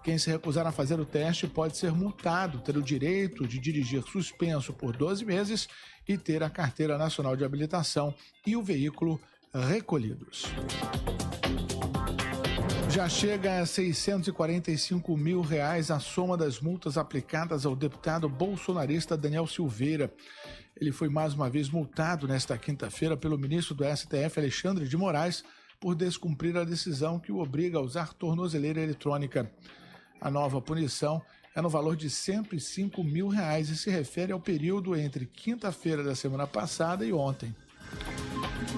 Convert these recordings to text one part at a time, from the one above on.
Quem se recusar a fazer o teste pode ser multado, ter o direito de dirigir suspenso por 12 meses e ter a Carteira Nacional de Habilitação e o veículo recolhidos. Já chega a R$ 645 mil a soma das multas aplicadas ao deputado bolsonarista Daniel Silveira. Ele foi mais uma vez multado nesta quinta-feira pelo ministro do STF, Alexandre de Moraes, por descumprir a decisão que o obriga a usar tornozeleira eletrônica. A nova punição é no valor de R$ 105 mil e se refere ao período entre quinta-feira da semana passada e ontem.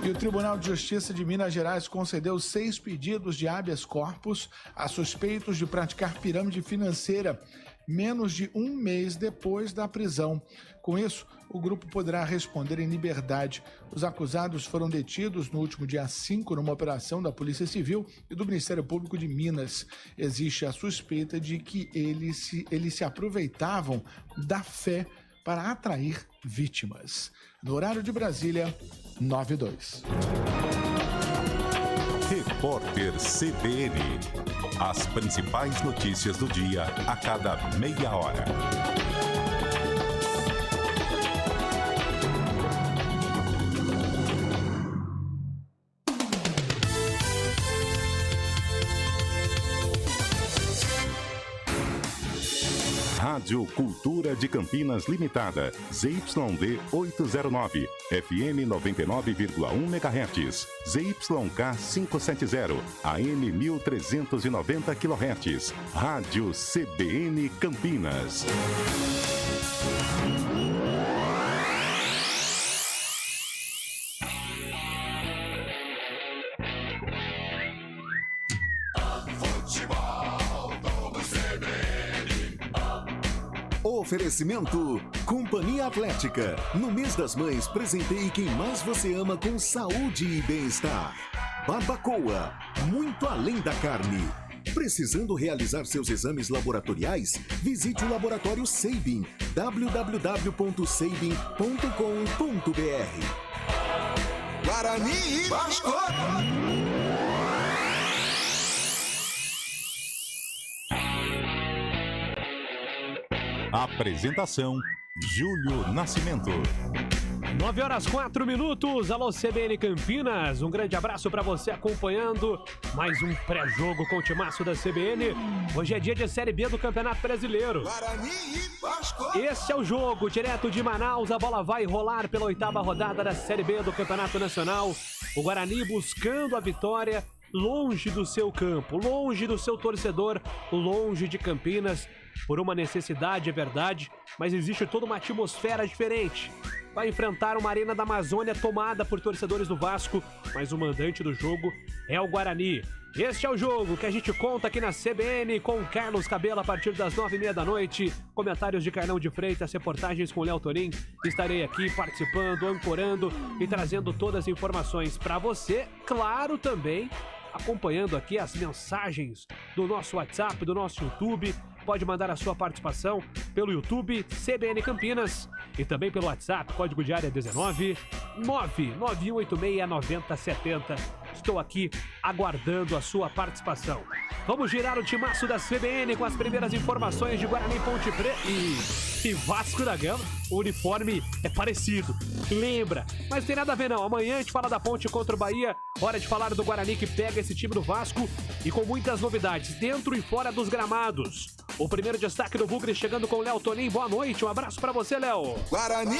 E o Tribunal de Justiça de Minas Gerais concedeu 6 pedidos de habeas corpus a suspeitos de praticar pirâmide financeira, menos de um mês depois da prisão. Com isso, o grupo poderá responder em liberdade. Os acusados foram detidos no último dia 5 numa operação da Polícia Civil e do Ministério Público de Minas. Existe a suspeita de que eles se aproveitavam da fé para atrair vítimas. No horário de Brasília, 9:02. Repórter CBN. As principais notícias do dia a cada meia hora. Rádio Cultura de Campinas Limitada, ZYD 809, FM 99,1 MHz, ZYK 570, AM 1390 kHz, Rádio CBN Campinas. Oferecimento Companhia Atlética. No mês das mães, presenteie quem mais você ama com saúde e bem-estar. Barbacoa, muito além da carne. Precisando realizar seus exames laboratoriais? Visite o Laboratório Sabin, www.sabin.com.br. Guarani Vasco! Apresentação: Júlio Nascimento. 9h04. Alô, CBN Campinas. Um grande abraço para você acompanhando mais um pré-jogo com o timaço da CBN. Hoje é dia de Série B do Campeonato Brasileiro. Esse é o jogo, direto de Manaus. A bola vai rolar pela 8ª rodada da Série B do Campeonato Nacional. O Guarani buscando a vitória longe do seu campo, longe do seu torcedor, longe de Campinas. Por uma necessidade, é verdade, mas existe toda uma atmosfera diferente. Vai enfrentar uma arena da Amazônia tomada por torcedores do Vasco, mas o mandante do jogo é o Guarani. Este é o jogo que a gente conta aqui na CBN com Carlos Cabelo a partir das 9h30 da noite. Comentários de Carlão de Freitas, reportagens com Léo Torim. Estarei aqui participando, ancorando e trazendo todas as informações para você. Claro, também acompanhando aqui as mensagens do nosso WhatsApp, do nosso YouTube. Pode mandar a sua participação pelo YouTube CBN Campinas e também pelo WhatsApp, código de área 19 991869070. Estou aqui aguardando a sua participação. Vamos girar o timaço da CBN com as primeiras informações de Guarani, Ponte Preta e Vasco da Gama. O uniforme é parecido, lembra, mas não tem nada a ver não. Amanhã a gente fala da Ponte contra o Bahia. Hora de falar do Guarani que pega esse time do Vasco e com muitas novidades dentro e fora dos gramados. O primeiro destaque do Bugre chegando com o Léo Tonim. Boa noite, um abraço pra você, Léo. Guarani!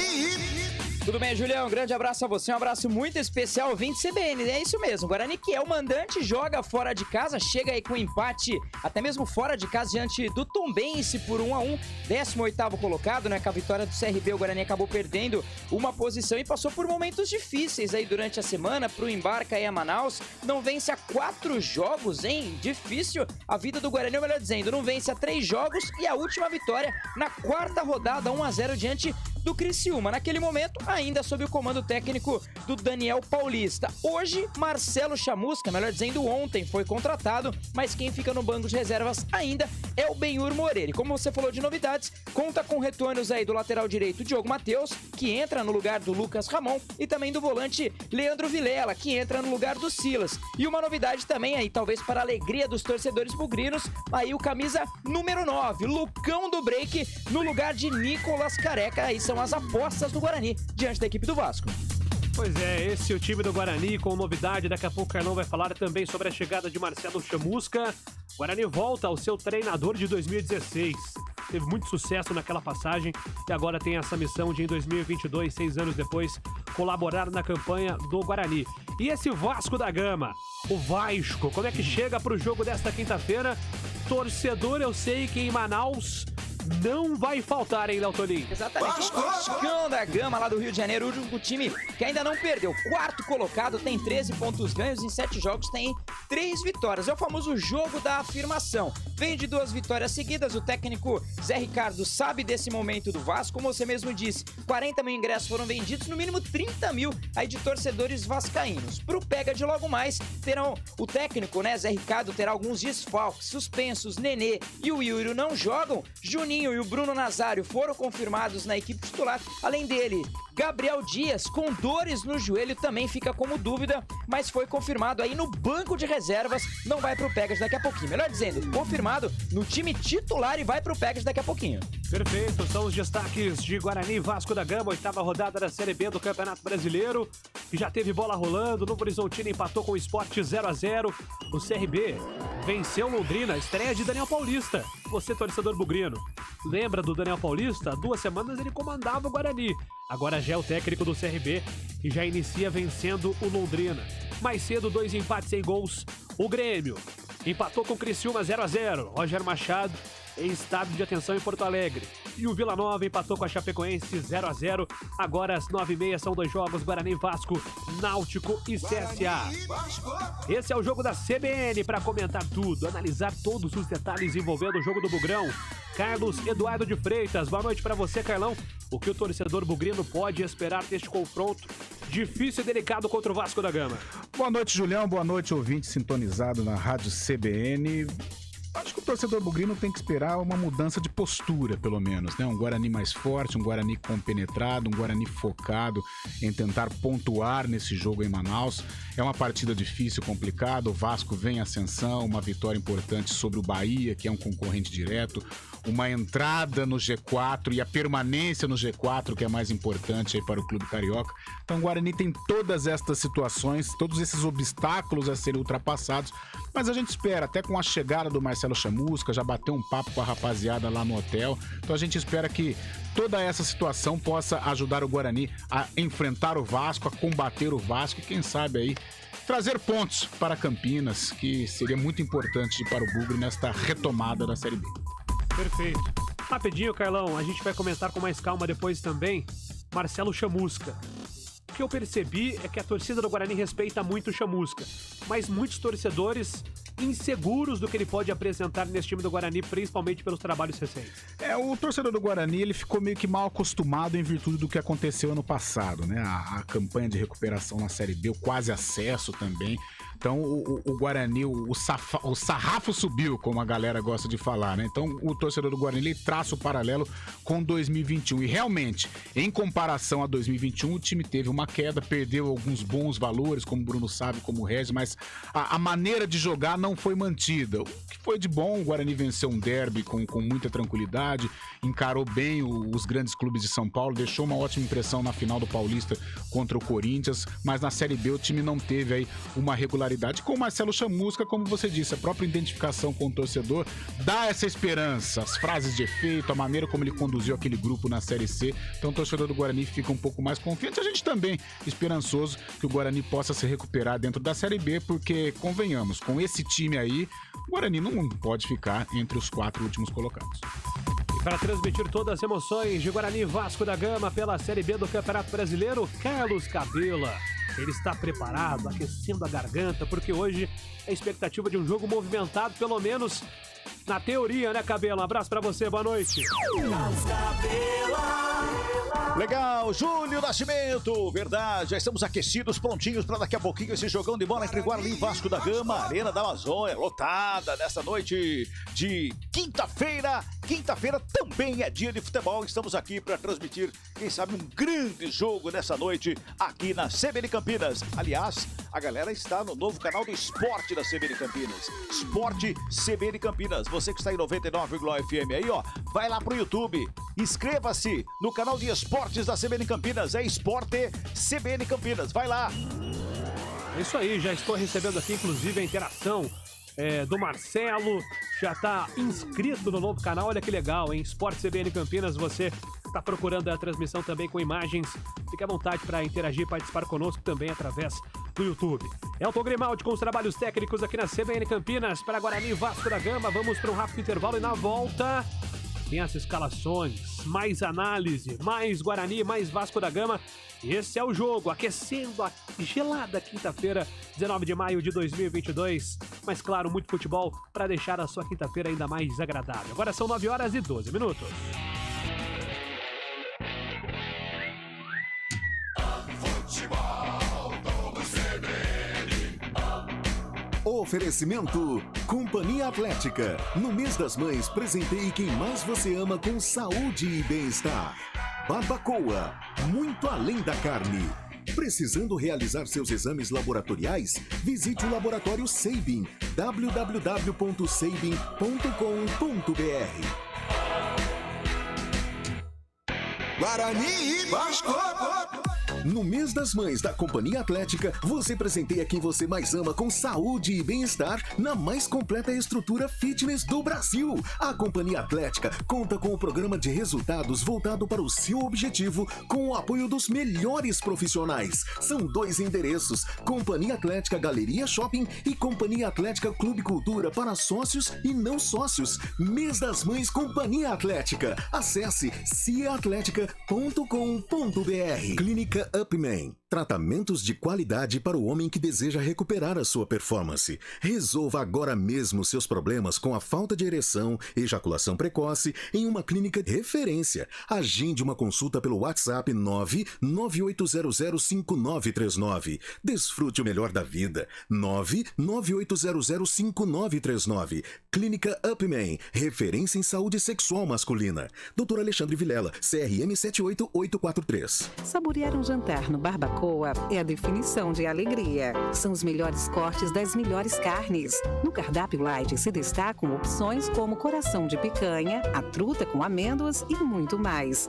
Tudo bem, Julião? Um grande abraço a você, um abraço muito especial, ouvinte CBN, é isso mesmo. Guarani, que é o mandante, joga fora de casa, chega aí com empate, até mesmo fora de casa, diante do Tombense por 1-1, 18º colocado, né? Com a vitória do CRB, o Guarani acabou perdendo uma posição e passou por momentos difíceis aí durante a semana, pro Embarca aí a Manaus, não vence há 4 jogos, hein? Difícil a vida do Guarani, ou melhor dizendo, não vence há 3 jogos e a última vitória na 4ª rodada, 1-0 diante do Criciúma. Naquele momento, ainda sob o comando técnico do Daniel Paulista. Hoje, Marcelo Chamusca, melhor dizendo, ontem foi contratado, mas quem fica no banco de reservas ainda é o Benhur Moreira. E como você falou de novidades, conta com retornos aí do lateral direito Diogo Matheus, que entra no lugar do Lucas Ramon, e também do volante Leandro Vilela, que entra no lugar do Silas. E uma novidade também aí, talvez para a alegria dos torcedores bugrinos, aí o camisa número 9, Lucão do Break, no lugar de Nicolas Careca. Aí são as apostas do Guarani diante da equipe do Vasco. Pois é, esse é o time do Guarani com novidade. Daqui a pouco o Carlão vai falar também sobre a chegada de Marcelo Chamusca. Guarani volta ao seu treinador de 2016. Teve muito sucesso naquela passagem e agora tem essa missão de, em 2022, 6 anos depois, colaborar na campanha do Guarani. E esse Vasco da Gama, o Vasco, como é que chega para o jogo desta quinta-feira? Torcedor, eu sei que em Manaus não vai faltar, hein, Léo Toninho? Exatamente, o Vascão da Gama lá do Rio de Janeiro, o único time que ainda não perdeu. Quarto colocado, tem 13 pontos ganhos, em 7 jogos tem 3 vitórias. É o famoso jogo da afirmação. Vem de 2 vitórias seguidas, o técnico Zé Ricardo sabe desse momento do Vasco. Como você mesmo disse, 40 mil ingressos foram vendidos, no mínimo 30 mil aí de torcedores vascaínos. Pro Pega de logo mais, terão o técnico, né, Zé Ricardo, terá alguns desfalques, suspensos. Nenê e o Yuri não jogam, Juninho e o Bruno Nazário foram confirmados na equipe titular. Além dele, Gabriel Dias, com dores no joelho, também fica como dúvida, mas foi confirmado aí no banco de reservas, não vai pro Pegas daqui a pouquinho. Melhor dizendo, confirmado no time titular e vai pro Pegas daqui a pouquinho. Perfeito, são os destaques de Guarani e Vasco da Gama, 8ª rodada da Série B do Campeonato Brasileiro, que já teve bola rolando. Novo Horizontino empatou com o Sport 0-0. O CRB venceu Londrina, estreia de Daniel Paulista. Você, torcedor bugrino, lembra do Daniel Paulista? Há 2 semanas ele comandava o Guarani. Agora já é o técnico do CRB e já inicia vencendo o Londrina. Mais cedo, 2 empates sem gols. O Grêmio empatou com o Criciúma 0-0. Roger Machado em estado de atenção em Porto Alegre. E o Vila Nova empatou com a Chapecoense 0-0. Agora às 9h30 são 2 jogos: Guarani, Vasco, Náutico e CSA. Esse é o jogo da CBN para comentar tudo, analisar todos os detalhes envolvendo o jogo do Bugrão. Carlos Eduardo de Freitas, boa noite para você, Carlão. O que o torcedor bugrino pode esperar deste confronto difícil e delicado contra o Vasco da Gama? Boa noite, Julião. Boa noite, ouvinte sintonizado na Rádio CBN. Acho que o torcedor bugrino tem que esperar uma mudança de postura, pelo menos, né? Um Guarani mais forte, um Guarani compenetrado, um Guarani focado em tentar pontuar nesse jogo em Manaus. É uma partida difícil, complicada. O Vasco vem em ascensão, uma vitória importante sobre o Bahia, que é um concorrente direto. Uma entrada no G4 e a permanência no G4, que é mais importante aí para o clube carioca. Então o Guarani tem todas estas situações, todos esses obstáculos a serem ultrapassados, mas a gente espera, até com a chegada do Marcelo Chamusca, já bateu um papo com a rapaziada lá no hotel, então a gente espera que toda essa situação possa ajudar o Guarani a enfrentar o Vasco, a combater o Vasco e quem sabe aí trazer pontos para Campinas, que seria muito importante para o Bugre nesta retomada da Série B. Perfeito. Rapidinho, Carlão, a gente vai comentar com mais calma depois também. Marcelo Chamusca. O que eu percebi é que a torcida do Guarani respeita muito o Chamusca, mas muitos torcedores inseguros do que ele pode apresentar nesse time do Guarani, principalmente pelos trabalhos recentes. O torcedor do Guarani, ele ficou meio que mal acostumado em virtude do que aconteceu ano passado, né? A campanha de recuperação na Série B, o quase acesso também. Então o Guarani, o sarrafo subiu, como a galera gosta de falar, né? Então o torcedor do Guarani, ele traça o paralelo com 2021. E realmente, em comparação a 2021, o time teve uma queda, perdeu alguns bons valores, como o Bruno sabe, como o Regis, mas a maneira de jogar não foi mantida. O que foi de bom, o Guarani venceu um derby com muita tranquilidade, encarou bem os grandes clubes de São Paulo, deixou uma ótima impressão na final do Paulista contra o Corinthians, mas na Série B o time não teve aí uma regularidade. Com o Marcelo Chamusca, como você disse, a própria identificação com o torcedor dá essa esperança, as frases de efeito, a maneira como ele conduziu aquele grupo na Série C. Então o torcedor do Guarani fica um pouco mais confiante. A gente também esperançoso que o Guarani possa se recuperar dentro da Série B, porque, convenhamos, com esse time aí, o Guarani não pode ficar entre os 4 últimos colocados. E para transmitir todas as emoções de Guarani e Vasco da Gama pela Série B do Campeonato Brasileiro, Carlos Cabela. Ele está preparado, aquecendo a garganta, porque hoje é a expectativa de um jogo movimentado, pelo menos na teoria, né, Cabela? Um abraço pra você, boa noite. Legal, Júlio Nascimento, verdade, já estamos aquecidos, prontinhos para daqui a pouquinho esse jogão de bola entre Guarani e Vasco da Gama, Arena da Amazônia, lotada nessa noite de quinta-feira. Quinta-feira também é dia de futebol, estamos aqui para transmitir, quem sabe, um grande jogo nessa noite aqui na CBN Campinas. Aliás, a galera está no novo canal do esporte da CBN Campinas, Esporte CBN Campinas. Você que está em 99,1 FM aí, ó, vai lá pro YouTube, inscreva-se no canal de esportes da CBN Campinas, é Esporte CBN Campinas, vai lá. É isso aí, já estou recebendo aqui, inclusive, a interação do Marcelo, já está inscrito no novo canal, olha que legal, hein? Esporte CBN Campinas, você está procurando a transmissão também com imagens, fique à vontade para interagir e participar conosco também através do YouTube. Elton Grimaldi com os trabalhos técnicos aqui na CBN Campinas para Guarani e Vasco da Gama, vamos para um rápido intervalo e na volta tem as escalações, mais análise, mais Guarani, mais Vasco da Gama. Esse é o jogo, aquecendo a gelada quinta-feira, 19 de maio de 2022. Mas claro, muito futebol para deixar a sua quinta-feira ainda mais agradável. Agora são 9h12. Oferecimento Companhia Atlética. No mês das mães, presenteie quem mais você ama com saúde e bem-estar. Barbacoa, muito além da carne. Precisando realizar seus exames laboratoriais? Visite o Laboratório Sabin, www.sabin.com.br. Guarani e Vasco. No mês das mães da Companhia Atlética, você presenteia quem você mais ama com saúde e bem-estar na mais completa estrutura fitness do Brasil. A Companhia Atlética conta com o programa de resultados voltado para o seu objetivo com o apoio dos melhores profissionais. São 2 endereços, Companhia Atlética Galeria Shopping e Companhia Atlética Clube Cultura para sócios e não sócios. Mês das Mães Companhia Atlética. Acesse ciaatletica.com.br. Clínica Upman. Tratamentos de qualidade para o homem que deseja recuperar a sua performance. Resolva agora mesmo seus problemas com a falta de ereção, ejaculação precoce em uma clínica de referência. Agende uma consulta pelo WhatsApp 998005939. Desfrute o melhor da vida. 998005939. Clínica Upman, referência em saúde sexual masculina. Dr. Alexandre Vilela, CRM 78843. Saborear um jantar no Barbacoa é a definição de alegria. São os melhores cortes das melhores carnes. No cardápio light se destacam opções como coração de picanha, a truta com amêndoas e muito mais.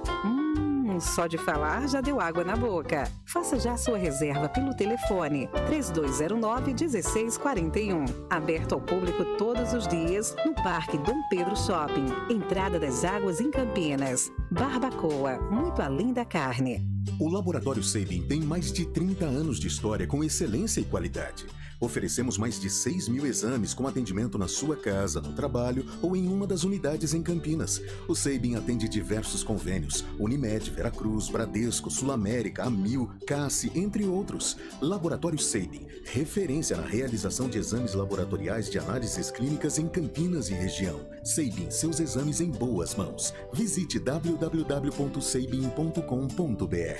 Só de falar já deu água na boca. Faça já sua reserva pelo telefone 3209-1641. Aberto ao público todos os dias no Parque Dom Pedro Shopping. Entrada das Águas em Campinas. Barbacoa, muito além da carne. O Laboratório Sabin tem mais de 30 anos de história com excelência e qualidade. Oferecemos mais de 6 mil exames com atendimento na sua casa, no trabalho ou em uma das unidades em Campinas. O Sabin atende diversos convênios: Unimed, Veracruz, Bradesco, Sul América, Amil, Cassi, entre outros. Laboratório Sabin, referência na realização de exames laboratoriais de análises clínicas em Campinas e região. Sabin, seus exames em boas mãos. Visite www.sabin.com.br.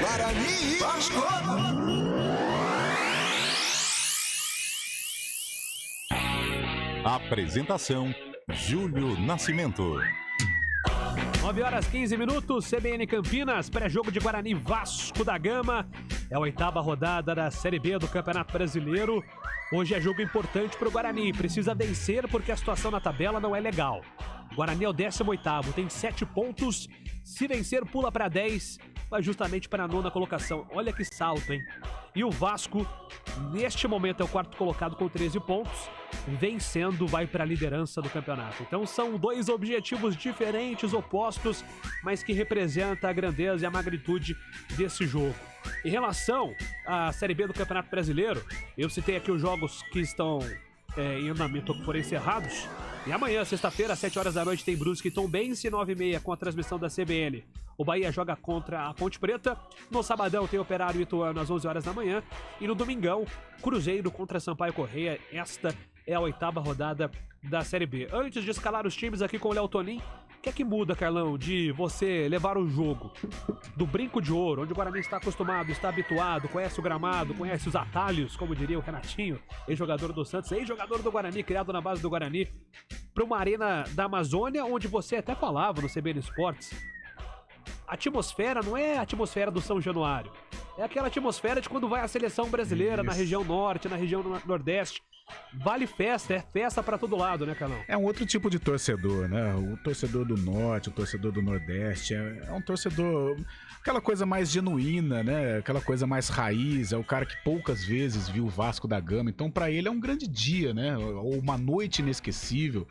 Guarani e Vasco. Apresentação: Júlio Nascimento. 9h15, CBN Campinas, pré-jogo de Guarani Vasco da Gama. É a 8ª rodada da Série B do Campeonato Brasileiro. Hoje é jogo importante para o Guarani, precisa vencer porque a situação na tabela não é legal. O Guarani é o 18º, tem 7 pontos, se vencer pula para 10, vai justamente para a 9ª colocação. Olha que salto, hein? E o Vasco, neste momento, é o 4º colocado com 13 pontos, vencendo vai para a liderança do campeonato. Então são 2 objetivos diferentes, opostos, mas que representam a grandeza e a magnitude desse jogo. Em relação à Série B do Campeonato Brasileiro, eu citei aqui os jogos que estão em andamento, que foram encerrados. E amanhã, sexta-feira, às 7 horas da noite, tem Brusque e Tombense, 9h30, com a transmissão da CBN. O Bahia joga contra a Ponte Preta. No sabadão tem Operário e Ituano às 11 horas da manhã. E no domingão, Cruzeiro contra Sampaio Corrêa. Esta é a 8ª rodada da Série B. Antes de escalar os times aqui com o Léo Tonin, que é que muda, Carlão, de você levar o jogo do Brinco de Ouro, onde o Guarani está acostumado, está habituado, conhece o gramado, conhece os atalhos, como diria o Renatinho, ex-jogador do Santos, ex-jogador do Guarani, criado na base do Guarani, para uma arena da Amazônia, onde você até falava no CBN Esportes, a atmosfera não é a atmosfera do São Januário, é aquela atmosfera de quando vai a seleção brasileira na região norte, na região nordeste. Vale festa, é festa pra todo lado, né, Carlão? É um outro tipo de torcedor, né? O torcedor do norte, o torcedor do nordeste, é um torcedor, aquela coisa mais genuína, né? Aquela coisa mais raiz, é o cara que poucas vezes viu o Vasco da Gama, então pra ele é um grande dia, né? Ou uma noite inesquecível.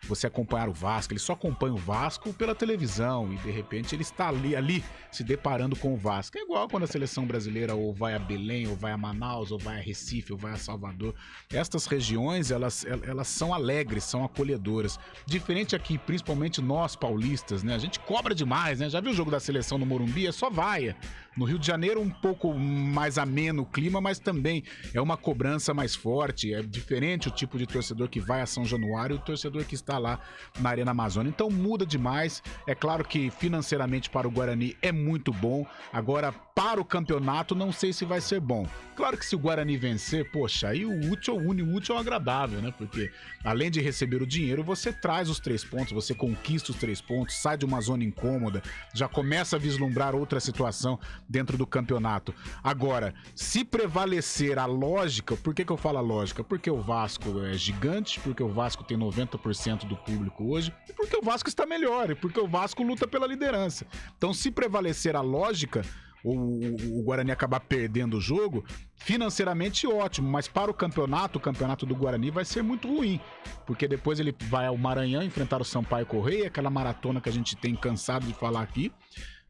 Você acompanhar o Vasco, ele só acompanha o Vasco pela televisão e de repente ele está ali se deparando com o Vasco. É igual quando a seleção brasileira ou vai a Belém, ou vai a Manaus, ou vai a Recife, ou vai a Salvador. Estas regiões, elas são alegres, são acolhedoras. Diferente aqui, principalmente nós paulistas, né? A gente cobra demais, né? Já viu o jogo da seleção no Morumbi? É só vaia. No Rio de Janeiro um pouco mais ameno o clima, mas também é uma cobrança mais forte. É diferente o tipo de torcedor que vai a São Januário e o torcedor que está lá na Arena Amazônia. Então muda demais. É claro que financeiramente para o Guarani é muito bom. Agora, para o campeonato, não sei se vai ser bom. Claro que se o Guarani vencer, poxa, aí o útil une o útil ao agradável, né? Porque além de receber o dinheiro, você traz os 3 pontos, você conquista os 3 pontos, sai de uma zona incômoda, já começa a vislumbrar outra situação dentro do campeonato. Agora, se prevalecer a lógica, por que eu falo a lógica? Porque o Vasco é gigante, porque o Vasco tem 90% do público hoje, e porque o Vasco está melhor, e porque o Vasco luta pela liderança. Então, se prevalecer a lógica, o Guarani acabar perdendo o jogo, financeiramente ótimo, mas para o campeonato do Guarani vai ser muito ruim, porque depois ele vai ao Maranhão enfrentar o Sampaio Correia, aquela maratona que a gente tem cansado de falar aqui,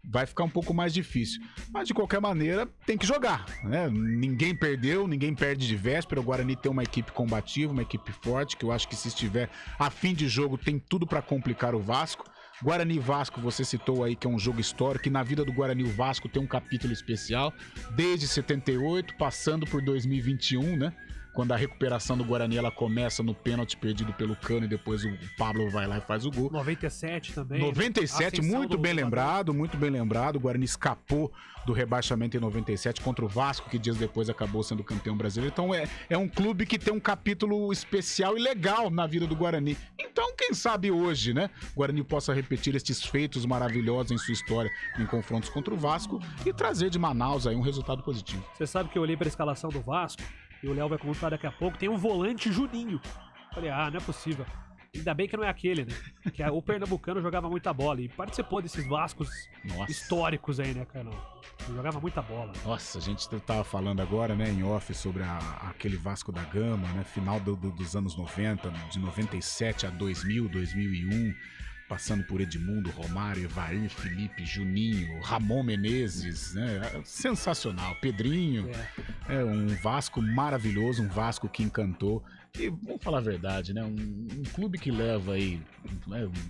vai ficar um pouco mais difícil. Mas de qualquer maneira, tem que jogar, né? Ninguém perdeu, ninguém perde de véspera. O Guarani tem uma equipe combativa, uma equipe forte, que eu acho que se estiver a fim de jogo tem tudo para complicar o Vasco. Guarani e Vasco, você citou aí que é um jogo histórico, e na vida do Guarani o Vasco tem um capítulo especial, desde 78, passando por 2021, né? Quando a recuperação do Guarani ela começa no pênalti perdido pelo Cano e depois o Pablo vai lá e faz o gol. 97 também. 97, muito bem lembrado, muito bem lembrado. O Guarani escapou do rebaixamento em 97 contra o Vasco, que dias depois acabou sendo campeão brasileiro. Então é um clube que tem um capítulo especial e legal na vida do Guarani. Então, quem sabe hoje, né? O Guarani possa repetir estes feitos maravilhosos em sua história em confrontos contra o Vasco e trazer de Manaus aí um resultado positivo. Você sabe que eu olhei para a escalação do Vasco, e o Léo vai contar daqui a pouco, tem um volante Juninho. Falei, não é possível. Ainda bem que não é aquele, né? Que o pernambucano jogava muita bola e participou desses Vascos históricos aí, né, Carlão? Jogava muita bola. Nossa, a gente tava falando agora, né, em off, sobre aquele Vasco da Gama, né? Final dos anos 90, de 97 a 2000, 2001. Passando por Edmundo, Romário, Evair, Felipe, Juninho, Ramon Menezes, né? Sensacional. Pedrinho, um Vasco maravilhoso, um Vasco que encantou. E vamos falar a verdade, né? Um clube que leva aí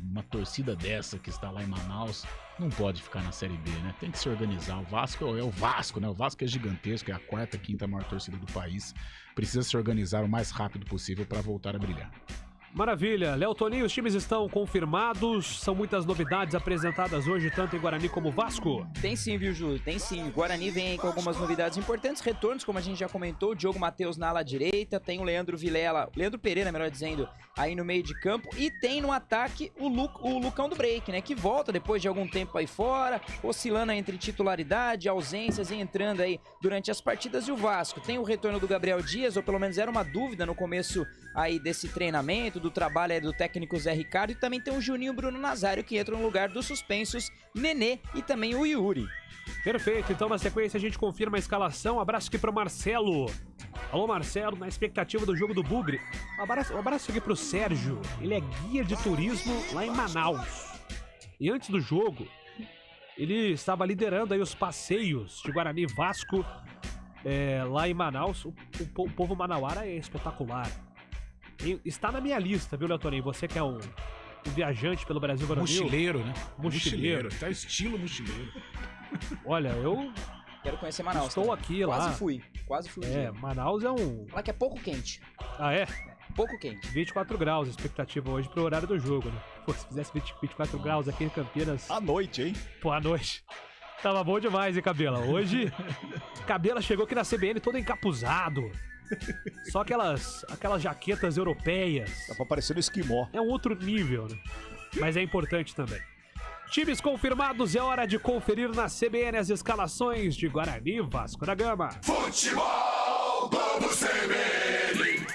uma torcida dessa que está lá em Manaus, não pode ficar na Série B, né? Tem que se organizar. O Vasco é o Vasco, né? O Vasco é gigantesco, é a 4ª, 5ª maior torcida do país. Precisa se organizar o mais rápido possível para voltar a brilhar. Maravilha. Léo Toninho, os times estão confirmados, são muitas novidades apresentadas hoje, tanto em Guarani como Vasco? Tem sim, viu, Ju? Tem sim. O Guarani vem aí com algumas novidades importantes, retornos, como a gente já comentou, o Diogo Matheus na ala direita, tem o Leandro Pereira, melhor dizendo, aí no meio de campo, e tem no ataque o Lucão do Break, né, que volta depois de algum tempo aí fora, oscilando entre titularidade, ausências e entrando aí durante as partidas, e o Vasco tem o retorno do Gabriel Dias, ou pelo menos era uma dúvida no começo aí desse treinamento, do trabalho aí do técnico Zé Ricardo, e também tem o Juninho Bruno Nazário, que entra no lugar dos suspensos Nenê e também o Yuri. Perfeito, então na sequência a gente confirma a escalação. Abraço aqui pro Marcelo. Alô, Marcelo, na expectativa do jogo do Bugre. Um abraço aqui pro Sérgio, ele é guia de turismo lá em Manaus. E antes do jogo, ele estava liderando aí os passeios de Guarani e Vasco lá em Manaus. O povo manauara é espetacular. Está na minha lista, viu, Léo Toninho? Você que é um viajante pelo Brasil Guarani. Mochileiro, né? Mochileiro. Tá estilo mochileiro. Olha, eu quero conhecer Manaus. Estou aqui lá. Quase fui. Manaus é um... Lá que é pouco quente. Ah, é? pouco quente. 24 graus, expectativa hoje pro horário do jogo, né? Pô, se fizesse 24 graus aqui em Campinas... À noite, hein? Pô, à noite. Tava bom demais, hein, Cabela? Hoje, Cabela chegou aqui na CBN todo encapuzado. Só aquelas jaquetas europeias. Dá pra parecer no esquimó. É um outro nível, né? Mas é importante também. Times confirmados, é hora de conferir na CBN as escalações de Guarani e Vasco da Gama. Futebol Globo CBN.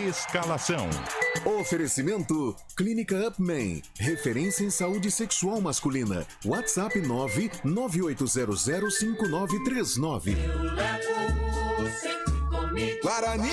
Escalação. Oferecimento Clínica Upman, referência em saúde sexual masculina. WhatsApp 998005939. Guarani.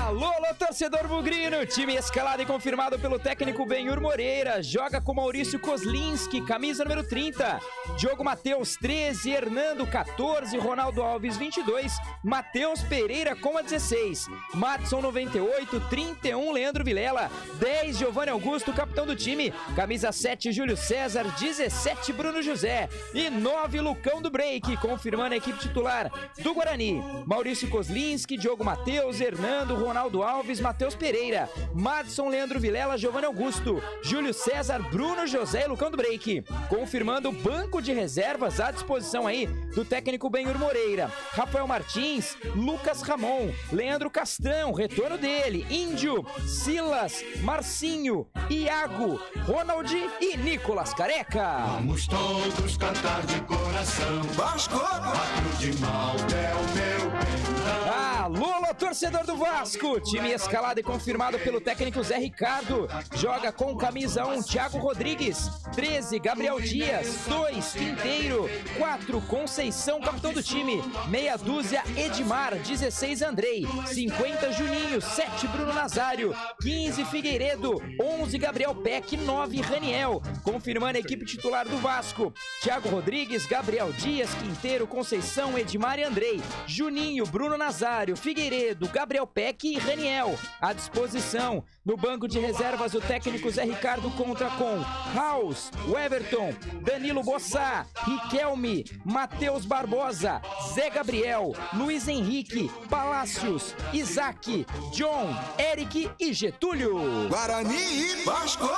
Alô, torcedor bugrino, time escalado e confirmado pelo técnico Benhur Moreira, joga com Maurício Kozlinski, camisa número 30, Diogo Matheus 13, Hernando 14, Ronaldo Alves 22, Matheus Pereira com a 16, Matson 98, 31, Leandro Vilela, 10, Giovanni Augusto, capitão do time, camisa 7, Júlio César, 17, Bruno José e 9, Lucão do Break, confirmando a equipe titular do Guarani, Maurício Kozlinski, Diogo Matheus, Hernando, Ronaldo Alves, Matheus Pereira, Madson, Leandro Vilela, Giovanni Augusto, Júlio César, Bruno José e Lucão do Break. Confirmando o banco de reservas à disposição aí do técnico Benhur Moreira. Rafael Martins, Lucas Ramon, Leandro Castrão, retorno dele, Índio, Silas, Marcinho, Iago, Ronald e Nicolas Careca. Vamos todos cantar de coração. Vasco. Quatro de mal é o meu pendão. Alô, torcedor do Vasco, time escalado e confirmado pelo técnico Zé Ricardo, joga com camisa 1, Thiago Rodrigues, 13, Gabriel Dias, 2, Quinteiro, 4, Conceição, capitão do time, meia dúzia, Edmar, 16, Andrei, 50, Juninho, 7, Bruno Nazário, 15, Figueiredo, 11, Gabriel Peck, 9, Raniel, confirmando a equipe titular do Vasco, Thiago Rodrigues, Gabriel Dias, Quinteiro, Conceição, Edmar e Andrei, Juninho, Bruno Nazário, Figueiredo, Gabriel Peck e Raniel. À disposição, no banco de reservas, o técnico Zé Ricardo conta com House, Everton, Danilo Bossá, Riquelme, Matheus Barbosa, Zé Gabriel, Luiz Henrique, Palácios, Isaac, John, Eric e Getúlio. Guarani e Vasco.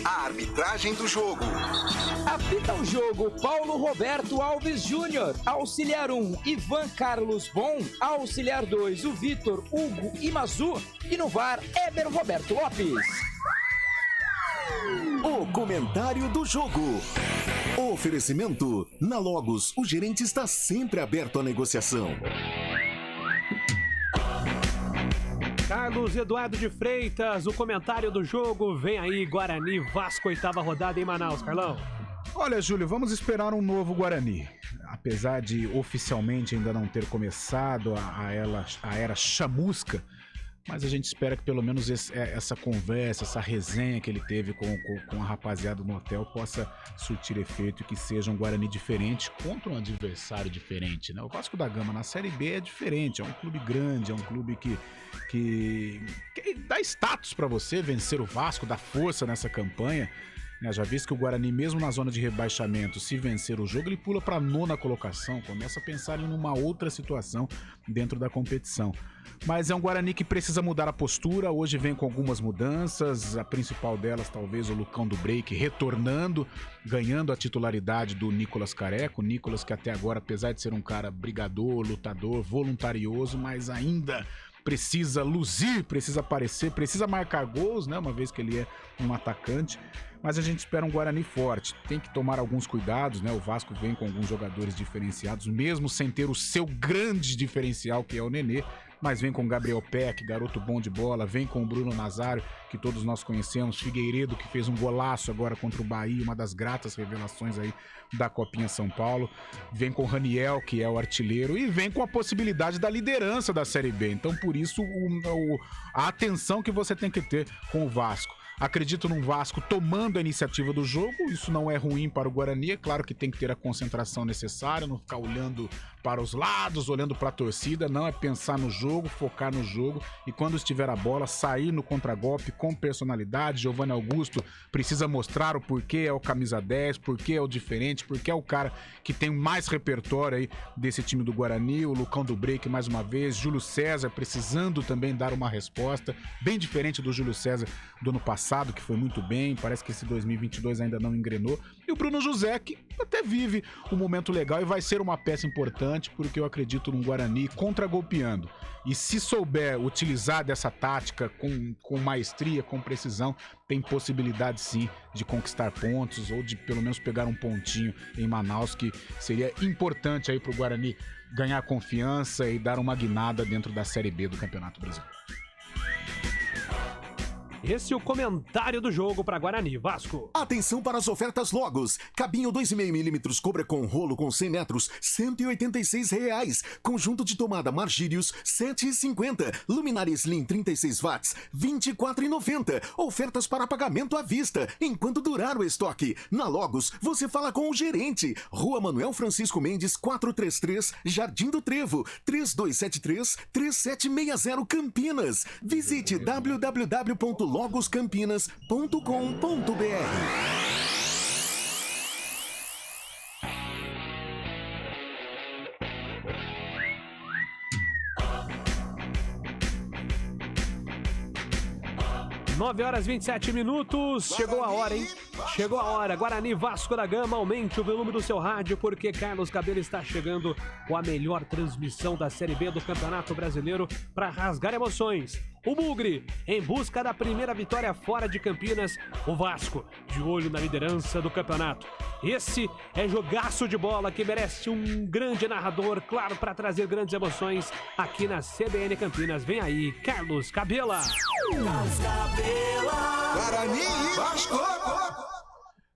A arbitragem do jogo. Apita o jogo Paulo Roberto Alves Júnior, auxiliar 1, Ivan Carlos Bon, auxiliar 2, o Vitor Hugo Imazu e no VAR, Eber Roberto Lopes. O comentário do jogo. Oferecimento. Na Logos, o gerente está sempre aberto à negociação. Carlos Eduardo de Freitas, o comentário do jogo. Vem aí, Guarani Vasco, 8ª rodada em Manaus, Carlão. Olha, Júlio, vamos esperar um novo Guarani. Apesar de oficialmente ainda não ter começado a era chamusca, mas a gente espera que pelo menos essa conversa, essa resenha que ele teve com a rapaziada no hotel possa surtir efeito e que seja um Guarani diferente contra um adversário diferente, né? O Vasco da Gama na Série B é diferente, é um clube grande, é um clube que dá status para você vencer o Vasco, dá força nessa campanha. Já visto que o Guarani, mesmo na zona de rebaixamento, se vencer o jogo, ele pula para a 9ª colocação, começa a pensar em uma outra situação dentro da competição. Mas é um Guarani que precisa mudar a postura, hoje vem com algumas mudanças, a principal delas talvez o Lucão do Break retornando, ganhando a titularidade do Nicolas Careca, o Nicolas que até agora, apesar de ser um cara brigador, lutador, voluntarioso, mas ainda precisa luzir, precisa aparecer, precisa marcar gols, né? Uma vez que ele é um atacante. Mas a gente espera um Guarani forte. Tem que tomar alguns cuidados, né? O Vasco vem com alguns jogadores diferenciados, mesmo sem ter o seu grande diferencial, que é o Nenê. Mas vem com Gabriel Peck, garoto bom de bola, vem com o Bruno Nazário, que todos nós conhecemos, Figueiredo, que fez um golaço agora contra o Bahia, uma das gratas revelações aí da Copinha São Paulo, vem com o Raniel, que é o artilheiro, e vem com a possibilidade da liderança da Série B. Então, por isso, a atenção que você tem que ter com o Vasco. Acredito num Vasco tomando a iniciativa do jogo. Isso não é ruim para o Guarani. É claro que tem que ter a concentração necessária, não ficar olhando para os lados, olhando para a torcida. Não, é pensar no jogo, focar no jogo e quando estiver a bola, sair no contragolpe com personalidade. Giovanni Augusto precisa mostrar o porquê é o camisa 10, porquê é o diferente, porquê é o cara que tem mais repertório aí desse time do Guarani. O Lucão do Break mais uma vez, Júlio César precisando também dar uma resposta, bem diferente do Júlio César do ano passado, que foi muito bem, parece que esse 2022 ainda não engrenou. E o Bruno José, que até vive um momento legal e vai ser uma peça importante, porque eu acredito num Guarani contragolpeando. E se souber utilizar dessa tática com maestria, com precisão, tem possibilidade sim de conquistar pontos ou de pelo menos pegar um pontinho em Manaus, que seria importante aí pro Guarani ganhar confiança e dar uma guinada dentro da Série B do Campeonato Brasileiro. Esse é o comentário do jogo para Guarani Vasco. Atenção para as ofertas Logos. Cabinho 2,5mm Cobra com rolo com 100 metros, R$ 186,00. Conjunto de tomada Margírios, R$ 7,50. Luminária Slim 36 watts, R$ 24,90. Ofertas para pagamento à vista, enquanto durar o estoque. Na Logos, você fala com o gerente. Rua Manuel Francisco Mendes, 433, Jardim do Trevo, 3273-3760 Campinas. Visite www.logoscampinas.com.br. Nove horas 27 minutos, chegou a hora, hein? Chegou a hora, Guarani Vasco da Gama, aumente o volume do seu rádio, porque Carlos Cabelo está chegando com a melhor transmissão da Série B do Campeonato Brasileiro para rasgar emoções. O Bugre, em busca da primeira vitória fora de Campinas, o Vasco, de olho na liderança do campeonato. Esse é jogaço de bola que merece um grande narrador, claro, para trazer grandes emoções aqui na CBN Campinas. Vem aí, Carlos Cabela. Guarani Vasco.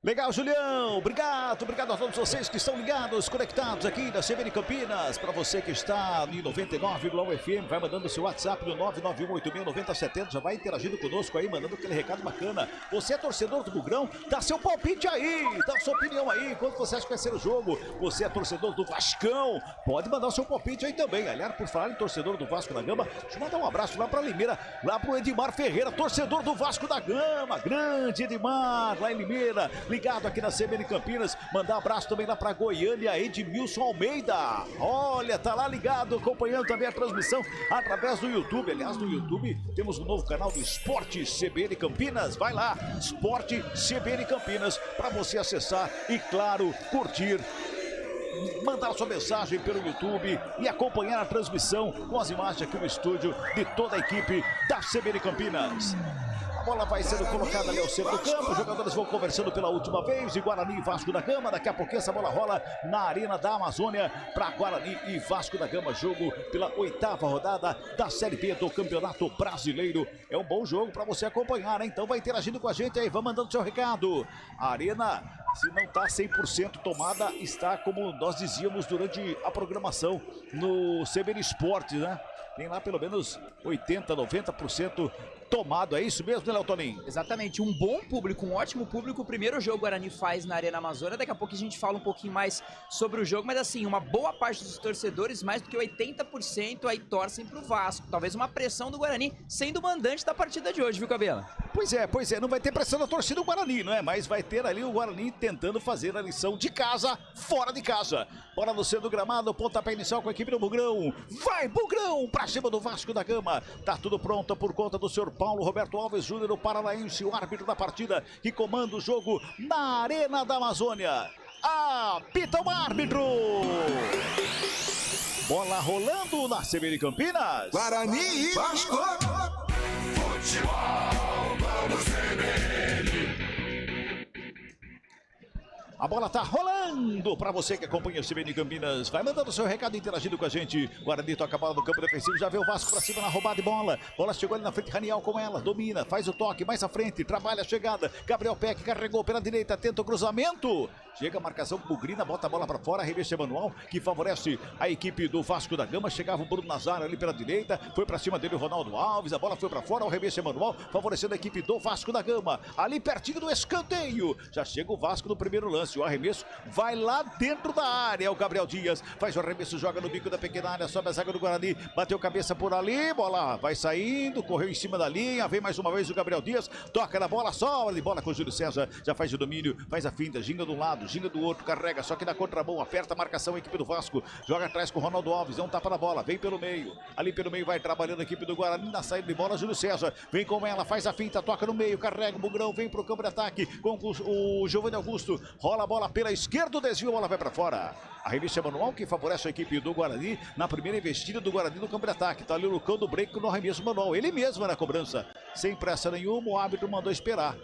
Legal, Julião, obrigado a todos vocês que estão ligados, conectados aqui na CBN Campinas. Para você que está em 99,1 FM, vai mandando seu WhatsApp no 991869070, já vai interagindo conosco aí, mandando aquele recado bacana. Você é torcedor do Bugrão? Dá seu palpite aí, dá sua opinião aí, quanto você acha que vai ser o jogo? Você é torcedor do Vascão? Pode mandar o seu palpite aí também. Aliás, por falar em torcedor do Vasco da Gama, deixa eu mandar um abraço lá para Limeira, lá pro Edmar Ferreira, torcedor do Vasco da Gama, grande Edmar, lá em Limeira, ligado aqui na CBN Campinas. Mandar um abraço também lá pra Goiânia, Edmilson Almeida. Olha, tá lá ligado, acompanhando também a transmissão através do YouTube. Aliás, no YouTube temos um novo canal do Esporte CBN Campinas. Vai lá, Esporte CBN Campinas, pra você acessar e, claro, curtir, mandar sua mensagem pelo YouTube e acompanhar a transmissão com as imagens aqui no estúdio de toda a equipe da CBN Campinas. A bola vai sendo colocada ali ao centro do campo, os jogadores vão conversando pela última vez de Guarani e Vasco da Gama. Daqui a pouquinho essa bola rola na Arena da Amazônia para Guarani e Vasco da Gama, jogo pela 8ª rodada da Série B do Campeonato Brasileiro. É um bom jogo para você acompanhar, né? Então vai interagindo com a gente aí, vai mandando seu recado. A Arena, se não está 100% tomada, está, como nós dizíamos durante a programação no CBN Esportes, né? Tem lá pelo menos 80%, 90% tomado, é isso mesmo, né, Léo Toninho? Exatamente, um bom público, um ótimo público. O primeiro jogo o Guarani faz na Arena Amazônia, daqui a pouco a gente fala um pouquinho mais sobre o jogo, mas assim, uma boa parte dos torcedores, mais do que 80% aí torcem pro Vasco. Talvez uma pressão do Guarani sendo o mandante da partida de hoje, viu, Cabela? Pois é, não vai ter pressão da torcida do Guarani, não é? Mas vai ter ali o Guarani tentando fazer a lição de casa, fora de casa. Bola no centro do gramado, pontapé inicial com a equipe do Bugrão. Vai, Bugrão, pra cima do Vasco da Gama. Tá tudo pronto por conta do senhor Paulo Roberto Alves Júnior, o paranaense, o árbitro da partida, que comanda o jogo na Arena da Amazônia. Apita o árbitro! Bola rolando na CBN Campinas. Guarani e Vasco. Futebol, vamos CBN. A bola tá rolando para você que acompanha o CBN Campinas. Vai mandando seu recado, interagindo com a gente. Guarani toca a bola no campo defensivo, já vê o Vasco para cima na roubada de bola. Bola chegou ali na frente, Raniel com ela, domina, faz o toque, mais à frente, trabalha a chegada. Gabriel Peck carregou pela direita, tenta o cruzamento. Chega a marcação Bugrina, bota a bola para fora, arremesso manual, que favorece a equipe do Vasco da Gama. Chegava o Bruno Nazário ali pela direita, foi para cima dele o Ronaldo Alves, a bola foi para fora, o arremesso manual, favorecendo a equipe do Vasco da Gama. Ali pertinho do escanteio, já chega o Vasco no primeiro lance, o arremesso vai lá dentro da área, o Gabriel Dias faz o arremesso, joga no bico da pequena área, sobe a zaga do Guarani, bateu cabeça por ali, bola vai saindo, correu em cima da linha, vem mais uma vez o Gabriel Dias, toca na bola, sobra de bola com o Júlio César, já faz o domínio, faz a finta, ginga de um lado, ginga do outro, carrega, só que na contramão, aperta a marcação a equipe do Vasco, joga atrás com o Ronaldo Alves, dá um tapa na bola, vem pelo meio, ali pelo meio vai trabalhando a equipe do Guarani, na saída de bola, Júlio César, vem com ela, faz a finta, toca no meio, carrega o Bugrão, vem pro campo de ataque com o Giovanni Augusto, rola a bola pela esquerda, o desvio, a bola vai para fora. A revista manual que favorece a equipe do Guarani na primeira investida do Guarani no campo de ataque. Tá ali o Lucão do break no arremesso manual. Ele mesmo na cobrança. Sem pressa nenhuma, o árbitro mandou esperar.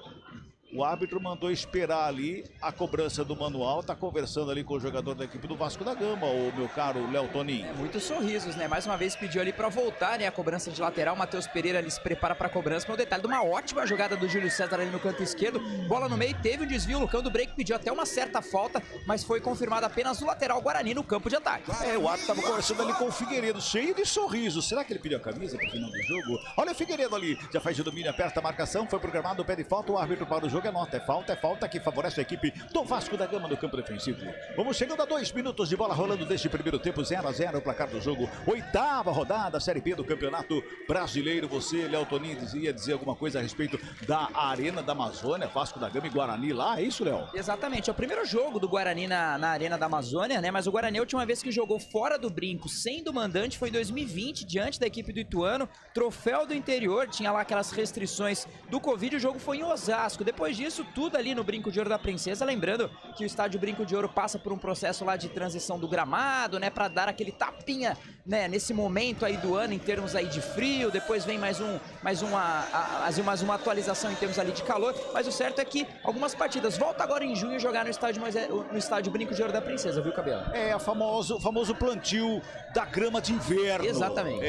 O árbitro mandou esperar ali a cobrança do manual, tá conversando ali com o jogador da equipe do Vasco da Gama, o meu caro Léo Toninho. Muitos sorrisos, né? Mais uma vez pediu ali para voltar, né? A cobrança de lateral, Matheus Pereira ali se prepara para a cobrança, mas o detalhe de uma ótima jogada do Júlio César ali no canto esquerdo, bola no meio, teve um desvio, o Lucão do break pediu até uma certa falta, mas foi confirmada apenas o lateral Guarani no campo de ataque. O árbitro tava conversando ali com o Figueiredo, cheio de sorrisos. Será que ele pediu a camisa pro final do jogo? Olha o Figueiredo ali, já faz o domínio, aperta a marcação, foi programado o pé de falta, o árbitro para o jogo é nota, é falta que favorece a equipe do Vasco da Gama no campo defensivo. Vamos chegando a 2 minutos de bola rolando deste primeiro tempo, 0-0 o placar do jogo. 8ª rodada, Série B do Campeonato Brasileiro. Você, Léo Toninho, ia dizer alguma coisa a respeito da Arena da Amazônia, Vasco da Gama e Guarani lá, é isso, Léo? Exatamente, é o primeiro jogo do Guarani na Arena da Amazônia, né? Mas o Guarani, a última vez que jogou fora do brinco, sendo mandante, foi em 2020, diante da equipe do Ituano. Troféu do interior, tinha lá aquelas restrições do Covid, o jogo foi em Osasco. Depois disso, tudo ali no Brinco de Ouro da Princesa, lembrando que o estádio Brinco de Ouro passa por um processo lá de transição do gramado, né, para dar aquele tapinha, né, nesse momento aí do ano em termos aí de frio, depois vem mais uma atualização em termos ali de calor, mas o certo é que algumas partidas volta agora em junho jogar no estádio Brinco de Ouro da Princesa, viu, Cabelo? É, o famoso plantio da grama de inverno. Exatamente.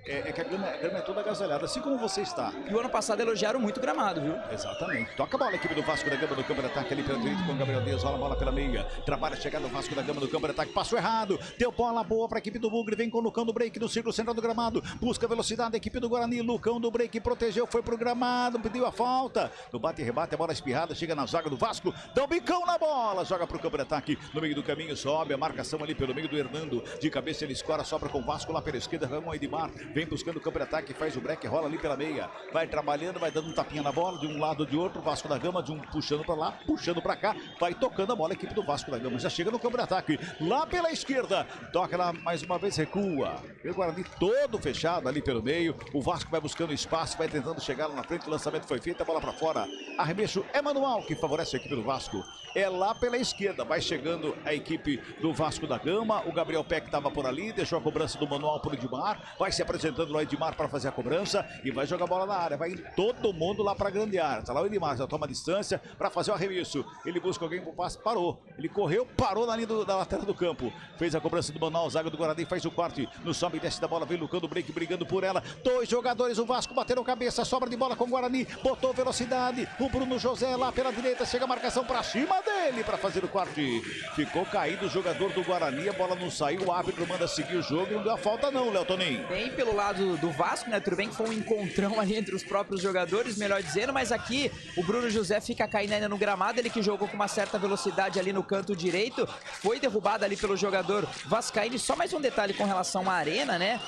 É que a grama é toda agasalhada, assim como você está. E o ano passado elogiaram muito o gramado, viu? Exatamente. Toca a bola, a equipe do Vasco da Gama no campo de ataque ali pela direita com o Gabriel Dias, rola a bola pela meia. Trabalha a chegada do Vasco da Gama no campo de ataque. Passou errado. Deu bola boa para a equipe do Bugre. Vem com o Lucão do break no círculo central do gramado. Busca velocidade a equipe do Guarani. Lucão do break protegeu, foi pro gramado, pediu a falta. No bate e rebate, a bola espirrada, chega na zaga do Vasco. Dá um bicão na bola. Joga pro campo de ataque. No meio do caminho, sobe a marcação ali pelo meio do Hernando. De cabeça ele escora, sobra com o Vasco lá pela esquerda. Ramon Edmar vem buscando o campo de ataque. Que faz o break, rola ali pela meia, vai trabalhando, vai dando um tapinha na bola, de um lado de outro, Vasco da Gama, de um puxando pra lá, puxando pra cá, vai tocando a bola, a equipe do Vasco da Gama, já chega no campo de ataque, lá pela esquerda, toca lá, mais uma vez recua, o Guarani todo fechado ali pelo meio, o Vasco vai buscando espaço, vai tentando chegar lá na frente, o lançamento foi feito, a bola pra fora, arremesso é manual, que favorece a equipe do Vasco, é lá pela esquerda, vai chegando a equipe do Vasco da Gama, o Gabriel Peck estava por ali, deixou a cobrança do manual pro Edmar, vai se apresentando lá Edmar para fazer a cobrança e vai jogar a bola na área, vai todo mundo lá para a grande área, tá lá o Edmar, já toma distância para fazer o arremesso, ele busca alguém pro passe, parou, ele correu, parou na linha da lateral do campo, fez a cobrança do manual, zaga do Guarani, faz o corte, no sobe e desce da bola, vem Lucão do break brigando por ela, 2 jogadores, o Vasco bateram cabeça, sobra de bola com o Guarani, botou velocidade, o Bruno José lá pela direita, chega a marcação para cima dele para fazer o corte, ficou caído o jogador do Guarani, a bola não saiu, o árbitro manda seguir o jogo, não deu a falta não, Léo Toninho. Bem pelo lado do Vasco, né, tudo bem que foi um encontrão ali entre os próprios jogadores, melhor dizendo, mas aqui o Bruno José fica caindo ainda no gramado, ele que jogou com uma certa velocidade ali no canto direito, foi derrubado ali pelo jogador vascaíno. Só mais um detalhe com relação à arena, né?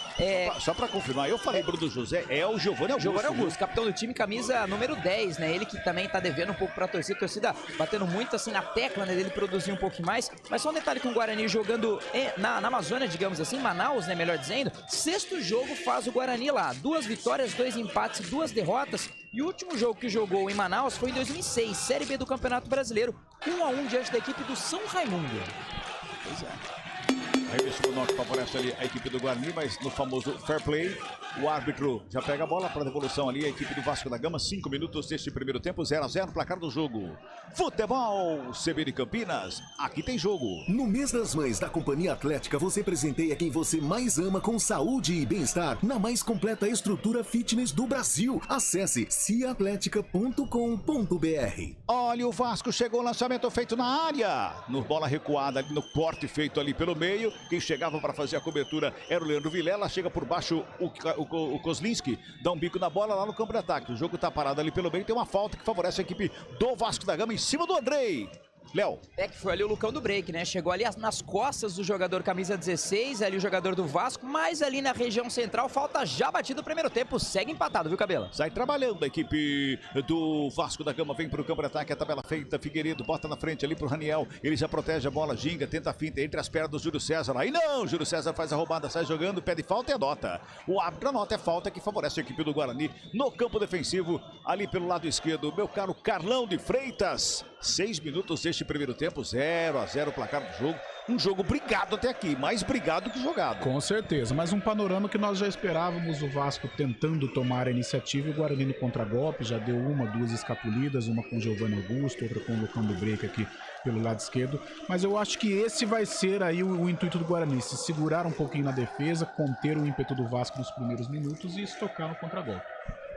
Só pra confirmar, eu falei Bruno José, é o Giovanni Augusto. Giovanni Augusto, capitão do time, camisa número 10, né? Ele que também tá devendo um pouco pra torcida batendo muito assim na tecla, né, dele produzir um pouco mais, mas só um detalhe com o Guarani jogando na Amazônia, digamos assim, Manaus, né, melhor dizendo, 6º jogo faz o Guarani lá, 2 vitórias, 2 empates, 2 derrotas, e o último jogo que jogou em Manaus foi em 2006, Série B do Campeonato Brasileiro, 1-1 diante da equipe do São Raimundo. Pois é. Arremesso do Norte favorece ali a equipe do Guarani, mas no famoso fair play, O árbitro já pega a bola para devolução ali, a equipe do Vasco da Gama. 5 minutos deste primeiro tempo, 0-0, placar do jogo. Futebol CBN Campinas, aqui tem jogo. No mês das mães da Companhia Atlética, você presenteia quem você mais ama com saúde e bem-estar na mais completa estrutura fitness do Brasil. Acesse ciaatletica.com.br. Olha, o Vasco chegou, lançamento feito na área. No bola recuada, no corte feito ali pelo meio. Quem chegava para fazer a cobertura era o Leandro Vilela. Chega por baixo o Kozlinski, dá um bico na bola lá no campo de ataque. O jogo tá parado ali pelo meio, tem uma falta que favorece a equipe do Vasco da Gama em cima do Andrei. Léo. Que foi ali o Lucão do break, né? Chegou ali nas costas do jogador camisa 16, ali o jogador do Vasco, mas ali na região central, falta já batida o primeiro tempo, segue empatado, viu, Cabela? Sai trabalhando a equipe do Vasco da Gama, vem pro campo de ataque, a tabela feita, Figueiredo, bota na frente ali pro Raniel, ele já protege a bola, ginga, tenta a finta, entre as pernas do Júlio César, aí não, Júlio César faz a roubada, sai jogando, pede falta e anota. O árbitro anota, é falta que favorece a equipe do Guarani no campo defensivo, ali pelo lado esquerdo, meu caro Carlão de Freitas. 6 minutos deste primeiro tempo, 0-0 o placar do jogo. Um jogo brigado até aqui, mais brigado que jogado. Com certeza, mas um panorama que nós já esperávamos, o Vasco tentando tomar a iniciativa e o Guarani no contragolpe, já deu 1, 2 escapulidas, uma com o Giovanni Augusto, outra com o Lucão do Break aqui pelo lado esquerdo, mas eu acho que esse vai ser aí o intuito do Guarani, se segurar um pouquinho na defesa, conter o ímpeto do Vasco nos primeiros minutos e estocar no contragolpe.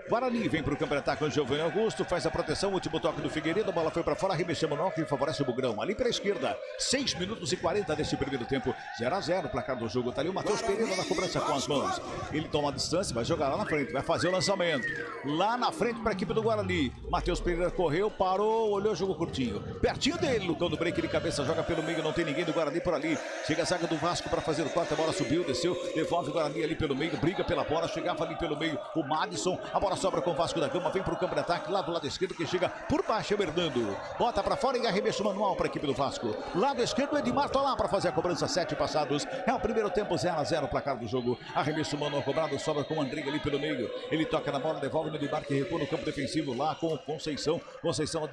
Guarani vem para o campo de ataque com o Giovanni Augusto, faz a proteção, último toque do Figueiredo, a bola foi para fora, arremessou Manuel que favorece o Bugrão. Ali pela esquerda, 6 minutos e 40 desse primeiro tempo, 0-0, placar do jogo. Tá ali o Matheus Pereira na cobrança com as mãos. Ele toma a distância, vai jogar lá na frente, vai fazer o lançamento. Lá na frente para a equipe do Guarani. Matheus Pereira correu, parou, olhou o jogo curtinho. Pertinho dele, Lucão do break de cabeça, joga pelo meio, não tem ninguém do Guarani por ali. Chega a zaga do Vasco para fazer o corte, a bola subiu, desceu, devolve o Guarani ali pelo meio, briga pela bola, chegava ali pelo meio o Madison, a bola sobra com o Vasco da Gama, vem pro campo de ataque, lá do lado esquerdo, que chega por baixo, é o Hernando. Bota pra fora e arremesso manual pra equipe do Vasco. Lado esquerdo, Edmar tá lá pra fazer a cobrança, 7 passados. É o primeiro tempo, 0-0, placar do jogo. Arremesso manual cobrado, sobra com o André ali pelo meio. Ele toca na bola, devolve no Edmar, que recua no campo defensivo, lá com o Conceição. Conceição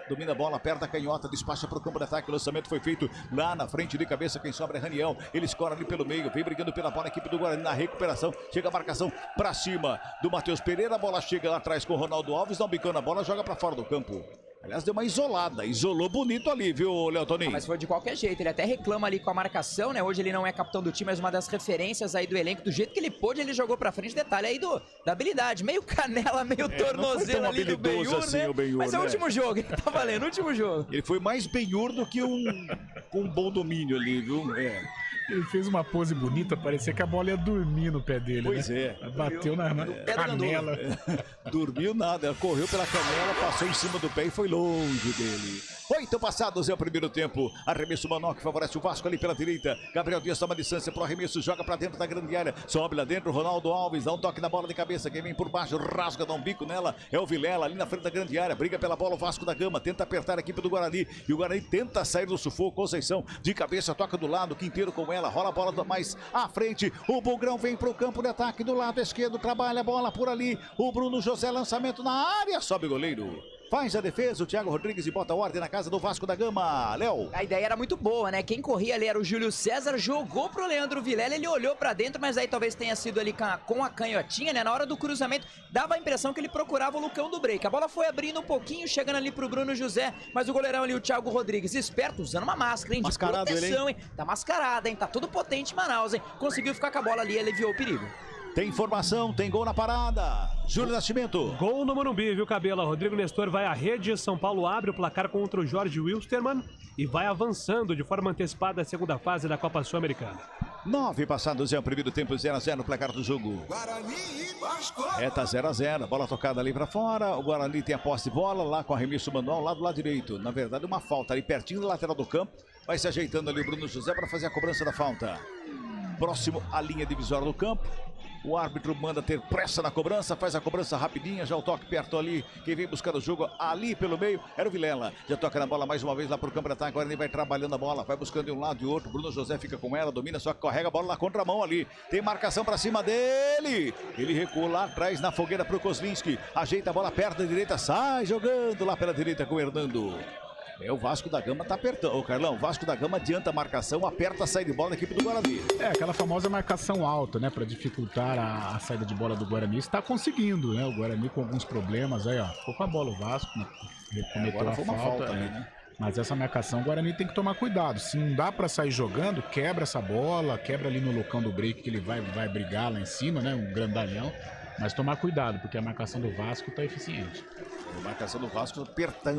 domina a bola, aperta a canhota, despacha pro campo de ataque. O lançamento foi feito lá na frente de cabeça, quem sobra é Raniel. Ele escora ali pelo meio, vem brigando pela bola, a equipe do Guarani na recuperação. Chega a marcação pra cima do Matheus Pereira, a bola chega lá atrás com o Ronaldo Alves, dá um bicão na bola, joga pra fora do campo. Aliás, deu uma isolada, isolou bonito ali, viu, Léo Toninho? Mas foi de qualquer jeito, ele até reclama ali com a marcação, né? Hoje ele não é capitão do time, mas uma das referências aí do elenco, do jeito que ele pôde, ele jogou pra frente, detalhe aí da habilidade, meio canela, meio tornozelo ali do Benhur, assim, né? O Benhur, mas é o último jogo, ele tá valendo, o último jogo. Ele foi mais Benhur do que com um bom domínio ali, viu? Ele fez uma pose bonita, parecia que a bola ia dormir no pé dele, pois né? Bateu na canela. Dormiu nada, correu pela canela, passou em cima do pé e foi longe dele. 8 passados é o primeiro tempo. Arremesso Manuel que favorece o Vasco ali pela direita. Gabriel Dias toma distância pro arremesso, joga pra dentro da grande área. Sobe lá dentro, Ronaldo Alves dá um toque na bola de cabeça. Quem vem por baixo, rasga, dá um bico nela. É o Vilela ali na frente da grande área. Briga pela bola o Vasco da Gama. Tenta apertar a equipe do Guarani. E o Guarani tenta sair do sufoco. Conceição de cabeça, toca do lado. Quinteiro com ela, rola a bola mais à frente. O Bugrão vem pro campo de ataque do lado esquerdo. Trabalha a bola por ali. O Bruno José, lançamento na área. Sobe o goleiro. Faz a defesa o Thiago Rodrigues e bota ordem na casa do Vasco da Gama. Léo. A ideia era muito boa, né? Quem corria ali era o Júlio César, jogou pro Leandro Vilela, ele olhou pra dentro, mas aí talvez tenha sido ali com a canhotinha, né? Na hora do cruzamento, dava a impressão que ele procurava o Lucão do break. A bola foi abrindo um pouquinho, chegando ali pro Bruno José, mas o goleirão ali, o Thiago Rodrigues, esperto, usando uma máscara, hein? De mascarado proteção, ele, hein? Tá mascarada, hein? Tá todo potente Manaus, hein? Conseguiu ficar com a bola ali e aliviou o perigo. Tem informação, tem gol na parada. Júlio Nascimento. Gol no Morumbi, viu, Cabela? Rodrigo Nestor vai à rede, São Paulo abre o placar contra o Jorge Wilstermann e vai avançando de forma antecipada a segunda fase da Copa Sul-Americana. 9 passados é o primeiro tempo, 0-0 no placar do jogo. Guarani e Vasco. Tá 0-0, bola tocada ali pra fora. O Guarani tem a posse de bola lá com arremesso manual lá do lado direito. Na verdade, uma falta ali pertinho da lateral do campo. Vai se ajeitando ali o Bruno José para fazer a cobrança da falta. Próximo à linha divisória do campo. O árbitro manda ter pressa na cobrança, faz a cobrança rapidinha, já o toque perto ali. Quem vem buscar o jogo ali pelo meio era o Vilela. Já toca na bola mais uma vez lá pro campo de ataque. Agora ele vai trabalhando a bola, vai buscando de um lado e outro. Bruno José fica com ela, domina, só que carrega a bola na contramão ali. Tem marcação pra cima dele. Ele recua lá atrás na fogueira pro Kozlinski. Ajeita a bola perto da direita, sai jogando lá pela direita com o Hernando. O Vasco da Gama tá apertando. Ô, Carlão, o Vasco da Gama adianta a marcação, aperta a saída de bola da equipe do Guarani. Aquela famosa marcação alta, né? Pra dificultar a saída de bola do Guarani. Está conseguindo, né? O Guarani com alguns problemas aí, ó. Ficou com a bola o Vasco, né? Cometeu a falta, né? Mas essa marcação o Guarani tem que tomar cuidado. Se não dá pra sair jogando, quebra essa bola, quebra ali no locão do break que ele vai brigar lá em cima, né? Um grandalhão. Mas tomar cuidado, porque a marcação do Vasco tá eficiente. A marcação do Vasco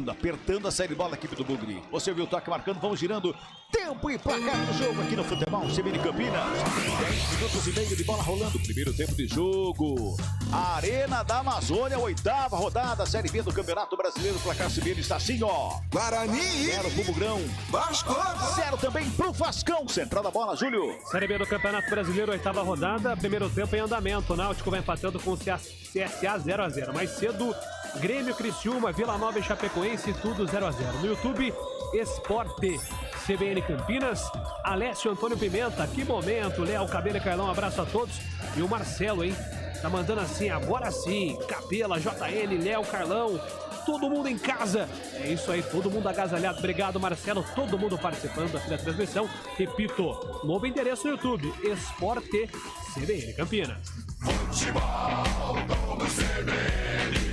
apertando a série de bola da equipe do Bugre. Você viu o toque marcando, vamos girando. Tempo e placar do jogo aqui no Futebol CBN Campinas. 10 minutos e meio de bola rolando. Primeiro tempo de jogo. Arena da Amazônia, 8ª rodada, Série B do Campeonato Brasileiro. Placar CBN está assim, ó. Guarani 0 pro Bugrão. Vasco 0 também pro Vascão. Central da bola, Júlio. Série B do Campeonato Brasileiro, 8ª rodada. Primeiro tempo em andamento. O Náutico vai empatando com o CSA 0-0. Mais cedo, Grêmio, Criciúma, Vila Nova e Chapecoense, tudo 0-0. No YouTube, Esporte CBN Campinas, Alessio Antônio Pimenta, que momento, Léo, Cabelo e Carlão, abraço a todos. E o Marcelo, hein, tá mandando assim, agora sim, Capela, JN, Léo, Carlão, todo mundo em casa. É isso aí, todo mundo agasalhado. Obrigado, Marcelo, todo mundo participando aqui da transmissão. Repito, novo endereço no YouTube, Esporte CBN Campinas. Futebol como CBN.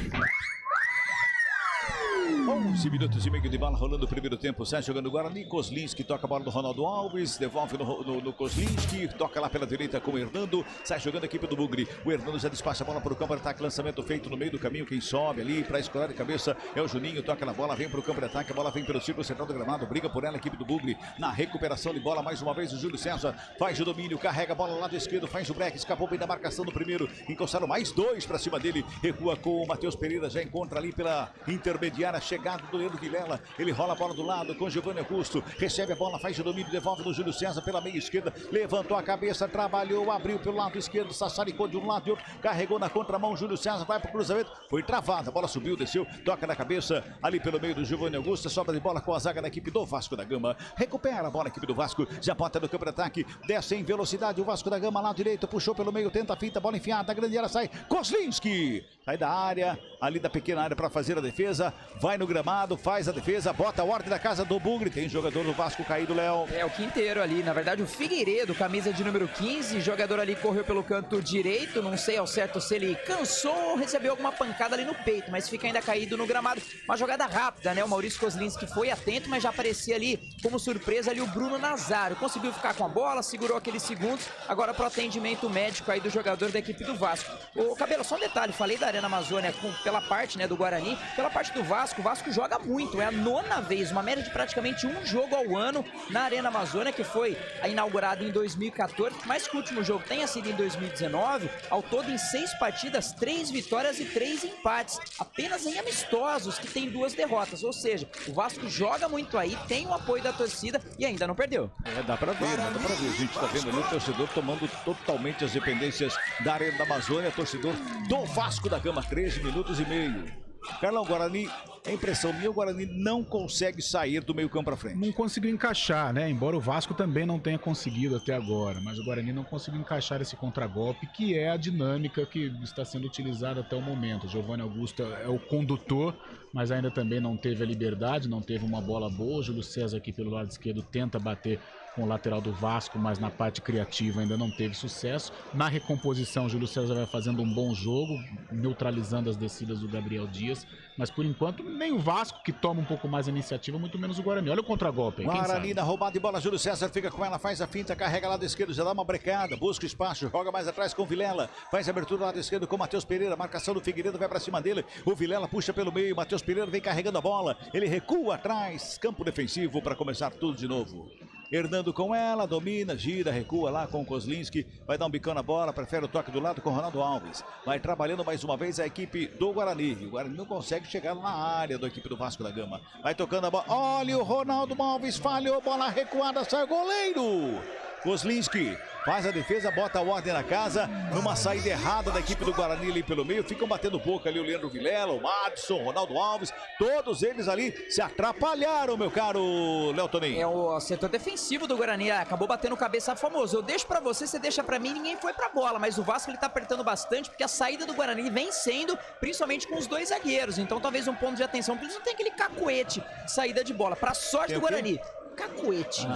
11 minutos e meio de bola rolando o primeiro tempo. Sai jogando o Guarani. Kozlinski toca a bola do Ronaldo Alves. Devolve no Kozlinski. Toca lá pela direita com o Hernando. Sai jogando a equipe do Bugre. O Hernando já despacha a bola para o campo de ataque. Lançamento feito no meio do caminho. Quem sobe ali para escorar de cabeça é o Juninho. Toca na bola. Vem para o campo de ataque. A bola vem pelo círculo central do gramado. Briga por ela a equipe do Bugre. Na recuperação de bola. Mais uma vez o Júlio César faz o domínio. Carrega a bola lá do esquerdo. Faz o break. Escapou bem da marcação do primeiro. Encostaram mais 2 para cima dele. Recua com o Matheus Pereira. Já encontra ali pela intermediária. Chegada do Leandro Vilela, ele rola a bola do lado com Giovanni Augusto, recebe a bola, faz o domínio, devolve do Júlio César pela meia esquerda, levantou a cabeça, trabalhou, abriu pelo lado esquerdo, sassaricou de um lado e outro, carregou na contramão, Júlio César vai pro cruzamento, foi travada, a bola subiu, desceu, toca na cabeça, ali pelo meio do Giovanni Augusto, sobra de bola com a zaga da equipe do Vasco da Gama, recupera a bola a equipe do Vasco, já bota no campo de ataque, desce em velocidade, o Vasco da Gama lá direito, puxou pelo meio, tenta a finta, bola enfiada, a grande área sai, Kozlinski, sai da área, ali da pequena área para fazer a defesa, vai no gramado, faz a defesa, bota a ordem da casa do Bugre. Tem jogador do Vasco caído, Léo. É o Quinteiro ali, na verdade o Figueiredo, camisa de número 15, jogador ali correu pelo canto direito, não sei ao certo se ele cansou ou recebeu alguma pancada ali no peito, mas fica ainda caído no gramado. Uma jogada rápida, né? O Maurício Kozlinski foi atento, mas já aparecia ali como surpresa ali o Bruno Nazário. Conseguiu ficar com a bola, segurou aqueles segundos, agora pro atendimento médico aí do jogador da equipe do Vasco. Ô, Cabelo, só um detalhe, falei da Arena Amazônia pela parte, né, do Guarani, pela parte do Vasco, o Vasco joga muito, é a 9ª vez, uma média de praticamente um jogo ao ano na Arena Amazônia, que foi inaugurada em 2014, mas que o último jogo tenha sido em 2019, ao todo em 6 partidas, 3 vitórias e 3 empates, apenas em amistosos, que tem 2 derrotas, ou seja, o Vasco joga muito aí, tem o apoio da torcida e ainda não perdeu. Dá pra ver, né? Dá pra ver, a gente tá vendo ali o torcedor tomando totalmente as dependências da Arena da Amazônia, torcedor do Vasco da Gama, 13 minutos e meio. Carlão, Guarani, a impressão minha, o Guarani não consegue sair do meio campo para frente. Não conseguiu encaixar, né? Embora o Vasco também não tenha conseguido até agora, mas o Guarani não conseguiu encaixar esse contragolpe, que é a dinâmica que está sendo utilizada até o momento. O Giovanni Augusto é o condutor, mas ainda também não teve a liberdade, não teve uma bola boa. O Júlio César aqui pelo lado esquerdo tenta bater com o lateral do Vasco, mas na parte criativa ainda não teve sucesso. Na recomposição, o Júlio César vai fazendo um bom jogo, neutralizando as descidas do Gabriel Dias, mas por enquanto nem o Vasco, que toma um pouco mais a iniciativa, muito menos o Guarani. Olha o contragolpe aí, Guarani na roubada de bola, Júlio César fica com ela, faz a finta, carrega lá do esquerdo, já dá uma brecada, busca espaço, joga mais atrás com o Vilela, faz a abertura lá do esquerdo com o Matheus Pereira, marcação do Figueiredo, vai pra cima dele, o Vilela puxa pelo meio, Matheus Pereira vem carregando a bola, ele recua atrás, campo defensivo para começar tudo de novo. Hernando com ela, domina, gira, recua lá com o Kozlinski, vai dar um bicão na bola, prefere o toque do lado com o Ronaldo Alves. Vai trabalhando mais uma vez a equipe do Guarani. O Guarani não consegue chegar na área da equipe do Vasco da Gama. Vai tocando a bola, olha o Ronaldo Alves, falhou, bola recuada, sai o goleiro. Kozlinski faz a defesa, bota a ordem na casa, numa saída errada da equipe do Guarani ali pelo meio, ficam batendo boca ali o Leandro Vilela, o Madison, o Ronaldo Alves, todos eles ali se atrapalharam, meu caro Léo Toninho. É o setor defensivo do Guarani, acabou batendo cabeça famoso. Eu deixo pra você deixa pra mim, ninguém foi pra bola, mas o Vasco ele tá apertando bastante, porque a saída do Guarani vem sendo, principalmente com os dois zagueiros, então talvez um ponto de atenção, porque eles não tem aquele cacuete de saída de bola, pra sorte do Guarani. Cacuete.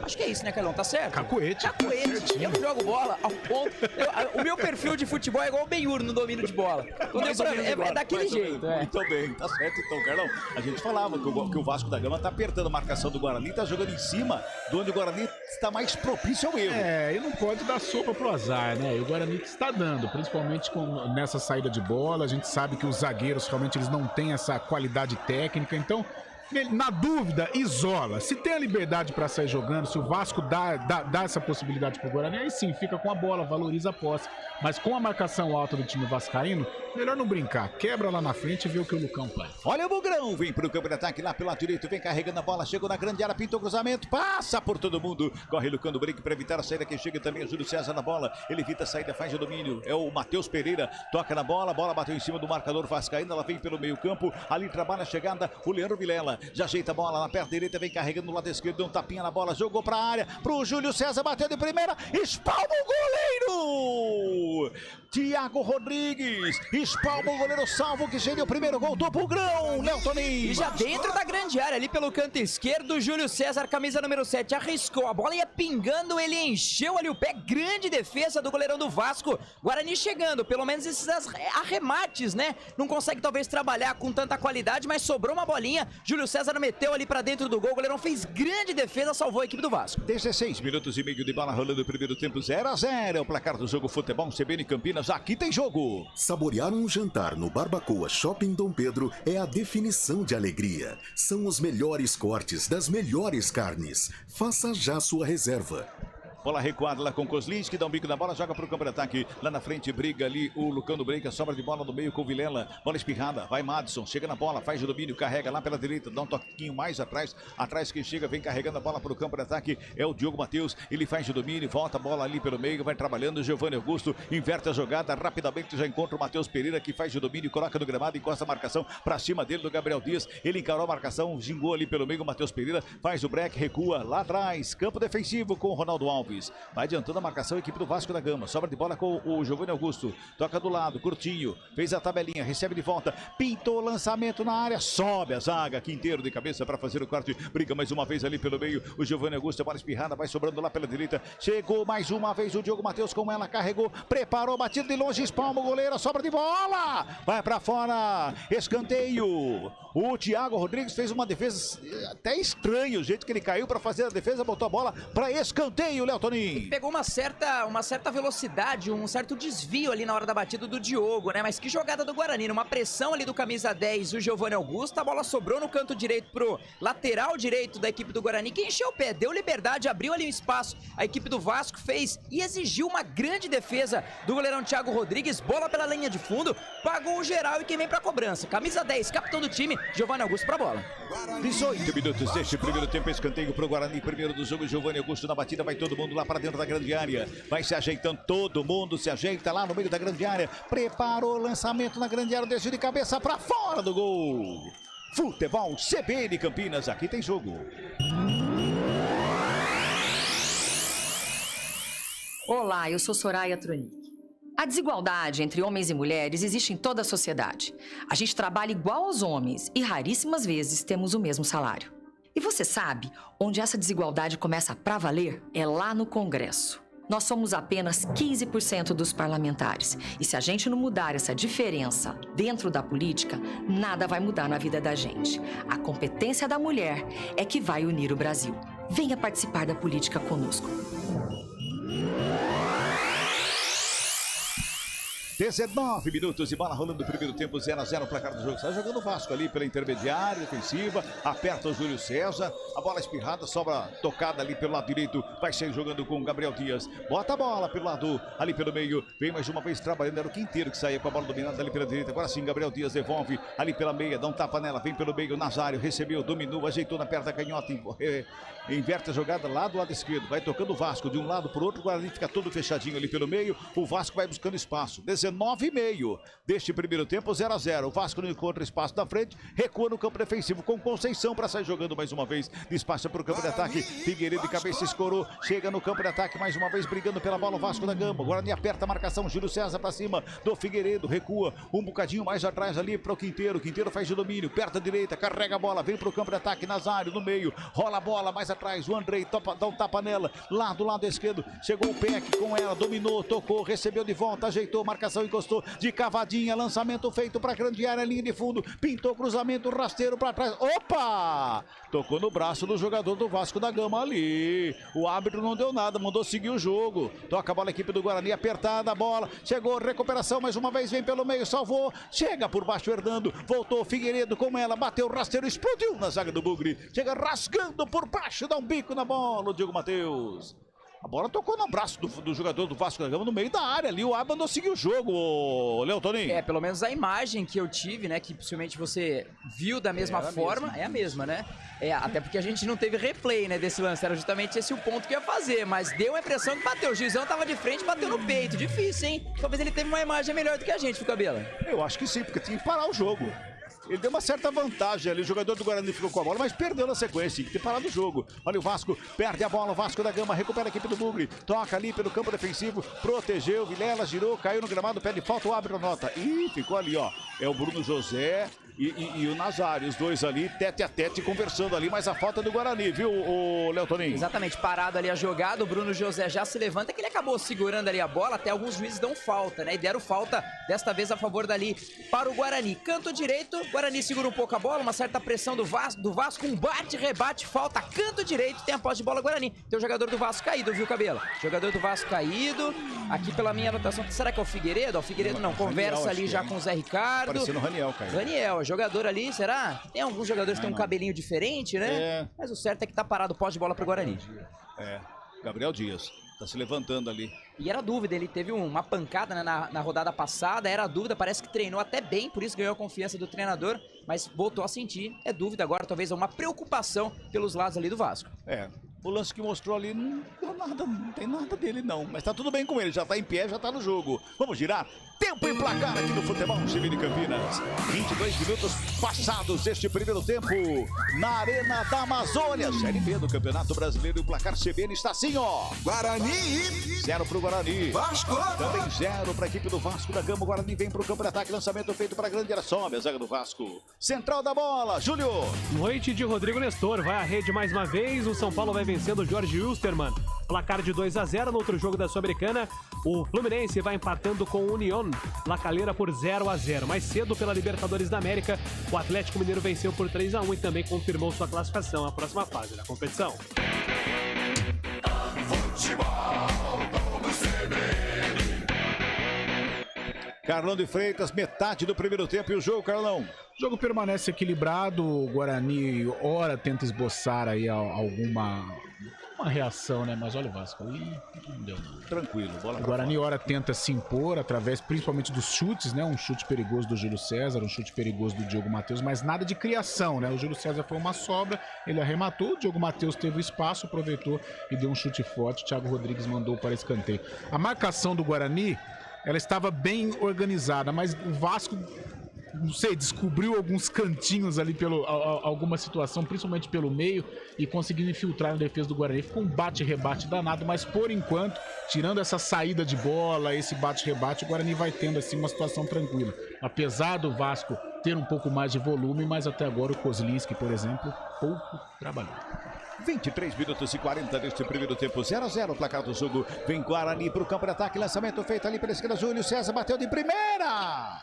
Acho que é isso, né, Carlão? Tá certo? Cacuete. Eu não jogo bola ao ponto. O meu perfil de futebol é igual o Benhur no domínio de bola. É daquele jeito. Muito bem, tá certo então, Carlão. A gente falava que o Vasco da Gama tá apertando a marcação do Guarani, tá jogando em cima de onde o Guarani está mais propício ao erro. E não pode dar sopa pro azar, né? E o Guarani está dando, principalmente nessa saída de bola. A gente sabe que os zagueiros realmente eles não têm essa qualidade técnica, então na dúvida, isola. Se tem a liberdade para sair jogando, se o Vasco dá essa possibilidade pro Guarani, aí sim, fica com a bola, valoriza a posse. Mas com a marcação alta do time vascaíno, melhor não brincar. Quebra lá na frente e vê o que o Lucão faz. Olha o Bugrão, vem pro campo de ataque lá pelo lado direito, vem carregando a bola, chegou na grande área, pintou o cruzamento, passa por todo mundo. Corre Lucão do Brinque para evitar a saída, que chega também o Júlio César na bola. Ele evita a saída, faz o domínio. É o Matheus Pereira, toca na bola, a bola bateu em cima do marcador vascaíno, ela vem pelo meio campo, ali trabalha a chegada o Leandro Vilela. Já ajeita a bola na perna direita, vem carregando no lado esquerdo, deu um tapinha na bola, jogou pra área, pro Júlio César, bateu de primeira, espalma o goleiro! Thiago Rodrigues, espalma o goleiro, salvo que seria o primeiro gol do Bugrão, Léo Toninho. E já dentro da grande área, ali pelo canto esquerdo, Júlio César, camisa número 7, arriscou, a bola ia pingando, ele encheu ali o pé, grande defesa do goleirão do Vasco. Guarani chegando, pelo menos esses arremates, né? Não consegue talvez trabalhar com tanta qualidade, mas sobrou uma bolinha, Júlio César meteu ali pra dentro do gol, o goleirão fez grande defesa, salvou a equipe do Vasco. 16 minutos e meio de bola rolando o primeiro tempo, 0-0, é o placar do jogo Futebol CBN Campinas, aqui tem jogo. Saborear um jantar no Barbacoa Shopping Dom Pedro é a definição de alegria. São os melhores cortes das melhores carnes. Faça já sua reserva. Bola recuada lá com Kozlinski, dá um bico na bola, joga pro campo de ataque. Lá na frente briga ali o Lucão do Break, sobra de bola no meio com o Vilela. Bola espirrada, vai Madison, chega na bola, faz o domínio, carrega lá pela direita, dá um toquinho mais atrás. Atrás quem chega, vem carregando a bola pro campo de ataque é o Diogo Matheus. Ele faz o domínio, volta a bola ali pelo meio, vai trabalhando. Giovanni Augusto inverte a jogada, rapidamente já encontra o Matheus Pereira, que faz o domínio, coloca no gramado, encosta a marcação pra cima dele do Gabriel Dias. Ele encarou a marcação, gingou ali pelo meio o Matheus Pereira, faz o break, recua lá atrás. Campo defensivo com o Ronaldo Alves. Vai adiantando a marcação, a equipe do Vasco da Gama. Sobra de bola com o Giovanni Augusto. Toca do lado, curtinho. Fez a tabelinha, recebe de volta. Pintou lançamento na área. Sobe a zaga. Quinteiro de cabeça para fazer o corte. Briga mais uma vez ali pelo meio. O Giovanni Augusto, a bola espirrada, vai sobrando lá pela direita. Chegou mais uma vez o Diogo Matheus com ela. Carregou, preparou, batida de longe. Espalma o goleiro, sobra de bola. Vai para fora. Escanteio. O Thiago Rodrigues fez uma defesa até estranho. O jeito que ele caiu para fazer a defesa. Botou a bola para escanteio, Léo Toninho. Pegou uma certa velocidade, um certo desvio ali na hora da batida do Diogo, né? Mas que jogada do Guarani, uma pressão ali do camisa 10, o Giovanni Augusto, a bola sobrou no canto direito pro lateral direito da equipe do Guarani, que encheu o pé, deu liberdade, abriu ali um espaço, a equipe do Vasco fez e exigiu uma grande defesa do goleirão Thiago Rodrigues, bola pela linha de fundo, pagou o geral e quem vem pra cobrança, camisa 10, capitão do time, Giovanni Augusto pra bola. 18 minutos deste primeiro tempo, escanteio pro Guarani, primeiro do jogo, Giovanni Augusto na batida, vai todo mundo lá para dentro da grande área, vai se ajeitando, todo mundo se ajeita lá no meio da grande área, preparou o lançamento na grande área, deixou de cabeça para fora do gol. Futebol CBN Campinas, aqui tem jogo. Olá, eu sou Soraya Tronic. A desigualdade entre homens e mulheres existe em toda a sociedade. A gente trabalha igual aos homens e raríssimas vezes temos o mesmo salário. E você sabe onde essa desigualdade começa pra valer? É lá no Congresso. Nós somos apenas 15% dos parlamentares. E se a gente não mudar essa diferença dentro da política, nada vai mudar na vida da gente. A competência da mulher é que vai unir o Brasil. Venha participar da política conosco. 19 minutos de bola rolando o primeiro tempo, 0-0 placar do jogo. Está jogando o Vasco ali pela intermediária, defensiva, aperta o Júlio César, a bola espirrada, sobra tocada ali pelo lado direito, vai sair jogando com o Gabriel Dias, bota a bola pelo lado, ali pelo meio, vem mais uma vez trabalhando, era o Quinteiro que saía com a bola dominada ali pela direita, agora sim Gabriel Dias devolve ali pela meia, dá um tapa nela, vem pelo meio, Nazário recebeu, dominou, ajeitou na perna da canhota, inverte a jogada lá do lado esquerdo, vai tocando o Vasco de um lado para o outro, o Guarani fica todo fechadinho ali pelo meio, o Vasco vai buscando espaço, 19,5 deste primeiro tempo, 0-0, o Vasco não encontra espaço na frente, recua no campo defensivo com Conceição para sair jogando mais uma vez, despacha para o campo de ataque, Figueiredo de cabeça escorou, chega no campo de ataque mais uma vez brigando pela bola, o Vasco da Gama, o Guarani aperta a marcação, Júlio César para cima do Figueiredo, recua um bocadinho mais atrás ali para o Quinteiro faz o domínio, perto à direita, carrega a bola, vem para o campo de ataque, Nazário no meio, rola a bola mais atrás, o Andrei dá um tapa nela, lá do lado esquerdo, chegou o Peck com ela, dominou, tocou, recebeu de volta, ajeitou, marcação encostou, de cavadinha, lançamento feito para grande área, linha de fundo, pintou cruzamento, rasteiro para trás, opa! Tocou no braço do jogador do Vasco da Gama ali, o árbitro não deu nada, mandou seguir o jogo, toca a bola a equipe do Guarani, apertada a bola, chegou, recuperação mais uma vez, vem pelo meio, salvou, chega por baixo Hernando, voltou Figueiredo com ela, bateu o rasteiro, explodiu na zaga do Bugre, chega rasgando por baixo, dá um bico na bola, o Diego Matheus. A bola tocou no braço do jogador do Vasco da Gama no meio da área ali, o árbitro não seguiu o jogo, Léo Toninho. Pelo menos a imagem que eu tive, né, que possivelmente você viu da mesma forma, é a mesma, né? Até porque a gente não teve replay, né, desse lance, era justamente esse o ponto que ia fazer, mas deu a impressão que bateu, o Gizão tava de frente, bateu no peito, difícil, hein? Talvez ele teve uma imagem melhor do que a gente, viu, Cabela? Eu acho que sim, porque tinha que parar o jogo. Ele deu uma certa vantagem ali, o jogador do Guarani ficou com a bola, mas perdeu na sequência, tem que ter parado o jogo. Olha o Vasco, perde a bola, o Vasco da Gama, recupera a equipe do Bugre, toca ali pelo campo defensivo, protegeu, Vilela girou, caiu no gramado, pede falta, o árbitro nota. Ih, ficou ali, ó, é o Bruno José e o Nazário, os dois ali, tete a tete, conversando ali, mas a falta do Guarani, viu, o Léo Toninho? Exatamente, parado ali a jogada, o Bruno José já se levanta, que ele acabou segurando ali a bola, até alguns juízes dão falta, né, e deram falta, desta vez a favor dali para o Guarani. Canto direito, Guarani segura um pouco a bola, uma certa pressão do Vasco, um bate, rebate, falta, canto direito, tem a posse de bola Guarani. Tem o jogador do Vasco caído, viu, Cabela? Jogador do Vasco caído, aqui pela minha anotação, será que é o Figueiredo? O Figueiredo não, conversa ali já com o Zé Ricardo. Parecendo o Raniel, cara. Raniel, jogador ali, será? Tem alguns jogadores que têm um cabelinho diferente, né? Mas o certo é que tá parado o posse de bola pro Guarani. Gabriel Dias. Tá se levantando ali. E era dúvida, ele teve uma pancada, né, na rodada passada, era dúvida, parece que treinou até bem, por isso ganhou a confiança do treinador, mas voltou a sentir, é dúvida agora, talvez uma preocupação pelos lados ali do Vasco. O lance que mostrou ali não deu nada, não tem nada dele não, mas tá tudo bem com ele, já tá em pé, já tá no jogo. Vamos girar? Tempo e placar aqui no Futebol time de Campinas. 22 minutos passados deste primeiro tempo na Arena da Amazônia. Série B do Campeonato Brasileiro e o placar CBN está assim, ó. Guarani 0 pro Guarani. Vasco também 0 para a equipe do Vasco da Gama. O Guarani vem pro campo de ataque, lançamento feito para a grande área, sobe a zaga do Vasco. Central da bola, Júlio. Noite de Rodrigo Nestor, vai à rede mais uma vez, o São Paulo vai vencendo o Jorge Wilstermann. Placar de 2-0 no outro jogo da Sul-Americana. O Fluminense vai empatando com o Unión La Calera por 0-0. Mais cedo pela Libertadores da América, o Atlético Mineiro venceu por 3-1 e também confirmou sua classificação à próxima fase da competição. Carlão de Freitas, metade do primeiro tempo e o jogo, Carlão. O jogo permanece equilibrado, o Guarani ora tenta esboçar aí alguma reação, né? Mas olha o Vasco aí, não deu nada. Tranquilo, bola. O Guarani ora tenta se impor através principalmente dos chutes, né? Um chute perigoso do Júlio César, um chute perigoso do Diego Matheus, mas nada de criação, né? O Júlio César foi uma sobra, ele arrematou, o Diego Matheus teve o espaço, aproveitou e deu um chute forte, o Thiago Rodrigues mandou para escanteio. A marcação do Guarani, ela estava bem organizada, mas o Vasco, não sei, descobriu alguns cantinhos ali, alguma situação, principalmente pelo meio, e conseguiu infiltrar na defesa do Guarani. Ficou um bate-rebate danado, mas por enquanto, tirando essa saída de bola, esse bate-rebate, o Guarani vai tendo assim uma situação tranquila. Apesar do Vasco ter um pouco mais de volume, mas até agora o Kozlinski, por exemplo, pouco trabalhou. 23 minutos e 40 deste primeiro tempo, 0-0 o placar do jogo. Vem Guarani para o campo de ataque, lançamento feito ali pela esquerda, Júlio César bateu de primeira.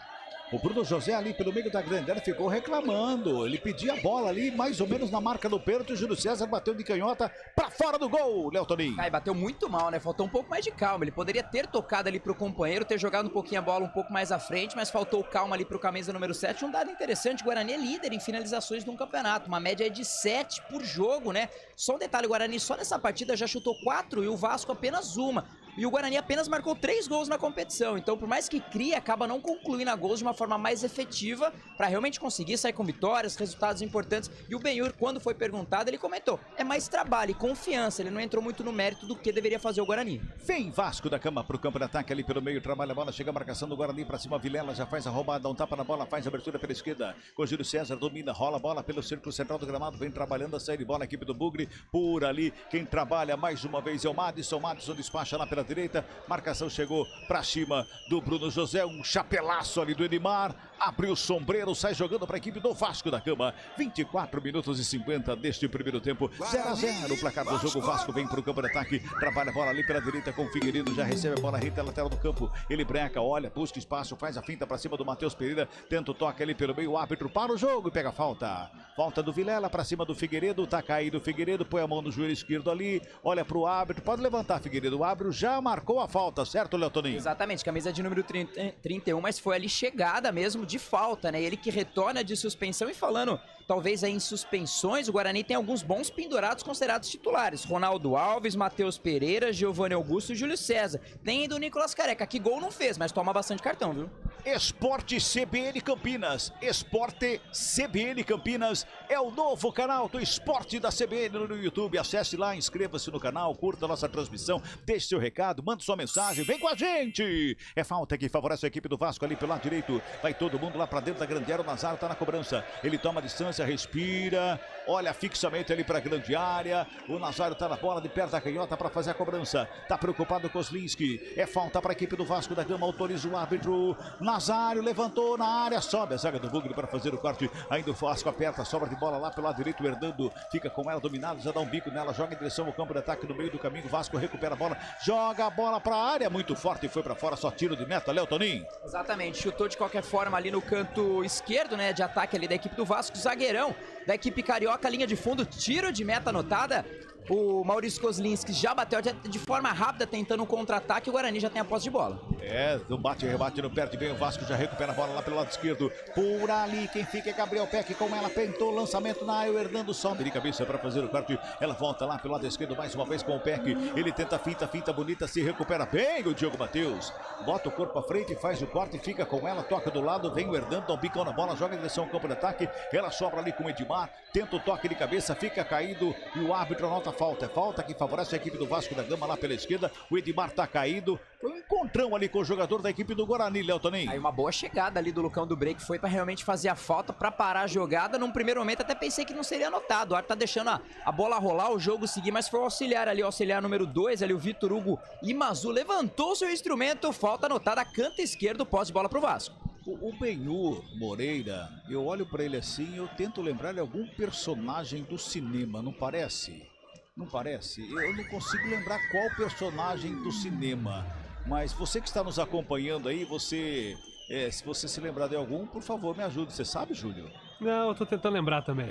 O Bruno José ali pelo meio da grande área ficou reclamando. Ele pedia a bola ali, mais ou menos na marca do pênalti. O Júlio César bateu de canhota pra fora do gol, Léo Toninho. Bateu muito mal, né? Faltou um pouco mais de calma. Ele poderia ter tocado ali pro companheiro, ter jogado um pouquinho a bola um pouco mais à frente, mas faltou calma ali pro camisa número 7. Um dado interessante, o Guarani é líder em finalizações no campeonato. Uma média de 7 por jogo, né? Só um detalhe, o Guarani só nessa partida já chutou 4 e o Vasco apenas uma. E o Guarani apenas marcou 3 gols na competição. Então, por mais que crie, acaba não concluindo a gols de uma forma mais efetiva para realmente conseguir sair com vitórias, resultados importantes. E o Benhur, quando foi perguntado, ele comentou: é mais trabalho e confiança. Ele não entrou muito no mérito do que deveria fazer o Guarani. Vem Vasco da Gama pro campo de ataque ali pelo meio, trabalha a bola, chega a marcação do Guarani pra cima, Vilela já faz a roubada, dá um tapa na bola, faz a abertura pela esquerda. Com o Júlio César, domina, rola a bola pelo círculo central do gramado, vem trabalhando a saída de bola, a equipe do Bugre. Por ali, quem trabalha mais uma vez é o Madison. Madison despacha lá pela direita. Marcação chegou pra cima do Bruno José, um chapelaço ali do Edmar. Abriu o sombreiro, sai jogando para a equipe do Vasco da Gama. 24 minutos e 50 deste primeiro tempo. 0-0 o placar do jogo. O Vasco vem para o campo de ataque. Trabalha a bola ali pela direita com o Figueiredo. Já recebe a bola reta lateral do campo. Ele breca, olha, busca espaço, faz a finta para cima do Matheus Pereira. Tenta o toque ali pelo meio. O árbitro para o jogo e pega a falta. Falta do Vilela para cima do Figueiredo. Tá caído o Figueiredo. Põe a mão no joelho esquerdo ali. Olha para o árbitro. Pode levantar, Figueiredo. O árbitro já marcou a falta, certo, Léo Toninho? Exatamente, camisa de número 31, mas foi ali chegada mesmo de falta, né? Ele que retorna de suspensão. E falando talvez aí em suspensões, o Guarani tem alguns bons pendurados considerados titulares: Ronaldo Alves, Matheus Pereira, Giovanni Augusto e Júlio César. Tem ainda o Nicolas Careca, que gol não fez, mas toma bastante cartão, viu? Esporte CBN Campinas. Esporte CBN Campinas é o novo canal do esporte da CBN no YouTube. Acesse lá, inscreva-se no canal, curta a nossa transmissão, deixe seu recado, mande sua mensagem, vem com a gente. É falta que favorece a equipe do Vasco ali pelo lado direito. Vai todo mundo lá pra dentro da grande área. O Nazário tá na cobrança. Ele toma a distância, respira, olha fixamente ali pra grande área. O Nazário tá na bola de perto da canhota pra fazer a cobrança. Tá preocupado com o Kozlinski. É falta pra equipe do Vasco da Gama. Autoriza o árbitro. Nazário levantou na área, sobe a zaga do Bugre para fazer o corte. Ainda o Vasco aperta, sobra de bola lá pelo lado direito. O Hernando fica com ela dominada, já dá um bico nela, joga em direção ao campo de ataque no meio do caminho. O Vasco recupera a bola, joga a bola para a área, muito forte, foi para fora, só tiro de meta, Léo Toninho. Exatamente, chutou de qualquer forma ali no canto esquerdo, né, de ataque ali da equipe do Vasco. Zagueirão da equipe carioca, linha de fundo, tiro de meta anotada. O Maurício Kozlinski já bateu de forma rápida, tentando um contra-ataque. O Guarani já tem a posse de bola. É, no bate e rebate no perto, vem o Vasco, já recupera a bola lá pelo lado esquerdo. Por ali, quem fica é Gabriel Peck, com ela, pentou, lançamento na área, o Hernando sobe de cabeça para fazer o corte. Ela volta lá pelo lado esquerdo, mais uma vez com o Peck. Ele tenta finta bonita, se recupera bem o Diogo Matheus. Bota o corpo à frente, faz o corte, fica com ela, toca do lado, vem o Hernando, dá um bicão na bola, joga em direção ao campo de ataque. Ela sobra ali com o Edmar, tenta o toque de cabeça, fica caído e o árbitro anota a falta. É falta que favorece a equipe do Vasco da Gama lá pela esquerda. O Edmar tá caído. Foi um encontrão ali com o jogador da equipe do Guarani, Léo Toninho. Aí uma boa chegada ali do Lucão do Break, foi pra realmente fazer a falta, pra parar a jogada. Num primeiro momento até pensei que não seria anotado. O árbitro tá deixando a bola rolar, o jogo seguir, mas foi o auxiliar ali, o auxiliar número 2 ali, o Vitor Hugo Imazu, levantou seu instrumento, falta anotada, canto esquerdo, posse de bola pro Vasco. O Benhur Moreira, eu olho pra ele assim, eu tento lembrar de algum personagem do cinema, não parece? Não parece? Eu não consigo lembrar qual personagem do cinema. Mas você que está nos acompanhando aí, se você se lembrar de algum, por favor, me ajude. Você sabe, Júlio? Não, eu tô tentando lembrar também.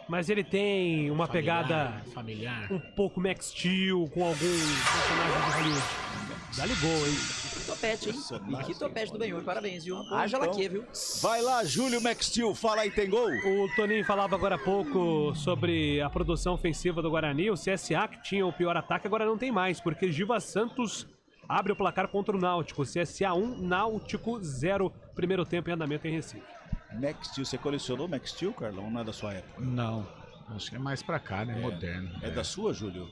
Mas ele tem uma pegada familiar, um pouco Max Steel, com algum personagem de Hollywood. Já ligou, hein? Que topete, hein? E que topete do Benhur, parabéns, viu? Haja laque, viu? Vai lá, Júlio Max Steel, fala aí, tem gol. O Toninho falava agora há pouco sobre a produção ofensiva do Guarani. O CSA, que tinha o pior ataque, agora não tem mais, porque Giva Santos abre o placar contra o Náutico. CSA 1, Náutico 0, primeiro tempo em andamento em Recife. Max Steel, você colecionou Max Steel, Carlão? Não é da sua época? Não, acho que é mais pra cá, né? Moderno. É da sua, Júlio?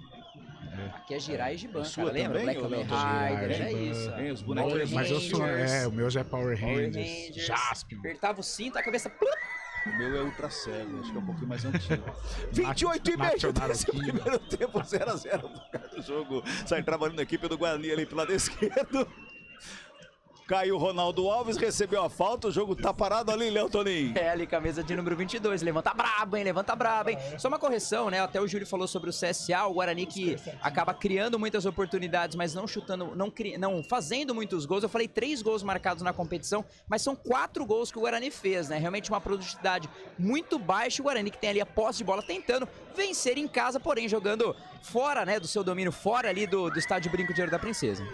Aqui é Jirai e Giban, sua cara, lembra? também, Black Kamen Rider, era isso. Os bonecos. Mas eu sou, o meu já é Power Rangers, Jaspion. Apertava o cinto, a cabeça... O meu é ultra cego, acho que é um pouquinho mais antigo. 28,5 desse primeiro tempo, 0-0 no do jogo. Sai trabalhando a equipe do Guarani ali pelo lado esquerdo. Caiu o Ronaldo Alves, recebeu a falta, o jogo tá parado ali, Léo Toninho. É, ali camisa de número 22, levanta brabo, hein, levanta brabo, hein. Só uma correção, né, até o Júlio falou sobre o CSA, o Guarani que acaba criando muitas oportunidades, mas não chutando, não fazendo muitos gols. Eu falei 3 gols marcados na competição, mas são 4 gols que o Guarani fez, né, realmente uma produtividade muito baixa. O Guarani que tem ali a posse de bola tentando vencer em casa, porém jogando fora, né, do seu domínio, fora ali do estádio Brinco de Ouro da Princesa.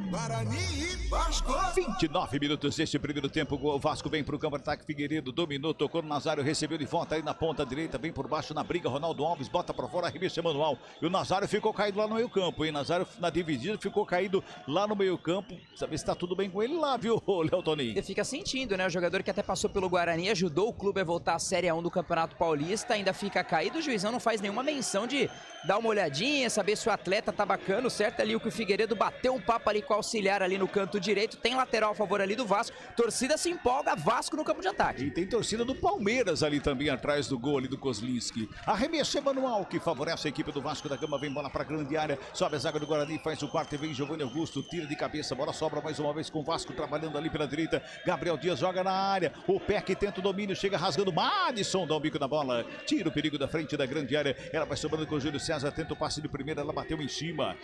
Guarani e Vasco. 29 minutos deste primeiro tempo. O Vasco vem para o campo de ataque. Figueiredo dominou, tocou no Nazário, recebeu de volta aí na ponta direita. Vem por baixo na briga. Ronaldo Alves bota para fora, arremesso manual. E o Nazário ficou caído lá no meio campo, hein? Nazário na dividida ficou caído lá no meio campo. Saber se tá tudo bem com ele lá, viu, Léo Toninho? Ele fica sentindo, né? O jogador que até passou pelo Guarani, ajudou o clube a voltar à Série A1 do Campeonato Paulista. Ainda fica caído. O juizão não faz nenhuma menção de dar uma olhadinha, saber se o atleta tá bacana. O certo ali o que o Figueiredo bateu um papo ali com o auxiliar ali no canto direito, tem lateral a favor ali do Vasco, torcida se empolga, Vasco no campo de ataque. E tem torcida do Palmeiras ali também atrás do gol ali do Kozlinski. Arremesso manual que favorece a equipe do Vasco da Gama, vem bola para a grande área, sobe a zaga do Guarani, faz o quarto e vem Giovanni Augusto, tira de cabeça, bola sobra mais uma vez com o Vasco trabalhando ali pela direita, Gabriel Dias joga na área, o Peck tenta o domínio, chega rasgando, Madison dá um bico na bola, tira o perigo da frente da grande área, ela vai sobrando com o Júlio César, tenta o passe de primeira, ela bateu em cima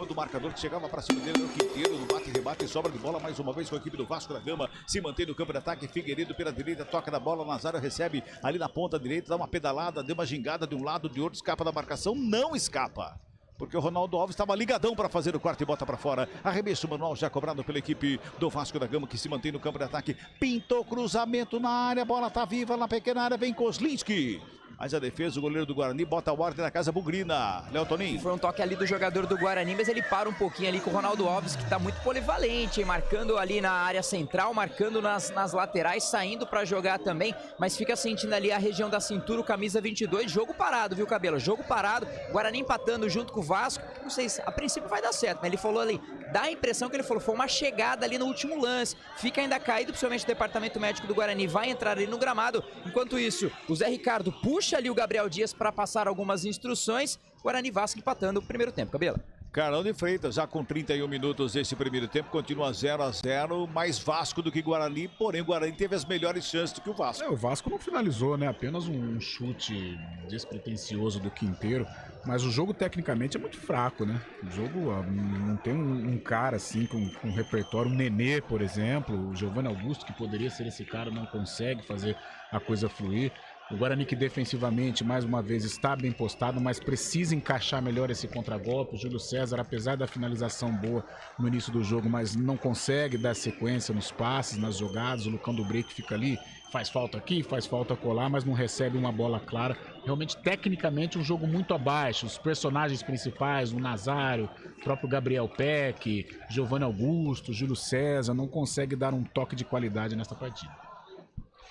do marcador que chegava para cima dele, o Quinteiro, no bate e rebate, sobra de bola mais uma vez com a equipe do Vasco da Gama, se mantém no campo de ataque, Figueiredo pela direita, toca na bola, Nazário recebe ali na ponta direita, dá uma pedalada, deu uma gingada de um lado, de outro, escapa da marcação, não escapa. Porque o Ronaldo Alves estava ligadão para fazer o quarto e bota para fora. Arremesso manual já cobrado pela equipe do Vasco da Gama, que se mantém no campo de ataque. Pintou cruzamento na área, bola tá viva na pequena área, vem Kozlinski. Mas a defesa, o goleiro do Guarani bota a ordem na casa bugrina. Léo Toninho. Foi um toque ali do jogador do Guarani, mas ele para um pouquinho ali com o Ronaldo Alves, que tá muito polivalente, hein? Marcando ali na área central, marcando nas laterais, saindo para jogar também, mas fica sentindo ali a região da cintura, o camisa 22, jogo parado, viu, Cabelo? Jogo parado, Guarani empatando junto com o Vasco, não sei se a princípio vai dar certo, né? Ele falou ali, dá a impressão que ele falou, foi uma chegada ali no último lance, fica ainda caído, principalmente o departamento médico do Guarani vai entrar ali no gramado, enquanto isso, o Zé Ricardo puxa ali o Gabriel Dias para passar algumas instruções, Guarani Vasco empatando o primeiro tempo, Cabelo. Carlão de Freitas, já com 31 minutos desse primeiro tempo, continua 0-0, mais Vasco do que Guarani, porém o Guarani teve as melhores chances do que o Vasco. O Vasco não finalizou, né? Apenas um chute despretensioso do Quinteiro, mas o jogo tecnicamente é muito fraco, né? O jogo não tem um cara assim com um repertório, um Nenê, por exemplo, o Giovanni Augusto, que poderia ser esse cara, não consegue fazer a coisa fluir. O Guarani que defensivamente, mais uma vez, está bem postado, mas precisa encaixar melhor esse contragolpe. O Júlio César, apesar da finalização boa no início do jogo, mas não consegue dar sequência nos passes, nas jogadas. O Lucão do Break fica ali, faz falta aqui, faz falta colar, mas não recebe uma bola clara. Realmente, tecnicamente, um jogo muito abaixo. Os personagens principais, o Nazário, o próprio Gabriel Peck, Giovanni Augusto, Júlio César, não consegue dar um toque de qualidade nesta partida.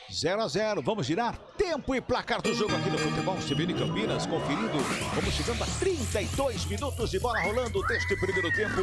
0-0, vamos girar tempo e placar do jogo aqui no Futebol CBN Campinas, conferindo, vamos chegando a 32 minutos de bola rolando deste primeiro tempo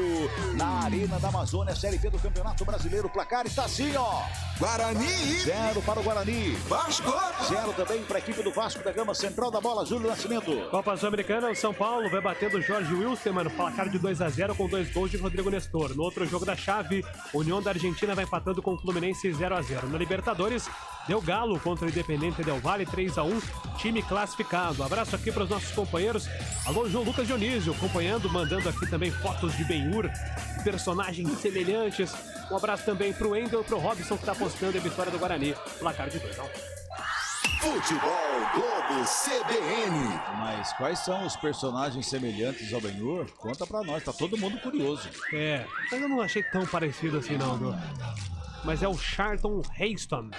na Arena da Amazônia, Série B do Campeonato Brasileiro, o placar está assim, ó, Guarani 0 para o Guarani, Vasco 0 também para a equipe do Vasco da Gama, central da bola, Júlio Nascimento. Copa Sul-Americana, o São Paulo vai batendo o Jorge Wilstermann, placar de 2-0 com 2 gols de Rodrigo Nestor. No outro jogo da chave, União da Argentina vai empatando com o Fluminense 0-0. Na Libertadores, deu Galo contra o Independente Del Valle 3-1, time classificado. Abraço aqui para os nossos companheiros. Alô, João Lucas Dionísio, acompanhando, mandando aqui também fotos de Ben-Hur, personagens semelhantes. Um abraço também para o Endel e para o Robson, que está apostando a vitória do Guarani. Placar de 2-1. Futebol Globo CBN. Mas quais são os personagens semelhantes ao Ben-Hur? Conta pra nós, tá todo mundo curioso. Mas eu não achei tão parecido assim não, viu? Mas é o Charlton Heston.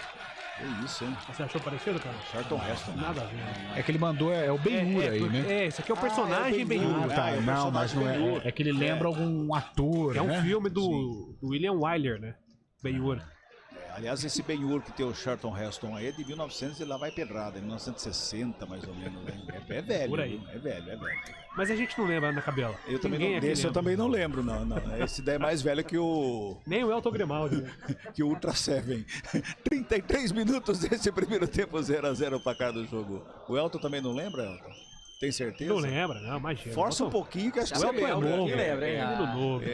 É isso, hein? Você achou parecido, cara? Charlton Heston. Nada a ver. É que ele mandou, é o Ben-Hur aí, né? Esse aqui é o personagem Ben-Hur. Não, mas não é. É que ele lembra algum ator, É um né? filme do William Wyler, né? Ben-Hur. Aliás, esse Ben-Hur que tem o Charlton Heston aí é de 1900 e lá vai pedrada, 1960 mais ou menos. Né? É velho, Por aí. É velho. Mas a gente não lembra, Ana Cabela. Eu também não lembro, não. Esse daí é mais velho que o... Nem o Elton Grimaldi. que o Ultra Seven. 33 minutos desse primeiro tempo, 0-0 o placar do jogo. O Elton também não lembra, Elton? Tem certeza? Não lembra, não, imagina. Força um pouquinho que acho que o Elton é novo. lembra, hein?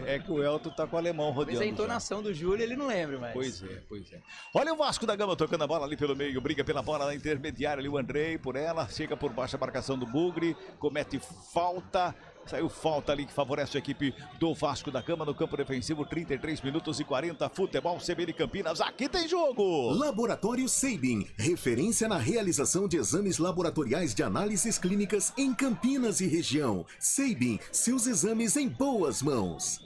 É que o Elton tá com o alemão rodeando. Mas a entonação do Júlio ele não lembra mais. Pois é. Olha o Vasco da Gama tocando a bola ali pelo meio, briga pela bola na intermediária ali, o Andrei por ela, chega por baixo a marcação do Bugre, comete falta. Saiu falta ali que favorece a equipe do Vasco da Gama no campo defensivo, 33 minutos e 40, futebol CBN Campinas, aqui tem jogo! Laboratório Sabin, referência na realização de exames laboratoriais de análises clínicas em Campinas e região. Sabin, seus exames em boas mãos.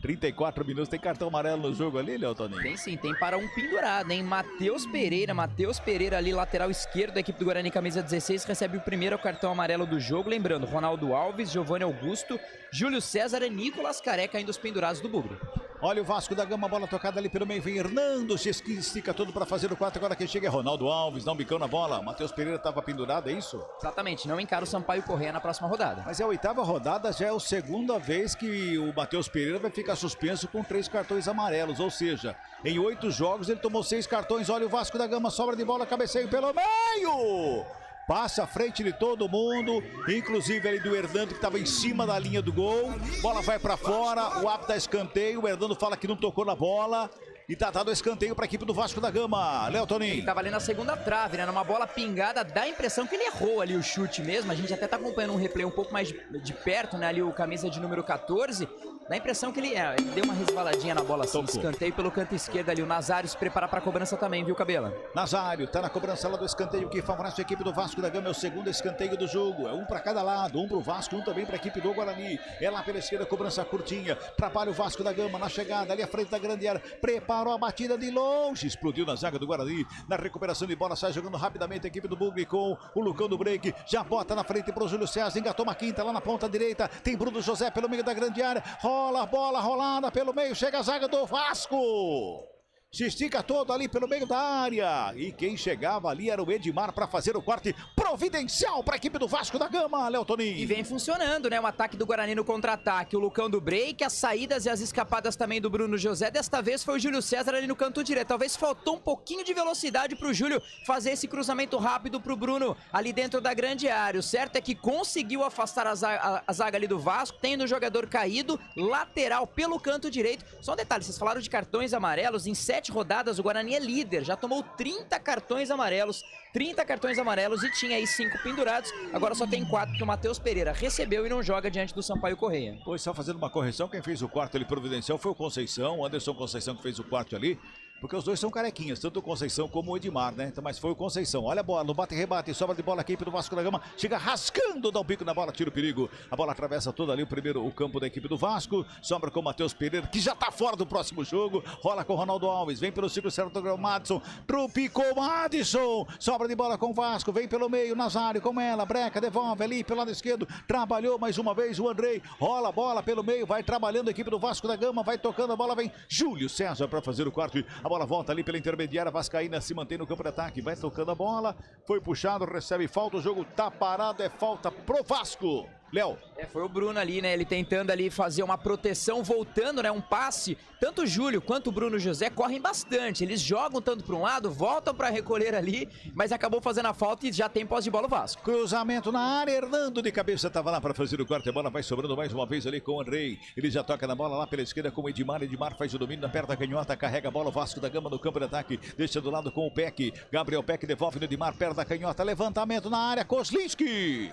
34 minutos, tem cartão amarelo no jogo ali, Léo Toninho? Tem sim, tem para um pendurado, hein? Matheus Pereira ali, lateral esquerdo da equipe do Guarani, camisa 16, recebe o primeiro cartão amarelo do jogo. Lembrando, Ronaldo Alves, Giovanni Augusto, Júlio César e Nicolas Careca, ainda os pendurados do Bugre. Olha o Vasco da Gama, bola tocada ali pelo meio, vem Hernando, se estica todo para fazer o 4, agora quem chega é Ronaldo Alves, dá um bicão na bola, Matheus Pereira estava pendurado, é isso? Exatamente, não encara o Sampaio Corrêa na próxima rodada. Mas é a 8ª rodada, já é a segunda vez que o Matheus Pereira vai ficar suspenso com 3 cartões amarelos, ou seja, em 8 jogos ele tomou 6 cartões, olha o Vasco da Gama, sobra de bola, cabeceio pelo meio! Passa à frente de todo mundo, inclusive ali do Hernando que estava em cima da linha do gol. Bola vai para fora, o árbitro dá escanteio, o Hernando fala que não tocou na bola. E tá dado escanteio para a equipe do Vasco da Gama. Léo Toninho. Ele tava ali na segunda trave, né? Numa bola pingada, dá a impressão que ele errou ali o chute mesmo. A gente até tá acompanhando um replay um pouco mais de perto, né? Ali o camisa de número 14. Dá a impressão que ele deu uma resvaladinha na bola assim. Escanteio pelo canto esquerdo ali. O Nazário se prepara para a cobrança também, viu, Cabela? Nazário tá na cobrança lá do escanteio que favorece a equipe do Vasco da Gama. É o segundo escanteio do jogo. É um para cada lado. Um pro Vasco, um também para a equipe do Guarani. É lá pela esquerda, cobrança curtinha. Trabalha o Vasco da Gama na chegada ali à frente da grande área. Preparou a batida de longe. Explodiu na zaga do Guarani. Na recuperação de bola, sai jogando rapidamente a equipe do Bugre com o Lucão do break. Já bota na frente pro Júlio César. Engatou uma quinta lá na ponta direita. Tem Bruno José pelo meio da grande área. Rola a bola, rolada pelo meio. Chega a zaga do Vasco. Se estica todo ali pelo meio da área. E quem chegava ali era o Edmar para fazer o corte providencial para a equipe do Vasco da Gama, Léo Toninho. E vem funcionando, né? O ataque do Guarani no contra-ataque. O Lucão do break, as saídas e as escapadas também do Bruno José. Desta vez foi o Júlio César ali no canto direito. Talvez faltou um pouquinho de velocidade para o Júlio fazer esse cruzamento rápido para o Bruno ali dentro da grande área. O certo é que conseguiu afastar a zaga ali do Vasco, tendo o jogador caído, lateral pelo canto direito. Só um detalhe, vocês falaram de cartões amarelos. Em 7 rodadas, o Guarani é líder, já tomou 30 cartões amarelos e tinha aí 5 pendurados, agora só tem 4 que o Matheus Pereira recebeu e não joga diante do Sampaio Corrêa. Pois, só fazendo uma correção, quem fez o quarto ali providencial foi o Conceição, o Anderson Conceição que fez o quarto ali, porque os dois são carequinhas, tanto o Conceição como o Edmar, né? Então, mas foi o Conceição. Olha a bola, no bate-rebate, sobra de bola aqui do Vasco da Gama, chega rascando, dá um bico na bola, tira o perigo. A bola atravessa toda ali, o campo da equipe do Vasco, sobra com o Matheus Pereira, que já tá fora do próximo jogo, rola com o Ronaldo Alves, vem pelo círculo certo do Madison, trupicou Madison, sobra de bola com o Vasco, vem pelo meio, Nazário com ela, breca, devolve ali pelo lado esquerdo, trabalhou mais uma vez o Andrei, rola a bola pelo meio, vai trabalhando a equipe do Vasco da Gama, vai tocando a bola, vem Júlio César para fazer o quarto, a bola volta ali pela intermediária, Vascaína se mantém no campo de ataque, vai tocando a bola, foi puxado, recebe falta, o jogo tá parado, é falta pro Vasco. Léo. Foi o Bruno ali, né? Ele tentando ali fazer uma proteção, voltando, né? Um passe. Tanto o Júlio quanto o Bruno José correm bastante. Eles jogam tanto para um lado, voltam para recolher ali, mas acabou fazendo a falta e já tem posse de bola o Vasco. Cruzamento na área, Hernando de cabeça estava lá para fazer o corte. A bola vai sobrando mais uma vez ali com o Andrei. Ele já toca na bola lá pela esquerda com o Edmar. Edmar faz o domínio na perna canhota, carrega a bola. O Vasco da Gama no campo de ataque. Deixa do lado com o Peck. Gabriel Peck devolve no Edmar, perna da canhota. Levantamento na área, Kozlinski.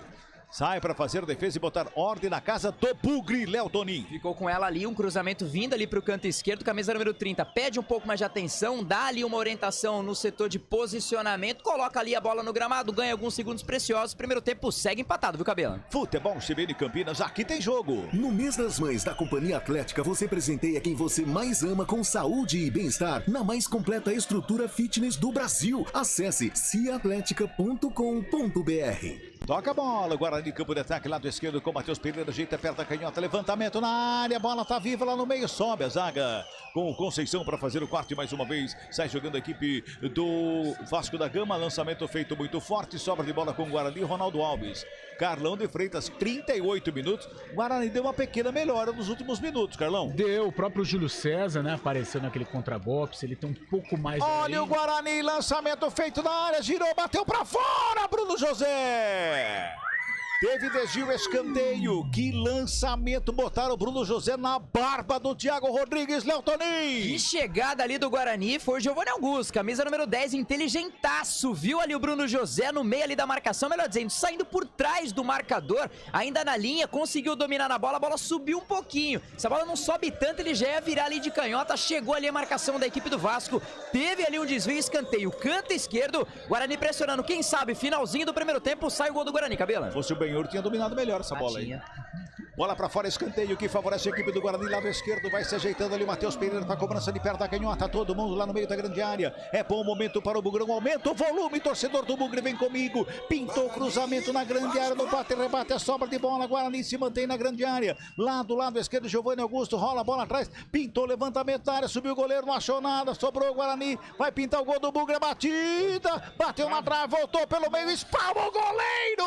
Sai para fazer a defesa e botar ordem na casa do Bugre, Léo Toninho. Ficou com ela ali, um cruzamento vindo ali para o canto esquerdo, camisa número 30. Pede um pouco mais de atenção, dá ali uma orientação no setor de posicionamento, coloca ali a bola no gramado, ganha alguns segundos preciosos. Primeiro tempo segue empatado, viu, Cabela? Futebol CBN Campinas, aqui tem jogo. No mês das mães da Companhia Atlética, você presenteia quem você mais ama com saúde e bem-estar na mais completa estrutura fitness do Brasil. Acesse ciatletica.com.br. Toca a bola, Guarani, campo de ataque, lado esquerdo com o Matheus Pereira, ajeita perto da canhota, levantamento na área, a bola tá viva lá no meio, sobe a zaga com o Conceição para fazer o quarto e mais uma vez, sai jogando a equipe do Vasco da Gama, lançamento feito muito forte, sobra de bola com o Guarani, Ronaldo Alves. Carlão de Freitas, 38 minutos, o Guarani deu uma pequena melhora nos últimos minutos, Carlão. Deu, o próprio Júlio César, né, apareceu naquele contragolpe, ele tem um pouco mais... Olha o Guarani, lançamento feito na área, girou, bateu para fora, Bruno José! Teve desvio, escanteio. Que lançamento. Botaram o Bruno José na barba do Thiago Rodrigues, Léo Toninho. Que chegada ali do Guarani foi o Giovanni Augusto, camisa número 10, inteligentaço. Viu ali o Bruno José no meio ali da marcação, melhor dizendo, saindo por trás do marcador, ainda na linha, conseguiu dominar na bola, a bola subiu um pouquinho. Se a bola não sobe tanto, ele já ia virar ali de canhota, chegou ali a marcação da equipe do Vasco, teve ali um desvio, escanteio, canto esquerdo, Guarani pressionando, quem sabe, finalzinho do primeiro tempo, sai o gol do Guarani, Cabela. Fosse o Benhur, tinha dominado melhor essa bola aí. Bola pra fora, escanteio que favorece a equipe do Guarani, lado esquerdo, vai se ajeitando ali o Matheus Pereira pra cobrança de perto da canhota, todo mundo lá no meio da grande área, é bom momento para o Bugrão, aumenta o volume, torcedor do Bugre vem comigo, pintou cruzamento na grande área, no bate, rebate, a sobra de bola, Guarani se mantém na grande área, lá do lado esquerdo, Giovanni Augusto, rola a bola atrás, pintou levantamento da área, subiu o goleiro, não achou nada, sobrou o Guarani, vai pintar o gol do Bugre, batida, bateu na trave, voltou pelo meio, espalma o goleiro!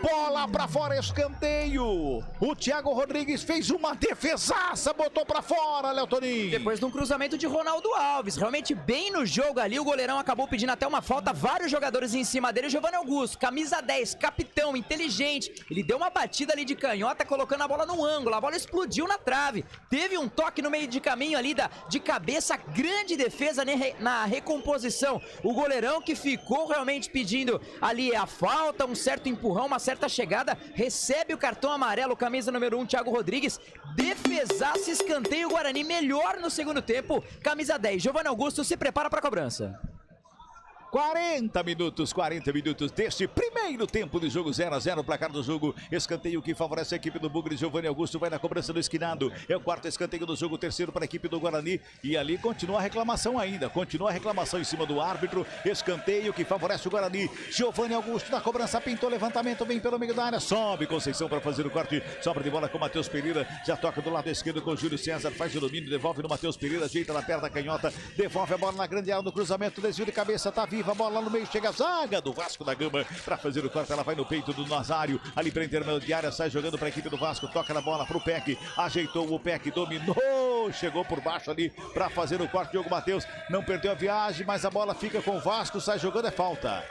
Bola pra fora, escanteio. O Thiago Rodrigues fez uma defesaça, botou pra fora, Léo Toninho. Depois de um cruzamento de Ronaldo Alves, realmente bem no jogo ali, o goleirão acabou pedindo até uma falta, vários jogadores em cima dele, o Giovanni Augusto, camisa 10, capitão, inteligente, ele deu uma batida ali de canhota, colocando a bola no ângulo, a bola explodiu na trave, teve um toque no meio de caminho ali de cabeça, grande defesa na recomposição, o goleirão que ficou realmente pedindo ali a falta, um certo empurrão, uma certa chegada, recebe o cartão amarelo, camisa número 1, Thiago Rodrigues, defesaça, escanteio, Guarani melhor no segundo tempo, camisa 10, Giovanni Augusto se prepara para a cobrança. 40 minutos deste primeiro tempo de jogo, 0-0, placar do jogo, escanteio que favorece a equipe do Bugre, Giovanni Augusto vai na cobrança do esquinado, é o quarto escanteio do jogo, terceiro para a equipe do Guarani, e ali continua a reclamação ainda, continua a reclamação em cima do árbitro, escanteio que favorece o Guarani, Giovanni Augusto na cobrança, pintou levantamento, vem pelo meio da área, sobe Conceição para fazer o corte, sobra de bola com o Matheus Pereira, já toca do lado esquerdo com o Júlio César, faz o domínio, devolve no Matheus Pereira, ajeita na perna da canhota, devolve a bola na grande área do cruzamento, desvio de cabeça, tá vivo, a bola no meio, chega a zaga do Vasco da Gama para fazer o corte, ela vai no peito do Nazário, ali para intermediária, sai jogando para a equipe do Vasco, toca na bola pro Peck, ajeitou o Peck, dominou, chegou por baixo ali para fazer o corte, Diogo Matheus não perdeu a viagem, mas a bola fica com o Vasco, sai jogando, é falta.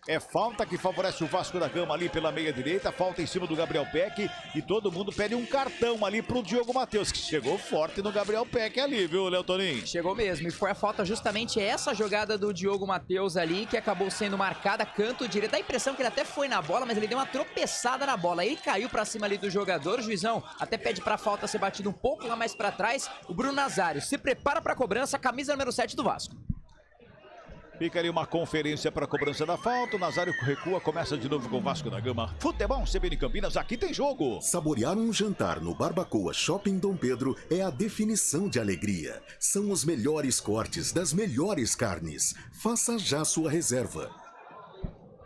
É falta que favorece o Vasco da Gama ali pela meia direita, falta em cima do Gabriel Peck e todo mundo pede um cartão ali pro Diogo Matheus, que chegou forte no Gabriel Peck ali, viu, Léo Toninho? Chegou mesmo, e foi a falta justamente essa jogada do Diogo Matheus ali, que acabou sendo marcada, canto direito, dá a impressão que ele até foi na bola, mas ele deu uma tropeçada na bola, ele caiu pra cima ali do jogador, o juizão até pede pra falta ser batida um pouco lá mais pra trás, o Bruno Nazário se prepara pra cobrança, camisa número 7 do Vasco. Fica ali uma conferência para a cobrança da falta. O Nazário recua, começa de novo com o Vasco da Gama. Futebol CBN Campinas, aqui tem jogo. Saborear um jantar no Barbacoa Shopping Dom Pedro é a definição de alegria. São os melhores cortes das melhores carnes. Faça já sua reserva.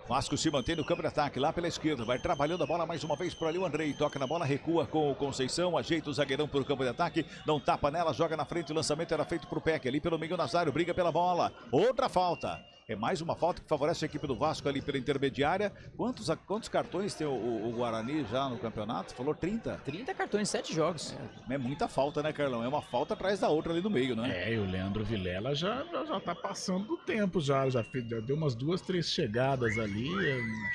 Vasco se mantém no campo de ataque, lá pela esquerda, vai trabalhando a bola mais uma vez por ali, o Andrei toca na bola, recua com o Conceição, ajeita o zagueirão para o campo de ataque, não tapa nela, joga na frente, o lançamento era feito para o Peck, ali pelo meio o Nazário, briga pela bola, outra falta. É mais uma falta que favorece a equipe do Vasco ali pela intermediária. Quantos cartões tem o Guarani já no campeonato? Falou 30? 30 cartões, 7 jogos. É muita falta, né, Carlão? É uma falta atrás da outra ali no meio, né? É, e o Leandro Vilela já tá passando do tempo, já deu umas 2, 3 chegadas ali.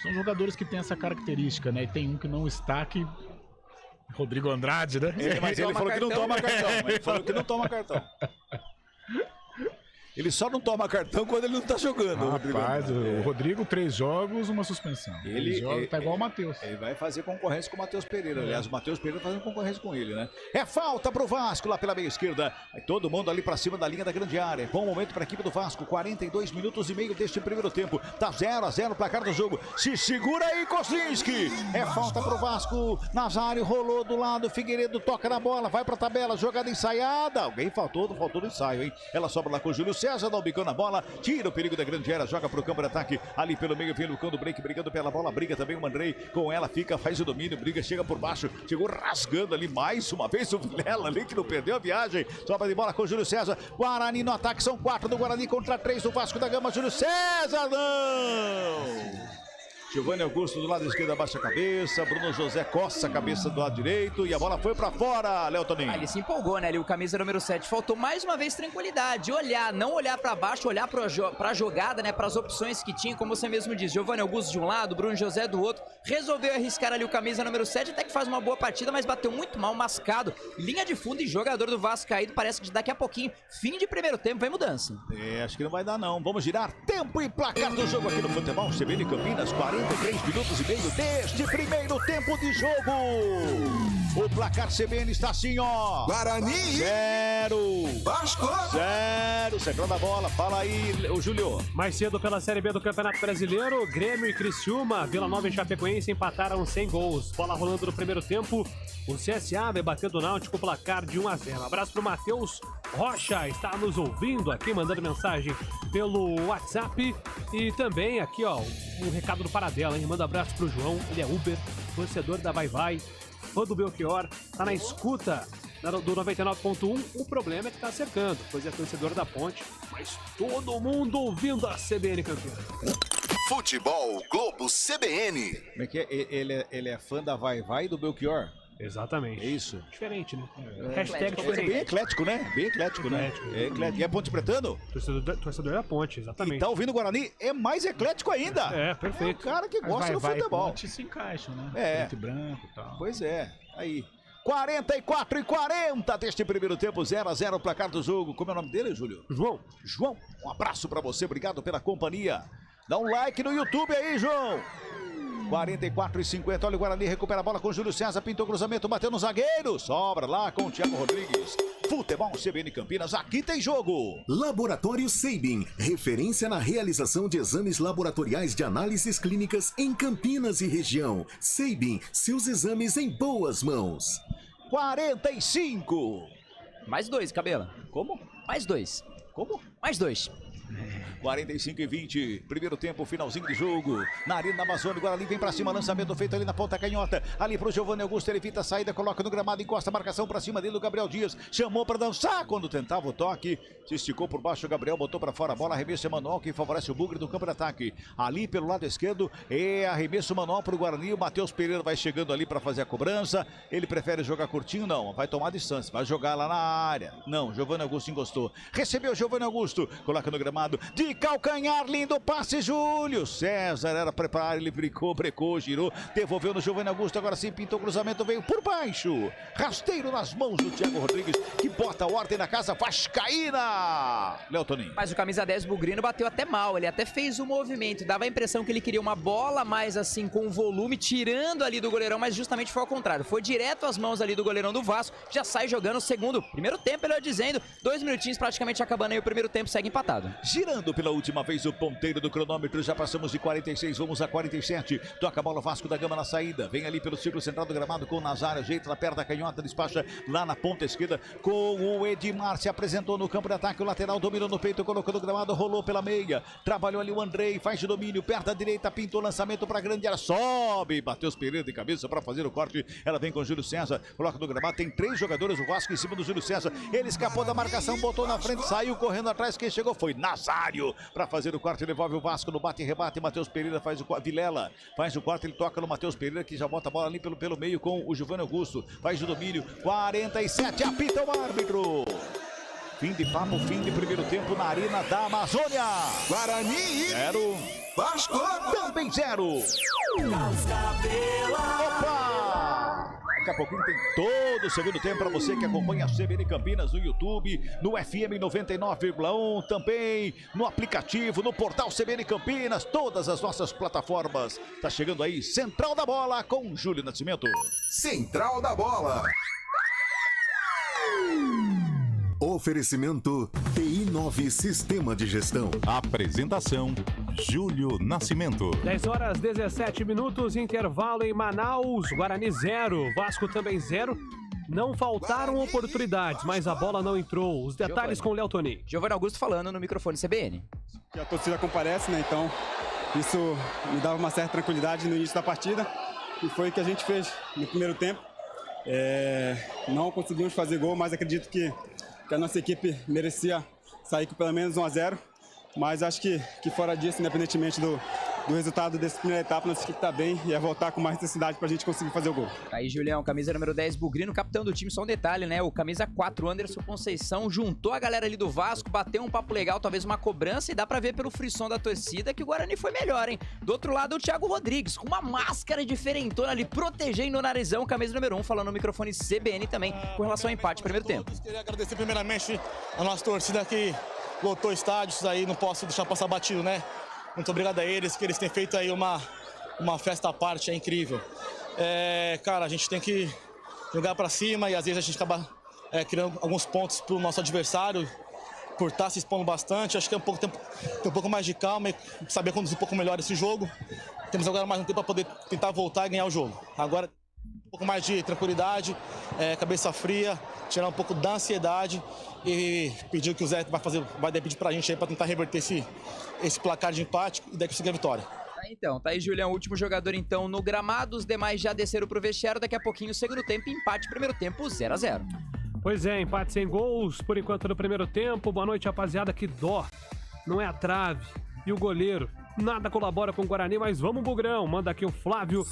São jogadores que têm essa característica, né? E tem um que não está, que... Rodrigo Andrade, né? Mas ele falou que não toma cartão. Ele falou que não toma cartão. Ele só não toma cartão quando ele não tá jogando. Rapaz, o Rodrigo, 3 jogos, uma suspensão. Ele tá igual o Matheus. Ele vai fazer concorrência com o Matheus Pereira. Aliás, o Matheus Pereira fazendo concorrência com ele, né? É falta pro Vasco lá pela meia esquerda. Vai todo mundo ali pra cima da linha da grande área. Bom momento pra equipe do Vasco. 42 minutos e meio deste primeiro tempo. Tá 0-0 o placar do jogo. Se segura aí, Kosinski. É falta pro Vasco. Nazário rolou do lado. Figueiredo toca na bola. Vai pra tabela. Jogada ensaiada. Alguém faltou no ensaio, hein? Ela sobra lá com o Júlio César, dá o bicão na bola, tira o perigo da grande área, joga pro campo de ataque, ali pelo meio vem Lucão do break, brigando pela bola, briga também o Andrei, com ela fica, faz o domínio, briga, chega por baixo, chegou rasgando ali mais uma vez o Vilela ali, que não perdeu a viagem, sobra de bola com o Júlio César, Guarani no ataque, são 4 do Guarani contra 3 do Vasco da Gama, Júlio César, não! Giovanni Augusto do lado esquerdo abaixa a cabeça, Bruno José coça a cabeça do lado direito e a bola foi pra fora, Léo Toninho. Ele se empolgou, né? Ali o camisa número 7 faltou mais uma vez tranquilidade, olhar, não olhar pra baixo, olhar pra jogada, né? Pras opções que tinha, como você mesmo disse, Giovanni Augusto de um lado, Bruno José do outro, resolveu arriscar ali o camisa número 7, até que faz uma boa partida, mas bateu muito mal, mascado, linha de fundo e jogador do Vasco caído, parece que daqui a pouquinho, fim de primeiro tempo, vem mudança. Acho que não vai dar não, vamos girar tempo e placar do jogo aqui no Futebol CBN Campinas, 43 minutos e meio deste primeiro tempo de jogo. O placar CBN está assim, ó. Guarani 0. Vasco 0. Centrando a bola, fala aí, o Júlio. Mais cedo pela Série B do Campeonato Brasileiro, Grêmio e Criciúma, Vila Nova e Chapecoense empataram sem gols. Bola rolando no primeiro tempo, o CSA vai bater do Náutico, placar de 1-0. Abraço pro Matheus Rocha, está nos ouvindo aqui, mandando mensagem pelo WhatsApp. E também aqui, ó, um recado do Paradela, hein? Manda abraço pro João, ele é Uber, torcedor da Vai Vai, fã do Belchior, tá na escuta do 99.1. O problema é que tá cercando, pois é torcedor da Ponte, mas todo mundo ouvindo a CBN Campinas. Futebol Globo CBN. Como é que é? Ele é fã da Vai Vai e do Belchior? Exatamente. É isso. Diferente, né? Hashtag É diferente. bem eclético, né? Bem eclético, né? É eclético. E é Ponte Pretano? Torcedor da Ponte, exatamente. E tá ouvindo o Guarani, é mais eclético ainda. É, perfeito. É o cara que gosta do futebol. Ponte se encaixam, né? É. Preto e branco e tal. Pois é, aí. 44-40 deste primeiro tempo, 0-0 o placar do jogo. Como é o nome dele, Júlio? João. João, um abraço pra você, obrigado pela companhia. Dá um like no YouTube aí, João. 44-50, olha o Guarani, recupera a bola com o Júlio César, pintou o cruzamento, bateu no zagueiro, sobra lá com o Thiago Rodrigues. Futebol CBN Campinas, aqui tem jogo. Laboratório Sabin, referência na realização de exames laboratoriais de análises clínicas em Campinas e região. Sabin, seus exames em boas mãos. 45. Mais 2, Cabela. Como? Mais 2. Como? Mais 2. 45-20, primeiro tempo, finalzinho de jogo. Na Arena da Amazônia, o Guarani vem pra cima, lançamento feito ali na ponta canhota. Ali pro Giovanni Augusto, ele evita a saída, coloca no gramado, encosta a marcação pra cima dele, o Gabriel Dias chamou pra dançar quando tentava o toque. Se esticou por baixo, o Gabriel botou pra fora a bola, arremesso manual que favorece o Bugre do campo de ataque. Ali pelo lado esquerdo, arremesso manual pro Guarani, o Matheus Pereira vai chegando ali pra fazer a cobrança. Ele prefere jogar curtinho? Não, vai tomar distância, vai jogar lá na área. Não, Giovanni Augusto encostou. Recebeu Giovanni Augusto, coloca no gramado, de calcanhar, lindo passe, Júlio César era preparar, ele brecou, girou, devolveu no Giovanni Augusto, agora sim pintou o cruzamento, veio por baixo, rasteiro nas mãos do Thiago Rodrigues, que bota a ordem na casa vascaína. Léo Toninho. Mas o camisa 10 Bugrino bateu até mal, ele até fez o movimento, dava a impressão que ele queria uma bola mais assim com volume, tirando ali do goleirão, mas justamente foi ao contrário, foi direto às mãos ali do goleirão do Vasco, já sai jogando o segundo, primeiro tempo, ele ia dizendo, 2 minutinhos praticamente acabando aí o primeiro tempo, segue empatado. Girando pela última vez o ponteiro do cronômetro, já passamos de 46, vamos a 47, toca a bola Vasco da Gama na saída, vem ali pelo círculo central do gramado com o Nazário, ajeita na perna da canhota, despacha lá na ponta esquerda com o Edmar, se apresentou no campo de ataque, o lateral dominou no peito, colocou no gramado, rolou pela meia, trabalhou ali o Andrei, faz de domínio, perto da direita, pintou lançamento para a grande área, sobe, Matheus Pereira de cabeça para fazer o corte, ela vem com o Júlio César, coloca no gramado, tem 3 jogadores, o Vasco em cima do Júlio César, ele escapou da marcação, botou na frente, saiu correndo atrás, quem chegou foi Nazário, para fazer o corte, devolve o Vasco no bate e rebate, Matheus Pereira faz o corte, Vilela faz o corte, ele toca no Matheus Pereira, que já bota a bola ali pelo meio com o Giovanni Augusto, faz o domínio, 47, apita o árbitro. Fim de papo, fim de primeiro tempo na Arena da Amazônia. Guarani 0. Vasco Também 0. Opa! Daqui a pouquinho tem todo o segundo tempo para você que acompanha a CBN Campinas no YouTube, no FM 99,1, também no aplicativo, no portal CBN Campinas, todas as nossas plataformas. Tá chegando aí Central da Bola com Júlio Nascimento. Central da Bola. Oferecimento TI9 Sistema de Gestão. Apresentação Júlio Nascimento. 10h17, intervalo em Manaus, Guarani 0, Vasco também 0. Não faltaram oportunidades, mas a bola não entrou. Os detalhes com o Léo Toninho. Giovanni Augusto falando no microfone CBN. A torcida comparece, né? Então isso me dava uma certa tranquilidade no início da partida. E foi o que a gente fez no primeiro tempo. Não conseguimos fazer gol, mas acredito que a nossa equipe merecia sair com pelo menos 1-0, mas acho que fora disso, independentemente do resultado dessa primeira etapa. Nossa equipe está bem e é voltar com mais intensidade para a gente conseguir fazer o gol. Aí, Julião, camisa número 10, Bugrino, capitão do time. Só um detalhe, né? O camisa 4, Anderson Conceição, juntou a galera ali do Vasco, bateu um papo legal, talvez uma cobrança, e dá pra ver pelo frisson da torcida que o Guarani foi melhor, hein? Do outro lado, o Thiago Rodrigues, com uma máscara diferentona ali, protegendo o narizão, camisa número 1, falando no microfone CBN também, com relação ao empate primeiro tempo. Queria agradecer primeiramente a nossa torcida que lotou estádios aí, não posso deixar passar batido, né? Muito obrigado a eles, que eles têm feito aí uma festa à parte, é incrível. Cara, a gente tem que jogar pra cima e às vezes a gente acaba criando alguns pontos pro nosso adversário, por estar se expondo bastante. Acho que tem um pouco mais de calma e saber conduzir um pouco melhor esse jogo. Temos agora mais um tempo para poder tentar voltar e ganhar o jogo. Agora, um pouco mais de tranquilidade, cabeça fria, tirar um pouco da ansiedade e pedir o que o Zé vai pedir pra gente aí para tentar reverter esse placar de empate e daí conseguir a vitória. Então, tá aí, Julião, último jogador então no gramado, os demais já desceram pro vestiário, daqui a pouquinho segundo tempo, empate, primeiro tempo 0-0. Pois é, empate sem gols por enquanto no primeiro tempo. Boa noite, rapaziada, que dó, não é a trave e o goleiro, nada colabora com o Guarani, mas vamos, Bugrão, manda aqui o Flávio,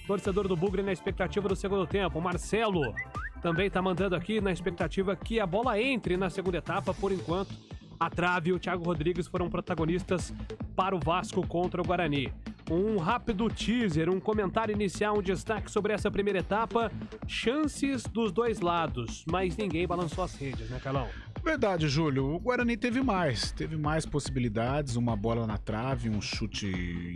torcedor do Bugre na expectativa do segundo tempo. O Marcelo também tá mandando aqui na expectativa que a bola entre na segunda etapa, por enquanto. A trave e o Thiago Rodrigues foram protagonistas para o Vasco contra o Guarani. Um rápido teaser, um comentário inicial, um destaque sobre essa primeira etapa. Chances dos dois lados, mas ninguém balançou as redes, né, Carlão? Verdade, Júlio. O Guarani teve mais possibilidades, uma bola na trave, um chute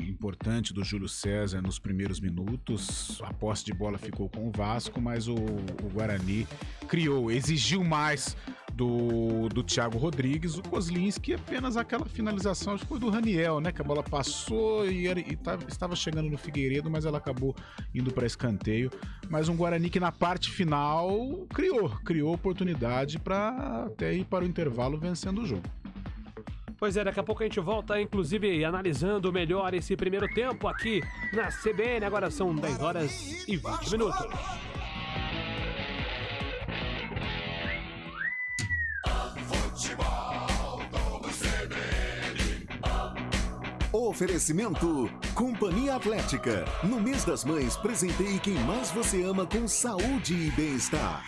importante do Júlio César nos primeiros minutos. A posse de bola ficou com o Vasco, mas o Guarani exigiu mais do Thiago Rodrigues. O Kozlinski, apenas aquela finalização, acho que foi do Raniel, né? Que a bola passou e estava chegando no Figueiredo, mas ela acabou indo para escanteio. Mas um Guarani que na parte final criou oportunidade para até ir para o intervalo vencendo o jogo. Pois é, daqui a pouco a gente volta, inclusive, analisando melhor esse primeiro tempo aqui na CBN. Agora são 10 horas e 20 minutos. Oferecimento Companhia Atlética. No mês das mães, presenteie quem mais você ama com saúde e bem-estar.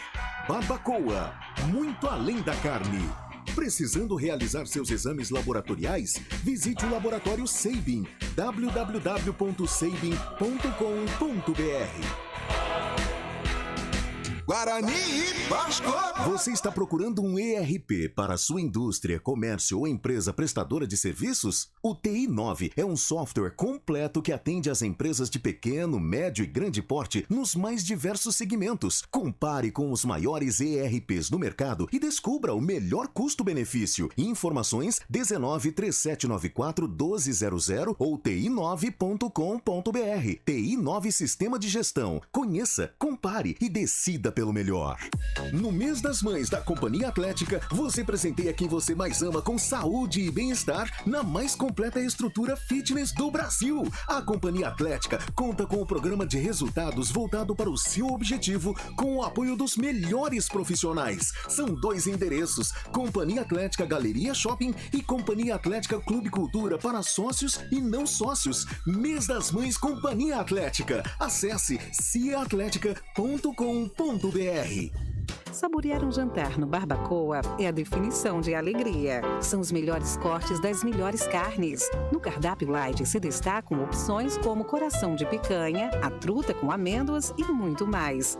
Barbacoa, muito além da carne. Precisando realizar seus exames laboratoriais? Visite o Laboratório Sabin, www.sabin.com.br. Guarani e Vasco! Você está procurando um ERP para sua indústria, comércio ou empresa prestadora de serviços? O TI9 é um software completo que atende às empresas de pequeno, médio e grande porte nos mais diversos segmentos. Compare com os maiores ERPs no mercado e descubra o melhor custo-benefício. Informações 19 3794 1200 ou ti9.com.br. TI9 Sistema de Gestão. Conheça, compare e decida pelo melhor. No mês das mães da Companhia Atlética, você presenteia quem você mais ama com saúde e bem-estar na mais completa estrutura fitness do Brasil. A Companhia Atlética conta com o programa de resultados voltado para o seu objetivo, com o apoio dos melhores profissionais. São 2 endereços: Companhia Atlética Galeria Shopping e Companhia Atlética Clube Cultura para sócios e não sócios. Mês das Mães Companhia Atlética. Acesse ciaatletica.com.br. Saborear um jantar no Barbacoa é a definição de alegria. São os melhores cortes das melhores carnes. No cardápio light se destacam opções como coração de picanha, a truta com amêndoas e muito mais.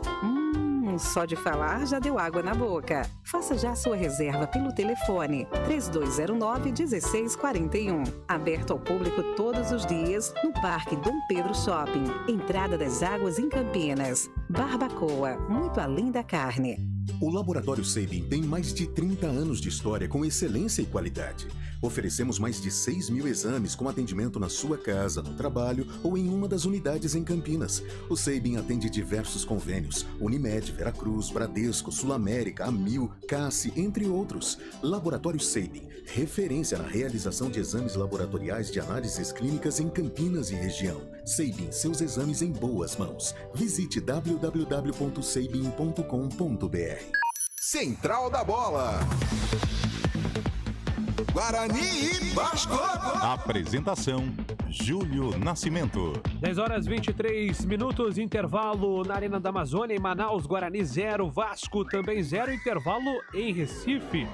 Só de falar já deu água na boca. Faça já sua reserva pelo telefone 3209-1641. Aberto ao público todos os dias no Parque Dom Pedro Shopping. Entrada das Águas em Campinas. Barbacoa, muito além da carne. O Laboratório Sabin tem mais de 30 anos de história com excelência e qualidade. Oferecemos mais de 6.000 exames com atendimento na sua casa, no trabalho ou em uma das unidades em Campinas. O Sabin atende diversos convênios: Unimed, Veracruz, Bradesco, Sul América, Amil, Cassi, entre outros. Laboratório Sabin, referência na realização de exames laboratoriais de análises clínicas em Campinas e região. Sabin, seus exames em boas mãos. Visite www.sabin.com.br. Central da Bola. Guarani e Vasco. Apresentação: Júlio Nascimento. 10h23, intervalo na Arena da Amazônia, em Manaus, Guarani 0, Vasco também 0, intervalo em Recife.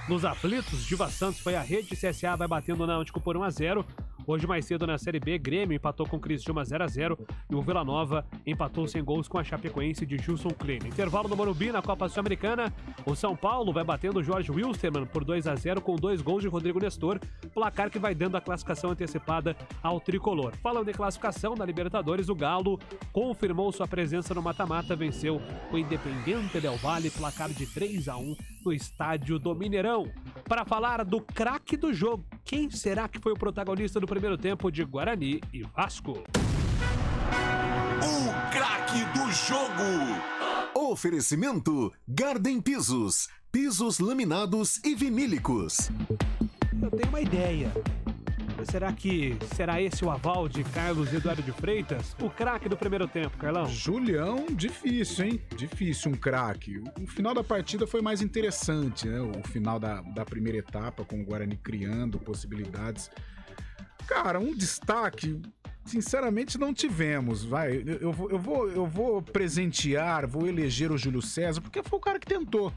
Nos aflitos, Diva Santos foi a rede, CSA vai batendo o Náutico por 1-0. Hoje, mais cedo na Série B, Grêmio empatou com o Criciúma 0-0 e o Vila Nova empatou sem gols com a Chapecoense de Gilson Klein. Intervalo no Morumbi, na Copa Sul-Americana, o São Paulo vai batendo o Jorge Wilstermann por 2-0 com 2 gols de Rodrigo Nestor, placar que vai dando a classificação antecipada ao tricolor. Falando em classificação, na Libertadores, o Galo confirmou sua presença no mata-mata, venceu o Independiente del Valle, placar de 3-1 no estádio do Mineirão. Para falar do craque do jogo, quem será que foi o protagonista do primeiro tempo de Guarani e Vasco? O craque do jogo. Oferecimento Garden Pisos. Pisos laminados e vinílicos. Eu tenho uma ideia. Será que será esse o aval de Carlos Eduardo de Freitas? O craque do primeiro tempo, Carlão? Julião, difícil, hein? Difícil um craque. O final da partida foi mais interessante, né? O final da primeira etapa, com o Guarani criando possibilidades. Cara, um destaque, sinceramente, não tivemos. Eu vou presentear, vou eleger o Júlio César, porque foi o cara que tentou.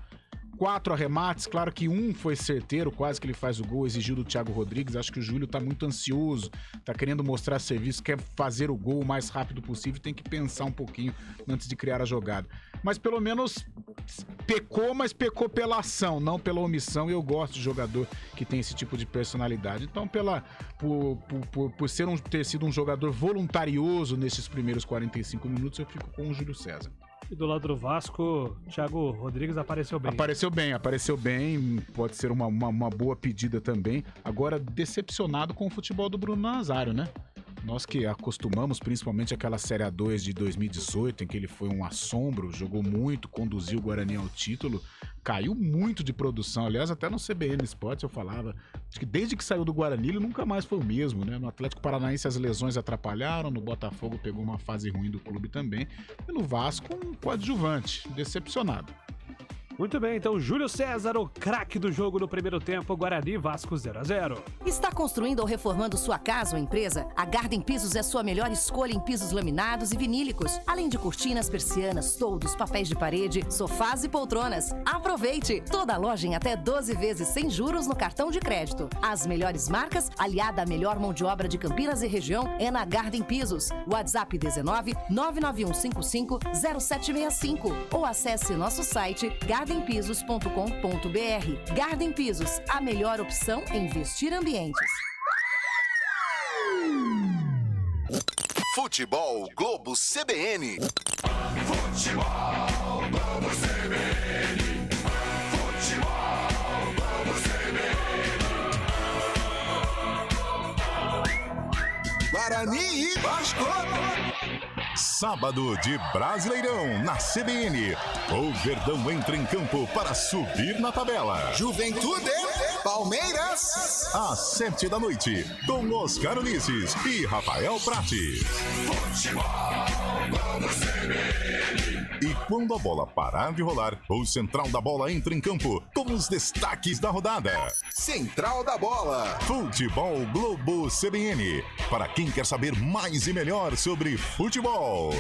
4 arremates, claro que um foi certeiro, quase que ele faz o gol, exigiu do Thiago Rodrigues. Acho que o Júlio tá muito ansioso, tá querendo mostrar serviço, quer fazer o gol o mais rápido possível, tem que pensar um pouquinho antes de criar a jogada. Mas pelo menos pecou, mas pecou pela ação, não pela omissão, e eu gosto de jogador que tem esse tipo de personalidade. Então, por ter sido um jogador voluntarioso nesses primeiros 45 minutos, eu fico com o Júlio César. E do lado do Vasco, Thiago Rodrigues apareceu bem. Apareceu bem. Pode ser uma boa pedida também. Agora, decepcionado com o futebol do Bruno Nazário, né? Nós que acostumamos, principalmente aquela Série A2 de 2018, em que ele foi um assombro, jogou muito, conduziu o Guarani ao título, caiu muito de produção. Aliás, até no CBN Esportes eu falava, acho que desde que saiu do Guarani ele nunca mais foi o mesmo, né? No Atlético Paranaense as lesões atrapalharam, no Botafogo pegou uma fase ruim do clube também, e no Vasco um coadjuvante, decepcionado. Muito bem, então Júlio César, o craque do jogo no primeiro tempo, Guarani Vasco 0-0. Está construindo ou reformando sua casa ou empresa? A Garden Pisos é sua melhor escolha em pisos laminados e vinílicos, além de cortinas, persianas, toldos, papéis de parede, sofás e poltronas. Aproveite! Toda a loja em até 12 vezes sem juros no cartão de crédito. As melhores marcas, aliada à melhor mão de obra de Campinas e região, é na Garden Pisos. WhatsApp 19 99155 0765 ou acesse nosso site gardenpisos.com.br. Garden Pisos, a melhor opção em vestir ambientes. Futebol Globo CBN. Futebol Globo CBN. Futebol Globo CBN. Guarani e Vasco. Sábado de Brasileirão na CBN. O Verdão entra em campo para subir na tabela. Juventude, Palmeiras. Às 7 da noite, com Oscar Ulisses e Rafael Prates. Futebol Globo CBN. E quando a bola parar de rolar, o Central da Bola entra em campo com os destaques da rodada. Central da Bola. Futebol Globo CBN. Para quem quer saber mais e melhor sobre futebol.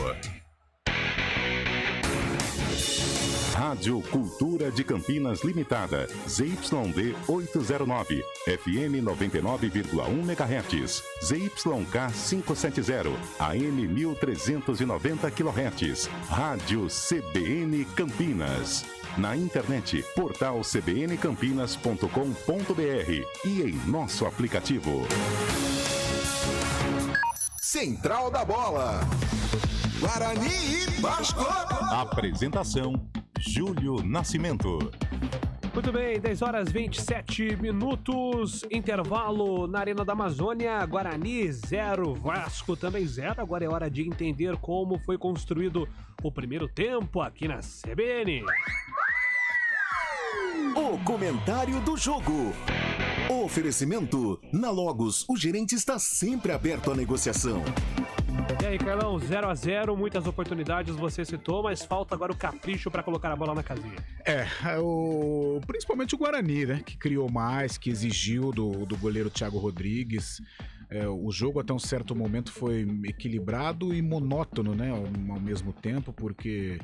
Rádio Cultura de Campinas Limitada, ZYD 809, FM 99,1 MHz, ZYK 570, AM 1390 kHz, Rádio CBN Campinas. Na internet, portal cbncampinas.com.br e em nosso aplicativo. Central da Bola. Guarani e Vasco. Apresentação: Júlio Nascimento. Muito bem, 10h27, intervalo na Arena da Amazônia, Guarani 0, Vasco também 0. Agora é hora de entender como foi construído o primeiro tempo aqui na CBN. O comentário do jogo. Oferecimento: na Logos, o gerente está sempre aberto à negociação. E aí, Carlão, 0-0, muitas oportunidades você citou, mas falta agora o capricho para colocar a bola na casinha. Principalmente o Guarani, né? Que criou mais, que exigiu do goleiro Thiago Rodrigues. O jogo até um certo momento foi equilibrado e monótono, né, ao mesmo tempo, porque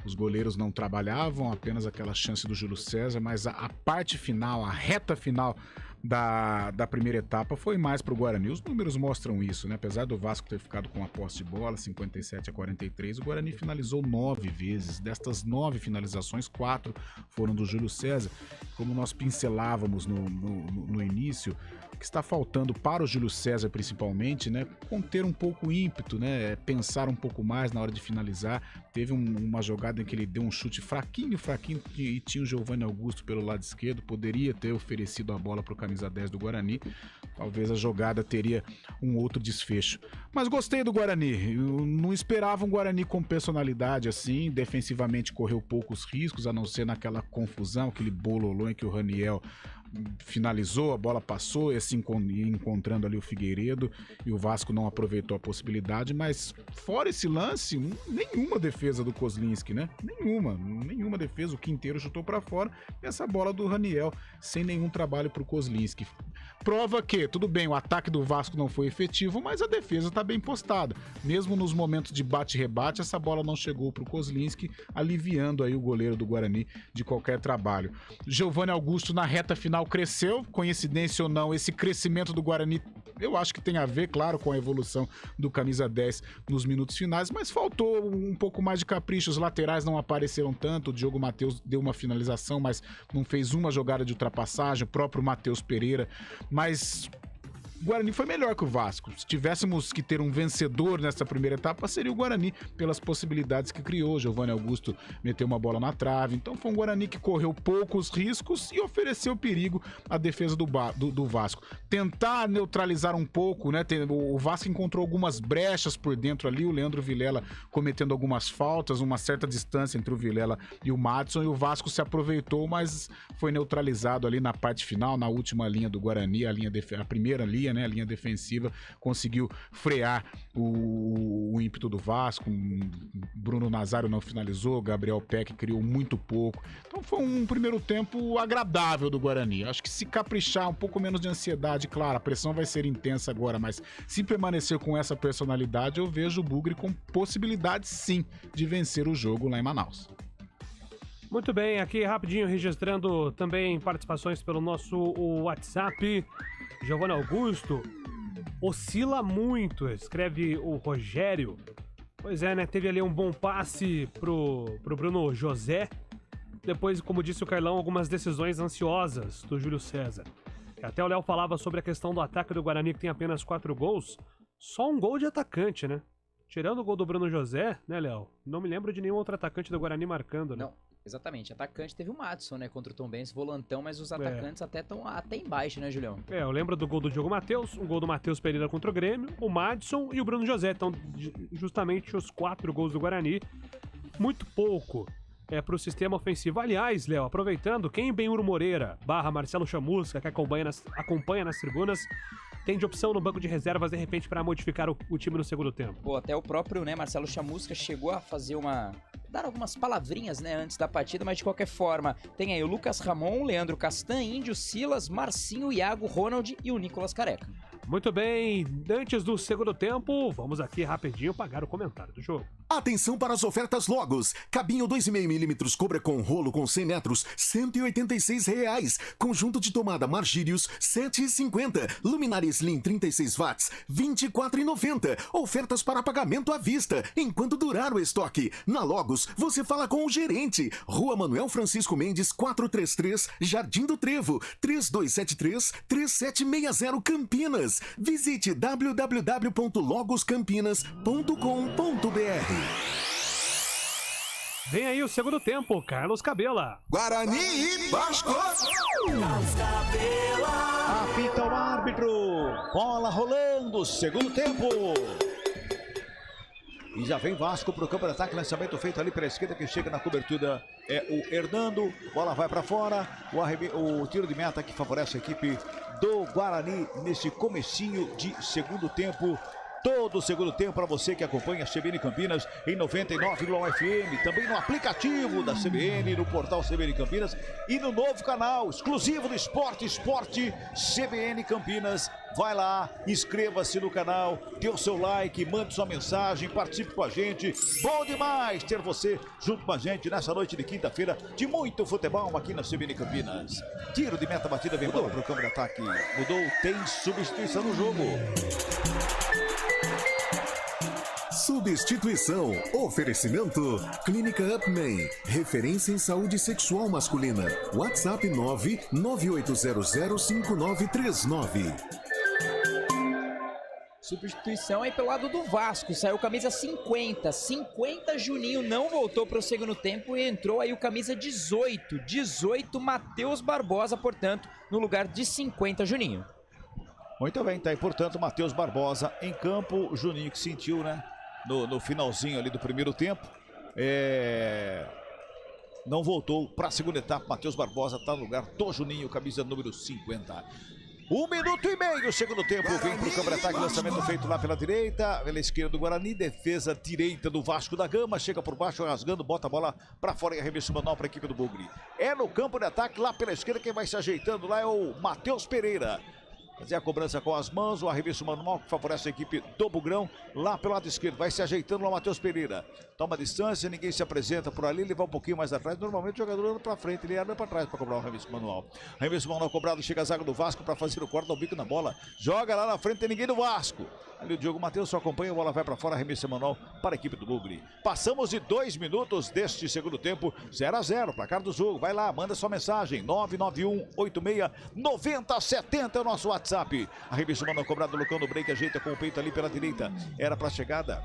os goleiros não trabalhavam, apenas aquela chance do Júlio César, mas a parte final, a reta final da primeira etapa foi mais para o Guarani. Os números mostram isso, né? Apesar do Vasco ter ficado com a posse de bola, 57-43, o Guarani finalizou 9 vezes. Destas 9 finalizações, 4 foram do Júlio César. Como nós pincelávamos no início, o que está faltando para o Júlio César, principalmente, né? Conter um pouco o ímpeto, né? Pensar um pouco mais na hora de finalizar. Teve uma jogada em que ele deu um chute fraquinho, e tinha o Giovanni Augusto pelo lado esquerdo, poderia ter oferecido a bola para o camisa 10 do Guarani, talvez a jogada teria um outro desfecho. Mas gostei do Guarani, eu não esperava um Guarani com personalidade assim, defensivamente correu poucos riscos, a não ser naquela confusão, aquele bololô em que o Raniel finalizou, a bola passou e assim encontrando ali o Figueiredo, e o Vasco não aproveitou a possibilidade, mas fora esse lance, nenhuma defesa do Kozlinski, né? Nenhuma defesa, o Quinteiro chutou pra fora, e essa bola do Raniel sem nenhum trabalho pro Kozlinski. Prova que, tudo bem, o ataque do Vasco não foi efetivo, mas a defesa tá bem postada. Mesmo nos momentos de bate-rebate, essa bola não chegou pro Kozlinski, aliviando aí o goleiro do Guarani de qualquer trabalho. Giovanni Augusto na reta final cresceu, coincidência ou não, esse crescimento do Guarani eu acho que tem a ver, claro, com a evolução do camisa 10 nos minutos finais, mas faltou um pouco mais de capricho, os laterais não apareceram tanto, o Diogo Matheus deu uma finalização, mas não fez uma jogada de ultrapassagem, o próprio Matheus Pereira, mas o Guarani foi melhor que o Vasco. Se tivéssemos que ter um vencedor nessa primeira etapa, seria o Guarani, pelas possibilidades que criou. Giovanni Augusto meteu uma bola na trave. Então foi um Guarani que correu poucos riscos e ofereceu perigo à defesa do Vasco. Tentar neutralizar um pouco, né? O Vasco encontrou algumas brechas por dentro ali, o Leandro Vilela cometendo algumas faltas, uma certa distância entre o Vilela e o Madison, e o Vasco se aproveitou, mas foi neutralizado ali na parte final, na última linha do Guarani, a primeira linha, né, a linha defensiva, conseguiu frear o ímpeto do Vasco. Bruno Nazário não finalizou, Gabriel Peck criou muito pouco, então foi um primeiro tempo agradável do Guarani. Acho que se caprichar, um pouco menos de ansiedade, claro, a pressão vai ser intensa agora, mas se permanecer com essa personalidade, eu vejo o Bugre com possibilidade sim de vencer o jogo lá em Manaus. Muito bem, aqui rapidinho registrando também participações pelo nosso WhatsApp. Giovanni Augusto oscila muito, escreve o Rogério. Pois é, né? Teve ali um bom passe pro Bruno José. Depois, como disse o Carlão, algumas decisões ansiosas do Júlio César. Até o Léo falava sobre a questão do ataque do Guarani, que tem apenas 4 gols. Só um gol de atacante, né? Tirando o gol do Bruno José, né, Léo? Não me lembro de nenhum outro atacante do Guarani marcando, né? Não, exatamente. Atacante teve o Madison, né, contra o Tombense, volantão, mas os atacantes até estão até embaixo, né, Julião? Eu lembro do gol do Diogo Matheus, um gol do Matheus Pereira contra o Grêmio, o Madison e o Bruno José. Então, justamente os 4 gols do Guarani. Muito pouco pro sistema ofensivo. Aliás, Léo, aproveitando, quem Benhur Moreira / Marcelo Chamusca, que acompanha nas tribunas, tem de opção no banco de reservas, de repente, para modificar o time no segundo tempo? Pô, até o próprio, né, Marcelo Chamusca chegou a fazer dar algumas palavrinhas, né, antes da partida, mas de qualquer forma, tem aí o Lucas Ramon, Leandro Castan, Índio, Silas, Marcinho, Iago, Ronald e o Nicolas Careca. Muito bem, antes do segundo tempo, vamos aqui rapidinho pagar o comentário do jogo. Atenção para as ofertas Logos. Cabinho 2,5mm Cobra com rolo com 100 metros, R$ 186,00. Conjunto de tomada Margírios, R$ 7,50. Luminária Slim 36 watts, R$ 24,90. Ofertas para pagamento à vista, enquanto durar o estoque. Na Logos, você fala com o gerente. Rua Manuel Francisco Mendes, 433, Jardim do Trevo, 3273-3760 Campinas. Visite www.logoscampinas.com.br. Vem aí o segundo tempo, Carlos Cabela. Guarani e Vasco. Carlos Cabela. Apita o árbitro. Bola rolando, segundo tempo. E já vem Vasco pro campo de ataque, lançamento feito ali pela esquerda, que chega na cobertura é o Hernando, bola vai para fora, o tiro de meta que favorece a equipe do Guarani nesse comecinho de segundo tempo. Todo o segundo tempo para você que acompanha a CBN Campinas em 99,1 FM, também no aplicativo da CBN, no portal CBN Campinas e no novo canal exclusivo do Esporte CBN Campinas vai lá, inscreva-se no canal, dê o seu like, mande sua mensagem, participe com a gente. Bom demais ter você junto com a gente nessa noite de quinta-feira de muito futebol aqui na CBN Campinas. Tiro de meta batida, vem bola pro campo de ataque. Mudou, tem substituição no jogo. Substituição. Oferecimento. Clínica Upman. Referência em saúde sexual masculina. WhatsApp 998005939. Substituição aí pelo lado do Vasco. Saiu camisa 50. Juninho não voltou para o segundo tempo e entrou aí o camisa 18, Matheus Barbosa, portanto, no lugar de 50, Juninho. Muito bem, tá aí, portanto, Matheus Barbosa em campo. Juninho que sentiu, né? No finalzinho ali do primeiro tempo, não voltou para a segunda etapa. Matheus Barbosa está no lugar do Juninho, camisa número 50. 1 minuto e meio, segundo tempo, vem para o campo de ataque, lançamento feito lá pela direita, pela esquerda do Guarani, defesa direita do Vasco da Gama, chega por baixo, rasgando, bota a bola para fora e arremesso manual para a equipe do Bugre. É no campo de ataque, lá pela esquerda, quem vai se ajeitando lá é o Matheus Pereira. Fazer a cobrança com as mãos, o arremesso manual que favorece a equipe do Bugrão, lá pelo lado esquerdo, vai se ajeitando lá o Matheus Pereira. Toma distância, ninguém se apresenta por ali, ele vai um pouquinho mais atrás, normalmente o jogador anda para frente, ele anda para trás para cobrar o arremesso manual. Arremesso manual cobrado, chega a zaga do Vasco para fazer o corte, dá o bico na bola, joga lá na frente, tem ninguém do Vasco. Ali o Diogo Matheus só acompanha, a bola vai para fora, arremesso manual para a equipe do Bugre. Passamos de 2 minutos deste segundo tempo, 0-0, placar do jogo, vai lá, manda sua mensagem, 991869070 é o nosso WhatsApp. Arremesso manual cobrado, Lucão no break, ajeita com o peito ali pela direita, era para a chegada.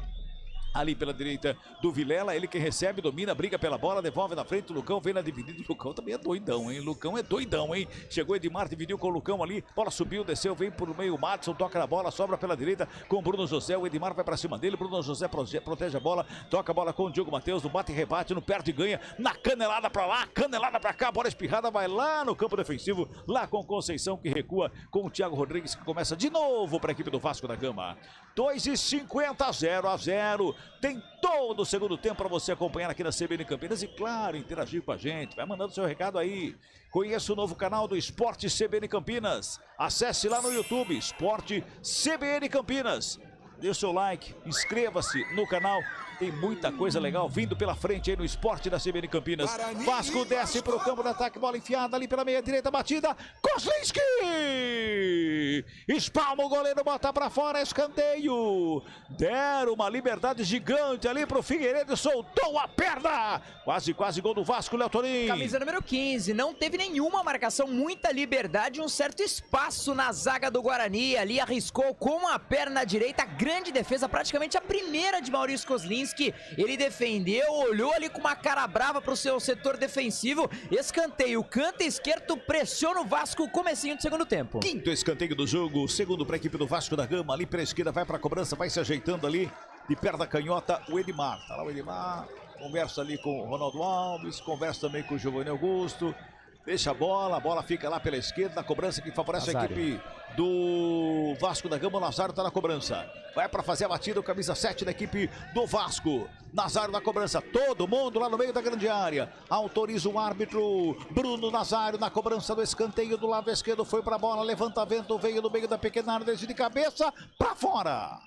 Ali pela direita do Vilela, ele que recebe, domina, briga pela bola, devolve na frente, o Lucão vem na dividida, o Lucão também é doidão, hein? Lucão é doidão, hein? Chegou Edmar, dividiu com o Lucão ali, bola subiu, desceu, vem por meio, o Madison toca na bola, sobra pela direita com o Bruno José, o Edmar vai pra cima dele, Bruno José protege a bola, toca a bola com o Diogo Matheus, no bate e rebate, no perde e ganha, na canelada pra lá, canelada pra cá, bola espirrada, vai lá no campo defensivo, lá com Conceição que recua com o Thiago Rodrigues que começa de novo pra equipe do Vasco da Gama. 2:50, 0-0, tem todo o segundo tempo para você acompanhar aqui na CBN Campinas e, claro, interagir com a gente. Vai mandando seu recado aí. Conheça o novo canal do Esporte CBN Campinas. Acesse lá no YouTube, Esporte CBN Campinas. Dê o seu like, inscreva-se no canal. Tem muita coisa legal vindo pela frente aí no Esporte da CBN Campinas. Vasco desce para o campo de ataque, bola enfiada ali pela meia direita, batida. Kozlinski! Espalma o goleiro, bota para fora, escanteio. Deram uma liberdade gigante ali pro Figueiredo, soltou a perna. Quase gol do Vasco, Léo Torim. Camisa número 15, não teve nenhuma marcação, muita liberdade, um certo espaço na zaga do Guarani. Ali arriscou com a perna direita, grande defesa, praticamente a primeira de Maurício Kozlinski. Ele defendeu, olhou ali com uma cara brava para o seu setor defensivo, escanteio, canta esquerdo, pressiona o Vasco, comecinho do segundo tempo. Quinto escanteio do jogo, segundo para a equipe do Vasco da Gama, ali para a esquerda, vai para a cobrança, vai se ajeitando ali, de perna canhota, o Edmar, tá lá o Edmar, conversa ali com o Ronaldo Alves, conversa também com o Giovanni Augusto, deixa a bola fica lá pela esquerda, na cobrança que favorece a equipe do Vasco da Gama. O Nazário tá na cobrança, vai para fazer a batida, o camisa 7 da equipe do Vasco. Nazário na cobrança, todo mundo lá no meio da grande área, autoriza o árbitro Bruno Nazário na cobrança do escanteio do lado esquerdo, foi para a bola, levantamento, veio no meio da pequena área, desde de cabeça para fora.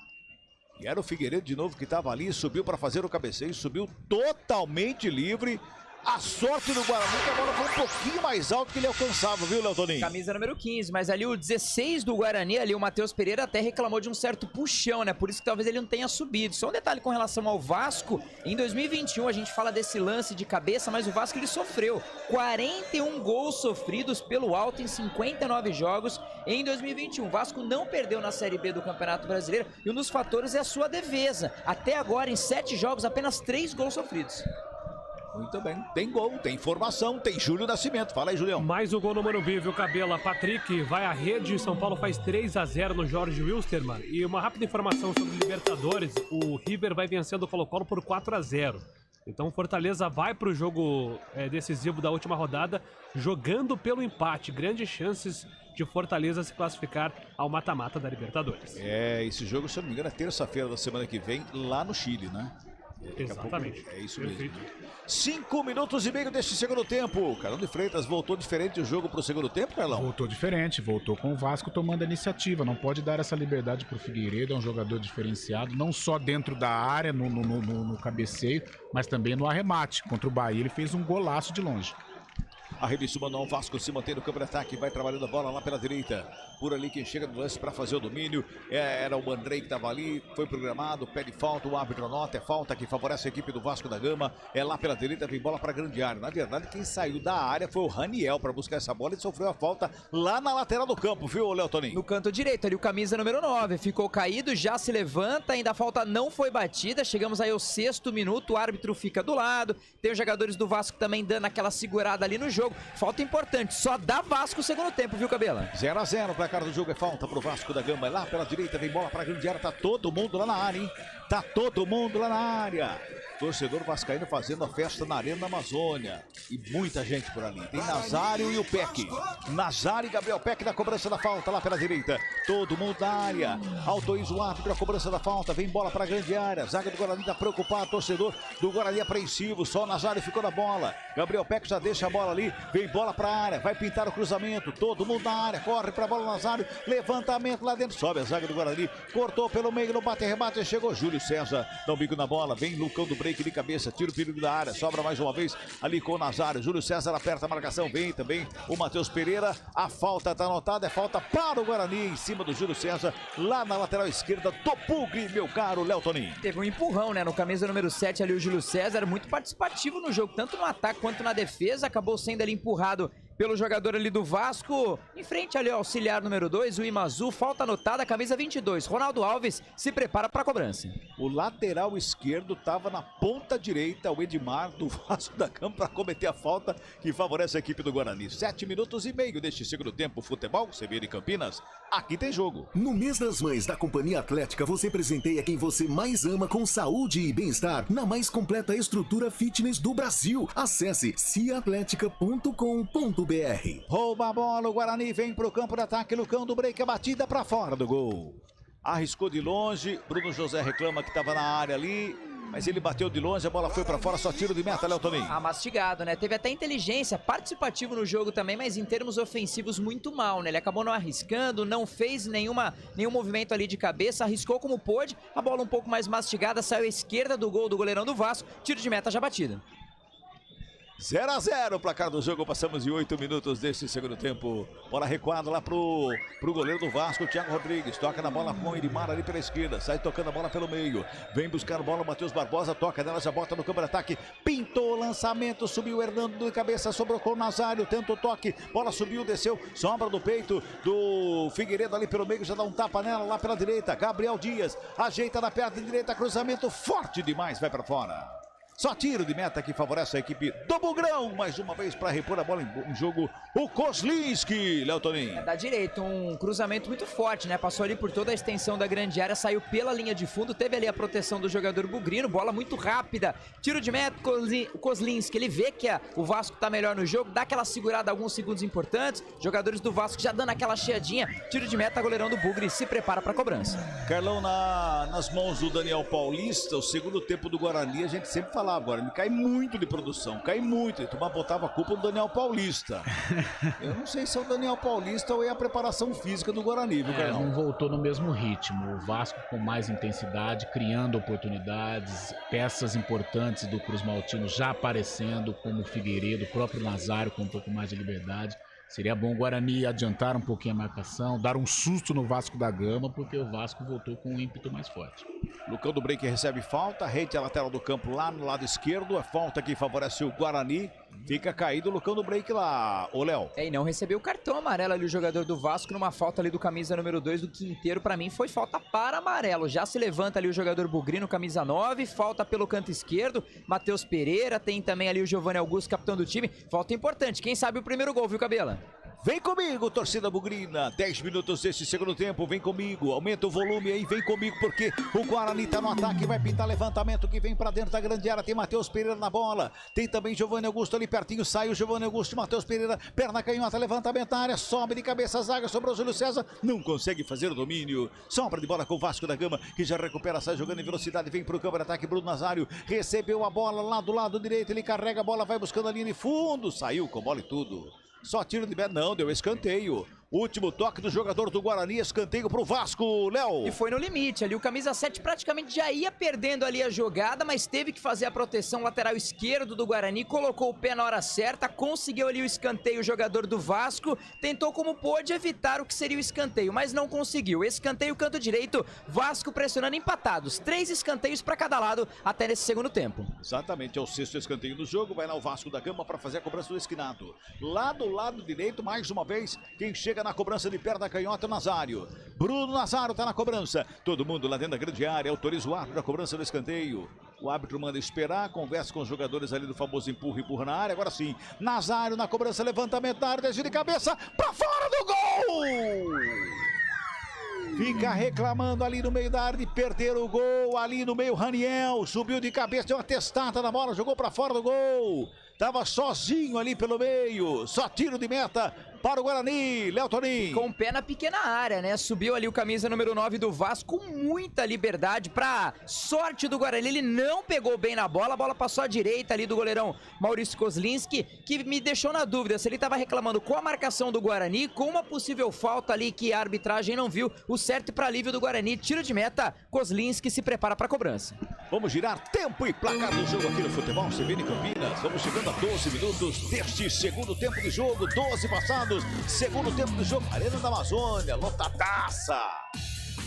E era o Figueiredo de novo que estava ali, subiu para fazer o cabeceio, subiu totalmente livre. A sorte do Guarani que a bola foi um pouquinho mais alto que ele alcançava, viu, Léo Toninho? Camisa número 15, mas ali o 16 do Guarani, ali o Matheus Pereira até reclamou de um certo puxão, né? Por isso que talvez ele não tenha subido. Só um detalhe com relação ao Vasco, em 2021 a gente fala desse lance de cabeça, mas o Vasco ele sofreu 41 gols sofridos pelo alto em 59 jogos em 2021. O Vasco não perdeu na Série B do Campeonato Brasileiro e um dos fatores é a sua defesa. Até agora, em 7 jogos, apenas 3 gols sofridos. Muito bem, tem gol, tem informação, tem Júlio Nascimento. Fala aí, Julião. Mais um gol no Morumbi, viu, Cabela? Patrick vai à rede, São Paulo faz 3-0 no Jorge Wilstermann. E uma rápida informação sobre Libertadores, o River vai vencendo o Colo-Colo por 4-0. Então o Fortaleza vai para o jogo decisivo da última rodada, jogando pelo empate. Grandes chances de Fortaleza se classificar ao mata-mata da Libertadores. Esse jogo, se eu não me engano, é terça-feira da semana que vem, lá no Chile, né? Exatamente. É isso mesmo. 5 minutos e meio deste segundo tempo. Carlão de Freitas voltou diferente o jogo pro segundo tempo, Carlão? Voltou diferente, voltou com o Vasco tomando a iniciativa. Não pode dar essa liberdade pro Figueiredo, é um jogador diferenciado, não só dentro da área, no cabeceio, mas também no arremate. Contra o Bahia ele fez um golaço de longe. Arremesso manual, Vasco se mantém no campo de ataque, vai trabalhando a bola lá pela direita. Por ali quem chega no lance para fazer o domínio era o Andrei que estava ali, foi programado, pede falta, o árbitro anota, é falta que favorece a equipe do Vasco da Gama. É lá pela direita, vem bola para a grande área. Na verdade, quem saiu da área foi o Raniel para buscar essa bola e sofreu a falta lá na lateral do campo, viu, Léo Toninho? No canto direito, ali o camisa número 9, ficou caído, já se levanta, ainda a falta não foi batida, chegamos aí ao 6º minuto, o árbitro fica do lado, tem os jogadores do Vasco também dando aquela segurada ali no jogo. Falta importante, só dá Vasco o segundo tempo, viu, Cabela? 0-0, o placar do jogo é falta pro Vasco da Gama. Lá pela direita, vem bola pra grande área, tá todo mundo lá na área, hein? Tá todo mundo lá na área. Torcedor vascaíno fazendo a festa na Arena da Amazônia. E muita gente por ali. Tem Nazário e o Peck. Nazário e Gabriel Peck na cobrança da falta lá pela direita. Todo mundo na área. Autoriza o árbitro a cobrança da falta. Vem bola pra grande área. Zaga do Guarani tá preocupado. Torcedor do Guarani apreensivo. Só o Nazário ficou na bola. Gabriel Peck já deixa a bola ali. Vem bola pra área. Vai pintar o cruzamento. Todo mundo na área. Corre pra bola Nazário. Levantamento lá dentro. Sobe a zaga do Guarani. Cortou pelo meio. No bate-rebate. Chegou Júlio César. Dá um bico na bola. Vem Lucão do break de cabeça. Tira o perigo da área. Sobra mais uma vez ali com o Nazário. Júlio César aperta a marcação. Vem também o Matheus Pereira. A falta tá anotada. É falta para o Guarani em cima do Júlio César. Lá na lateral esquerda do Pugri, meu caro Léo Toninho. Teve um empurrão, né? No camisa número 7 ali o Júlio César. Muito participativo no jogo. Tanto no ataque quanto na defesa. Acabou sendo ali empurrado pelo jogador ali do Vasco. Em frente ali, o auxiliar número 2, o Imazu. Falta anotada, camisa 22. Ronaldo Alves se prepara para a cobrança. O lateral esquerdo estava na ponta direita, o Edmar do Vasco da Gama, para cometer a falta que favorece a equipe do Guarani. 7 minutos e meio deste segundo tempo. Futebol, CBN Campinas. Aqui tem jogo. No mês das mães da Companhia Atlética, você presenteia quem você mais ama com saúde e bem-estar na mais completa estrutura fitness do Brasil. Acesse ciatletica.com.br. Rouba a bola, o Guarani vem pro campo de ataque, Lucão do break, a batida para fora do gol. Arriscou de longe, Bruno José reclama que estava na área ali, mas ele bateu de longe, a bola foi para fora, só tiro de meta, Léo Toninho. Mastigado, né? Teve até inteligência, participativo no jogo também, mas em termos ofensivos muito mal, né? Ele acabou não arriscando, não fez nenhum movimento ali de cabeça, arriscou como pôde, a bola um pouco mais mastigada, saiu à esquerda do gol do goleirão do Vasco, tiro de meta já batido. 0-0 o placar do jogo, passamos de 8 minutos desse segundo tempo. Bola recuada lá pro goleiro do Vasco, Thiago Rodrigues, toca na bola com o Edmar ali pela esquerda, sai tocando a bola pelo meio, vem buscar a bola, Matheus Barbosa, toca nela, já bota no campo de ataque, pintou o lançamento, subiu Hernando de cabeça, sobrou com o Nazário, tenta o toque, bola subiu, desceu, sombra do peito do Figueiredo ali pelo meio, já dá um tapa nela lá pela direita, Gabriel Dias, ajeita na perna direita, cruzamento forte demais, vai pra fora. Só tiro de meta que favorece a equipe do Bugrão. Mais uma vez para repor a bola em jogo, o Kozlinski, Léo Toninho. Da direita, um cruzamento muito forte, né? Passou ali por toda a extensão da grande área, saiu pela linha de fundo, teve ali a proteção do jogador bugrino, bola muito rápida. Tiro de meta, o Kozlinski, ele vê que o Vasco tá melhor no jogo, dá aquela segurada alguns segundos importantes, jogadores do Vasco já dando aquela cheadinha, tiro de meta, goleirão do Bugre se prepara para a cobrança. Carlão, nas mãos do Daniel Paulista, o segundo tempo do Guarani, a gente sempre fala agora, ele cai muito de produção, cai muito, ele botava a culpa no Daniel Paulista. Eu não sei se é o Daniel Paulista ou é a preparação física do Guarani, viu, Carlão? Não voltou no mesmo ritmo, o Vasco com mais intensidade, criando oportunidades, peças importantes do Cruz Maltino já aparecendo, como o Figueiredo, o próprio Nazário com um pouco mais de liberdade. Seria bom o Guarani adiantar um pouquinho a marcação, dar um susto no Vasco da Gama, porque o Vasco voltou com um ímpeto mais forte. Lucão do break recebe falta, rede a lateral do campo lá no lado esquerdo, a falta que favorece o Guarani. Fica caído o Lucão do break lá, ô Léo. E não recebeu o cartão amarelo ali o jogador do Vasco numa falta ali do camisa número 2 do Quinteiro. Pra mim foi falta para amarelo. Já se levanta ali o jogador bugrino, camisa 9, falta pelo canto esquerdo. Matheus Pereira, tem também ali o Giovanni Augusto, capitão do time. Falta importante, quem sabe o primeiro gol, viu, Cabela? Vem comigo, torcida bugrina. 10 minutos desse segundo tempo. Vem comigo. Aumenta o volume aí. Vem comigo porque o Guarani tá no ataque. Vai pintar levantamento que vem pra dentro da grande área. Tem Matheus Pereira na bola. Tem também Giovanni Augusto ali pertinho. Sai o Giovanni Augusto. Matheus Pereira. Perna canhota. Levantamento na área. Sobe de cabeça a zaga. Sobrou o Júlio César. Não consegue fazer o domínio. Sobra de bola com o Vasco da Gama. Que já recupera. Sai jogando em velocidade. Vem pro campo de ataque. Bruno Nazário. Recebeu a bola lá do lado direito. Ele carrega a bola. Vai buscando a linha de fundo. Saiu com bola e tudo. Só tiro de meta, não, deu escanteio. Último toque do jogador do Guarani, escanteio pro Vasco, Léo. E foi no limite ali, o camisa 7 praticamente já ia perdendo ali a jogada, mas teve que fazer a proteção lateral esquerdo do Guarani, colocou o pé na hora certa, conseguiu ali o escanteio o jogador do Vasco, tentou como pôde evitar o que seria o escanteio, mas não conseguiu. Escanteio canto direito, Vasco pressionando empatados, 3 escanteios para cada lado até nesse segundo tempo. Exatamente, é o 6º escanteio do jogo, vai lá o Vasco da Gama para fazer a cobrança do esquinado. Lá do lado direito, mais uma vez, quem chega na cobrança de perna canhota, o Nazário. Bruno Nazário tá na cobrança. Todo mundo lá dentro da grande área. Autoriza o árbitro a cobrança do escanteio. O árbitro manda esperar, conversa com os jogadores ali do famoso empurra na área. Agora sim, Nazário na cobrança, levantamento da área, desvio de cabeça, pra fora do gol! Fica reclamando ali no meio da área de perder o gol. Ali no meio, Raniel subiu de cabeça, deu uma testada na bola, jogou pra fora do gol. Tava sozinho ali pelo meio, só tiro de meta para o Guarani, Léo Toninho. Com o pé na pequena área, né? Subiu ali o camisa número 9 do Vasco com muita liberdade, pra sorte do Guarani. Ele não pegou bem na bola, a bola passou à direita ali do goleirão Maurício Kozlinski, que me deixou na dúvida se ele estava reclamando com a marcação do Guarani, com uma possível falta ali que a arbitragem não viu. O certo para alívio do Guarani, tiro de meta, Kozlinski se prepara para a cobrança. Vamos girar tempo e placar do jogo aqui no Futebol CBN Campinas. Vamos chegando a 12 minutos deste segundo tempo de jogo, 12 passados, segundo tempo do jogo, Arena da Amazônia, lotadaça.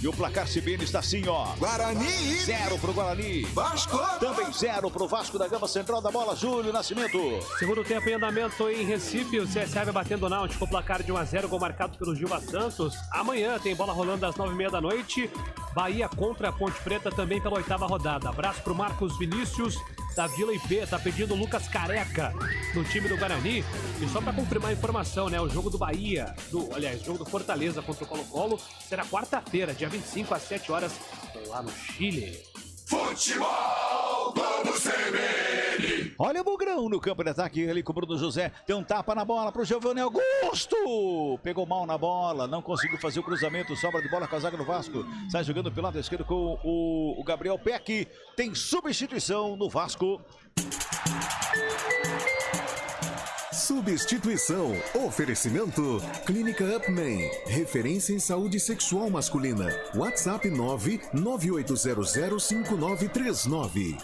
E o placar CBN está assim, ó. Guarani 0 pro Guarani. Vasco. Também 0 pro Vasco da Gama, central da bola, Júlio Nascimento. Segundo tempo em andamento em Recife, o CSA vai batendo o Náutico, placar de 1-0, gol marcado pelo Gilva Santos. Amanhã tem bola rolando às 9h30 da noite. Bahia contra a Ponte Preta também pela 8ª rodada. Abraço pro Marcos Vinícius da Vila IP, tá pedindo Lucas Careca no time do Guarani. E só pra confirmar a informação, né, o jogo do Bahia, o jogo do Fortaleza contra o Colo-Colo será quarta-feira, dia 25 às 7 horas, lá no Chile. Futebol Globo CBN. Olha o Bugrão no campo de ataque ali com o Bruno José. Tem um tapa na bola pro Giovanni Augusto. Pegou mal na bola, não conseguiu fazer o cruzamento. Sobra de bola com a zaga do Vasco. Sai jogando pelo lado esquerdo com o Gabriel Peck. Tem substituição no Vasco. Substituição. Oferecimento. Clínica Upman. Referência em saúde sexual masculina. WhatsApp 998005939.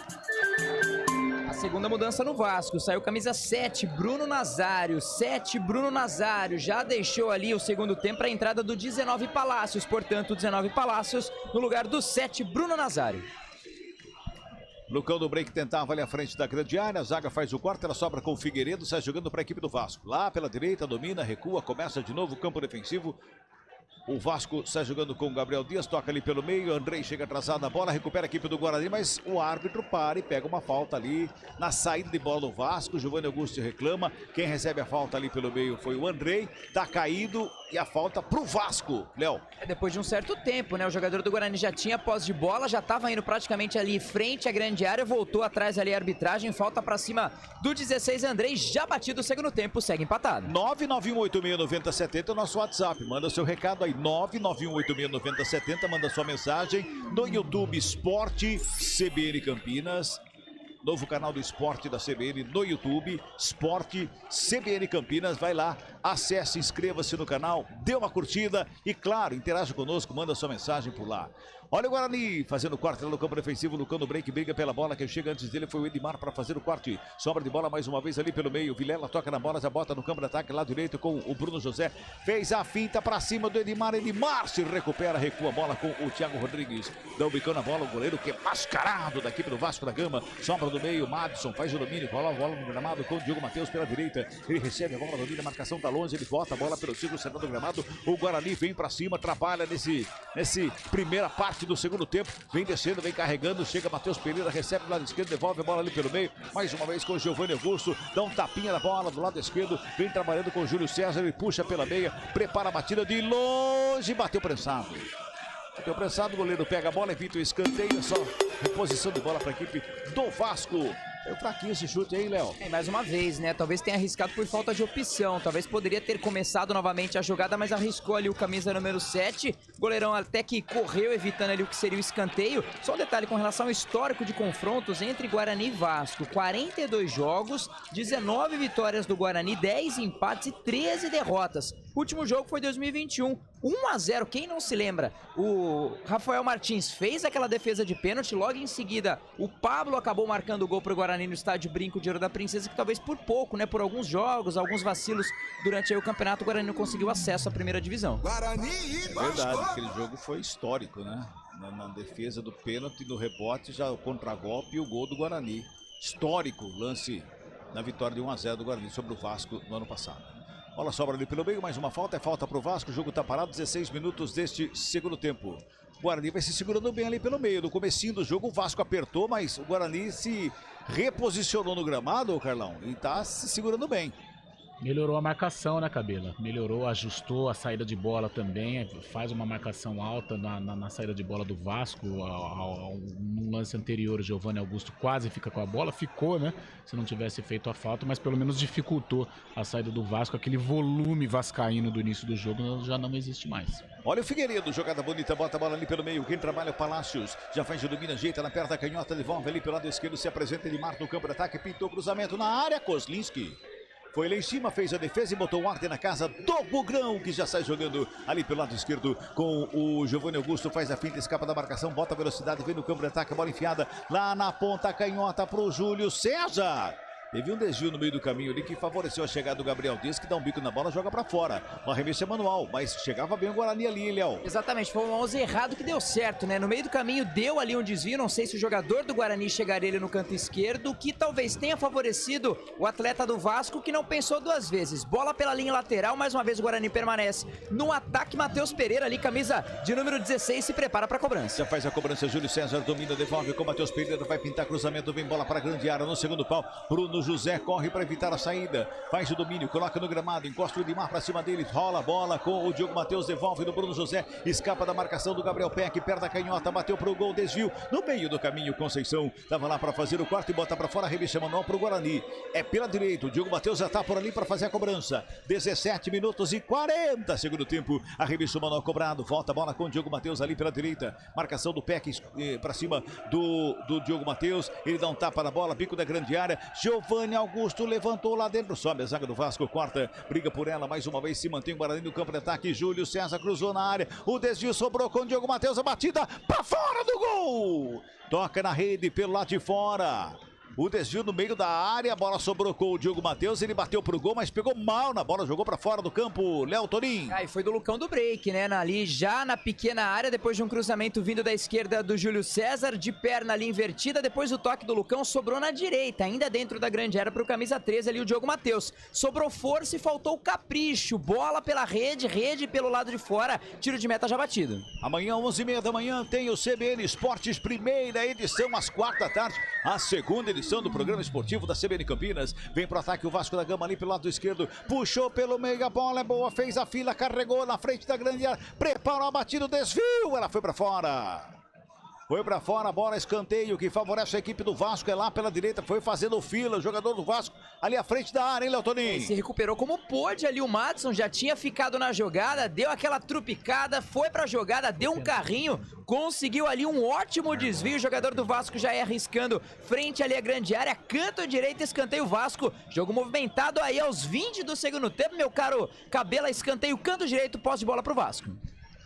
A segunda mudança no Vasco. Saiu camisa 7, Bruno Nazário. 7, Bruno Nazário. Já deixou ali o segundo tempo para a entrada do 19 Palácios. Portanto, 19 Palácios no lugar do 7, Bruno Nazário. Lucão do Break tentava ali à frente da grande área, a zaga faz o corte, ela sobra com o Figueiredo, sai jogando para a equipe do Vasco. Lá pela direita, domina, recua, começa de novo o campo defensivo. O Vasco sai jogando com o Gabriel Dias, toca ali pelo meio, Andrei chega atrasado na bola, recupera a equipe do Guarani, mas o árbitro para e pega uma falta ali na saída de bola do Vasco. Giovanni Augusto reclama, quem recebe a falta ali pelo meio foi o Andrei, tá caído e a falta pro Vasco, Léo. Depois de um certo tempo, né, o jogador do Guarani já tinha posse de bola, já tava indo praticamente ali frente à grande área, voltou atrás ali a arbitragem, falta pra cima do 16 Andrei, já batido o segundo tempo, segue empatado. 991869070 é o nosso WhatsApp, manda seu recado aí, 991869070, manda sua mensagem no YouTube Esporte CBN Campinas. Novo canal do esporte da CBN no YouTube, Esporte CBN Campinas. Vai lá, acesse, inscreva-se no canal, dê uma curtida e, claro, interaja conosco, manda sua mensagem por lá. Olha o Guarani fazendo o corte no campo defensivo, Lucão do Break briga pela bola, quem chega antes dele foi o Edmar para fazer o corte. Sobra de bola mais uma vez ali pelo meio, Vilela toca na bola, já bota no campo de ataque, lá direito com o Bruno José. Fez a finta para cima do Edmar, Edmar se recupera, recua a bola com o Thiago Rodrigues. Dá um bicão na bola, o goleiro que é mascarado da equipe do Vasco da Gama. Sobra do meio, Madison faz o domínio, rola a bola no gramado com o Diogo Matheus pela direita. Ele recebe a bola, domina, a marcação tá longe, ele bota a bola pelo círculo central do gramado. O Guarani vem para cima, trabalha nesse primeira parte 17 do segundo tempo. Vem descendo, vem carregando, chega Matheus Pereira, recebe do lado esquerdo, devolve a bola ali pelo meio. Mais uma vez com o Giovanni Augusto, dá um tapinha na bola do lado esquerdo, vem trabalhando com o Júlio César, ele puxa pela meia, prepara a batida de longe, bateu prensado. Bateu prensado, o goleiro pega a bola, evita o escanteio, só reposição de bola para a equipe do Vasco. É fraquinho esse chute aí, Léo. Mais uma vez, né? Talvez tenha arriscado por falta de opção. Talvez poderia ter começado novamente a jogada, mas arriscou ali o camisa número 7. Goleirão até que correu, evitando ali o que seria o escanteio. Só um detalhe com relação ao histórico de confrontos entre Guarani e Vasco. 42 jogos, 19 vitórias do Guarani, 10 empates e 13 derrotas. O último jogo foi 2021. 1-0, quem não se lembra? O Rafael Martins fez aquela defesa de pênalti, logo em seguida o Pablo acabou marcando o gol para o Guarani no estádio Brinco de Ouro da Princesa, que talvez por pouco, né, por alguns jogos, alguns vacilos durante aí o campeonato, o Guarani não conseguiu acesso à primeira divisão. É verdade, aquele jogo foi histórico, né? Na defesa do pênalti, no rebote, já o contragolpe e o gol do Guarani. Histórico lance na vitória de 1-0 do Guarani sobre o Vasco no ano passado. Bola sobra ali pelo meio, mais uma falta, é falta para o Vasco, o jogo está parado, 16 minutos deste segundo tempo. O Guarani vai se segurando bem ali pelo meio, no comecinho do jogo o Vasco apertou, mas o Guarani se reposicionou no gramado, Carlão, e está se segurando bem. Melhorou a marcação, né, Cabela? Melhorou, ajustou a saída de bola também, faz uma marcação alta na saída de bola do Vasco. No lance anterior, o Giovanni Augusto quase fica com a bola, ficou, né? Se não tivesse feito a falta, mas pelo menos dificultou a saída do Vasco. Aquele volume vascaíno do início do jogo já não existe mais. Olha o Figueiredo, jogada bonita, bota a bola ali pelo meio. Quem trabalha é o Palácios, já faz de domina, ajeita na perna da canhota, devolve ali pelo lado esquerdo, se apresenta, ele marca no campo de ataque, pintou o cruzamento na área, Kozlinski. Foi lá em cima, fez a defesa e botou o ordem na casa do Bugrão, que já sai jogando ali pelo lado esquerdo com o Giovanni Augusto. Faz a finta, escapa da marcação, bota a velocidade, vem no campo de ataque, a bola enfiada lá na ponta canhota para o Júlio César. Teve um desvio no meio do caminho ali que favoreceu a chegada do Gabriel Dias, que dá um bico na bola, joga pra fora. Uma arremesso é manual, mas chegava bem o Guarani ali, Léo. Exatamente, foi um 11 errado que deu certo, né? No meio do caminho deu ali um desvio, não sei se o jogador do Guarani chegaria ele no canto esquerdo, que talvez tenha favorecido o atleta do Vasco, que não pensou duas vezes. Bola pela linha lateral, mais uma vez o Guarani permanece no ataque. Matheus Pereira ali, camisa de número 16, se prepara pra cobrança. Já faz a cobrança, Júlio César domina, devolve com o Matheus Pereira, vai pintar cruzamento, vem bola pra grande área no segundo pau. Bruno José corre para evitar a saída, faz o domínio, coloca no gramado, encosta o Edmar para cima dele, rola a bola com o Diogo Matheus, devolve no Bruno José, escapa da marcação do Gabriel Peck, perto da canhota, bateu pro gol, desvio, no meio do caminho, Conceição, tava lá para fazer o quarto e bota para fora, revista manual pro Guarani, é pela direita, o Diogo Matheus já tá por ali para fazer a cobrança, 17 minutos e 40 segundo tempo, a revista manual cobrado, volta a bola com o Diogo Matheus ali pela direita, marcação do Peck para cima do Diogo Matheus, ele dá um tapa na bola, bico da grande área, Giovanni Augusto levantou lá dentro, sobe a zaga do Vasco, corta, briga por ela, mais uma vez se mantém o Guarani no campo de ataque, Júlio César cruzou na área, o desvio sobrou com o Diogo Matheus, a batida para fora do gol, toca na rede pelo lado de fora. O desvio no meio da área, a bola sobrou com o Diogo Matheus, ele bateu pro gol, mas pegou mal na bola, jogou pra fora do campo, Léo Torim. E foi do Lucão do break, né, ali já na pequena área, depois de um cruzamento vindo da esquerda do Júlio César, de perna ali invertida, depois do toque do Lucão, sobrou na direita, ainda dentro da grande área pro camisa 13 ali o Diogo Matheus. Sobrou força e faltou capricho, bola pela rede pelo lado de fora, tiro de meta já batido. Amanhã, 11h30 da manhã, tem o CBN Esportes, primeira edição, às 4 da tarde, a segunda edição do programa esportivo da CBN Campinas. Vem pro ataque o Vasco da Gama ali pelo lado esquerdo, puxou pelo meio, a bola é boa, fez a fila, carregou na frente da grande área, preparou a batida, desvio, ela foi pra fora. Foi pra fora a bola, escanteio que favorece a equipe do Vasco, é lá pela direita, foi fazendo fila, o jogador do Vasco ali à frente da área, hein, Léo Toninho? Se recuperou como pôde ali o Madison, já tinha ficado na jogada, deu aquela trupicada, foi pra jogada, deu um carrinho, conseguiu ali um ótimo desvio, o jogador do Vasco já é arriscando frente ali à grande área, canto direito, escanteio Vasco, jogo movimentado aí aos 20 do segundo tempo, meu caro Cabela, escanteio, canto direito, posse de bola pro Vasco.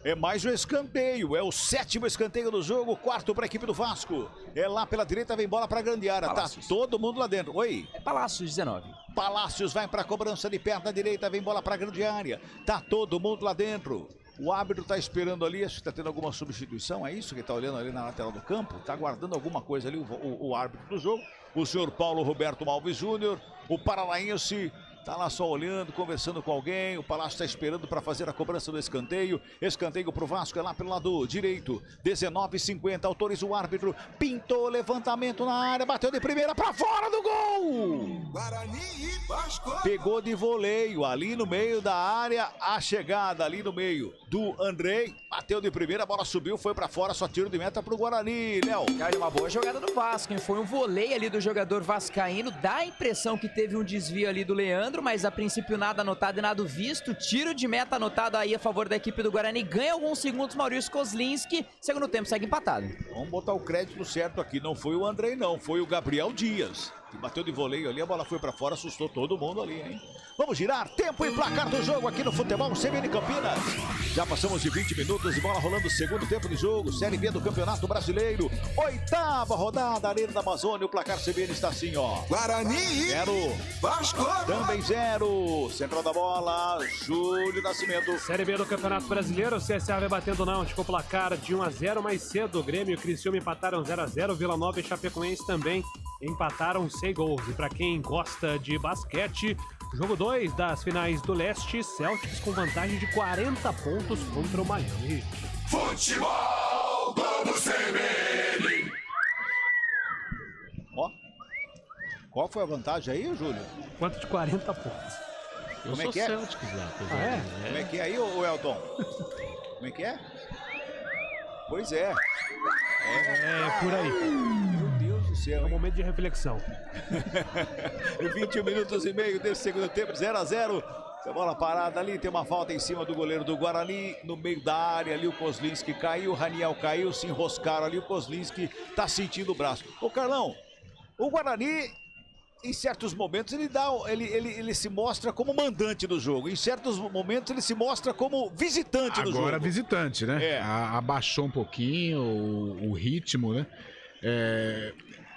É mais um escanteio, é o 7º escanteio do jogo, 4º para a equipe do Vasco. É lá pela direita, vem bola para a grande área, Palácios. Tá todo mundo lá dentro. Oi? É Palácios, 19. Palácios vai para a cobrança de perna direita, vem bola para a grande área. Tá todo mundo lá dentro. O árbitro tá esperando ali, acho que tá tendo alguma substituição, é isso que tá olhando ali na lateral do campo? Tá aguardando alguma coisa ali, o árbitro do jogo. O senhor Paulo Roberto Alves Júnior, o paranaense Tá lá só olhando, conversando com alguém. O Palácio está esperando para fazer a cobrança do escanteio. Escanteio pro Vasco, é lá pelo lado direito. 19:50, autoriza o árbitro. Pintou, levantamento na área, bateu de primeira para fora do gol! Guarani e Vasco. Pegou de voleio ali no meio da área. A chegada ali no meio do Andrei. Bateu de primeira, a bola subiu, foi para fora. Só tiro de meta pro Guarani, Léo. Cara, uma boa jogada do Vasco, hein? Foi um voleio ali do jogador vascaíno. Dá a impressão que teve um desvio ali do Leandro, mas a princípio nada anotado e nada visto. Tiro de meta anotado aí a favor da equipe do Guarani. Ganha alguns segundos Maurício Kozlinski. Segundo tempo segue empatado. Vamos botar o crédito certo aqui. Não foi o Andrei, não. Foi o Gabriel Dias, que bateu de voleio ali. A bola foi pra fora, assustou todo mundo ali, hein? Vamos girar. Tempo e placar do jogo aqui no Futebol CBN Campinas. Já passamos de 20 minutos e bola rolando o segundo tempo de jogo. Série B do Campeonato Brasileiro. 8ª rodada, Arena da Amazônia. O placar CBN está assim, ó. Guarani 0. Vasco. Também 0. Central da bola, Júlio Nascimento. Série B do Campeonato Brasileiro, o CSA vai batendo não, ficou placar de 1-0 mais cedo. O Grêmio e o Criciúma empataram 0-0, Vila Nova e Chapecoense também empataram 6 gols. E para quem gosta de basquete, jogo 2 das finais do Leste, Celtics com vantagem de 40 pontos contra o Miami Heat. Futebol do CBN. Ó, qual foi a vantagem aí, Júlio? Quanto de 40 pontos? Como é que é? Celtics lá. Como é que é aí, ô Elton? Como é que é? Pois é. É por aí. Meu Deus do céu. É um momento de reflexão. 21 minutos e meio desse segundo tempo, 0-0. Essa bola parada ali, tem uma falta em cima do goleiro do Guarani, no meio da área ali o Kozlinski caiu, o Raniel caiu, se enroscaram ali, o Kozlinski tá sentindo o braço. Ô Carlão, o Guarani, em certos momentos, ele se mostra como mandante do jogo. Em certos momentos, ele se mostra como visitante do jogo. Agora visitante, né? É. Abaixou um pouquinho o ritmo, né?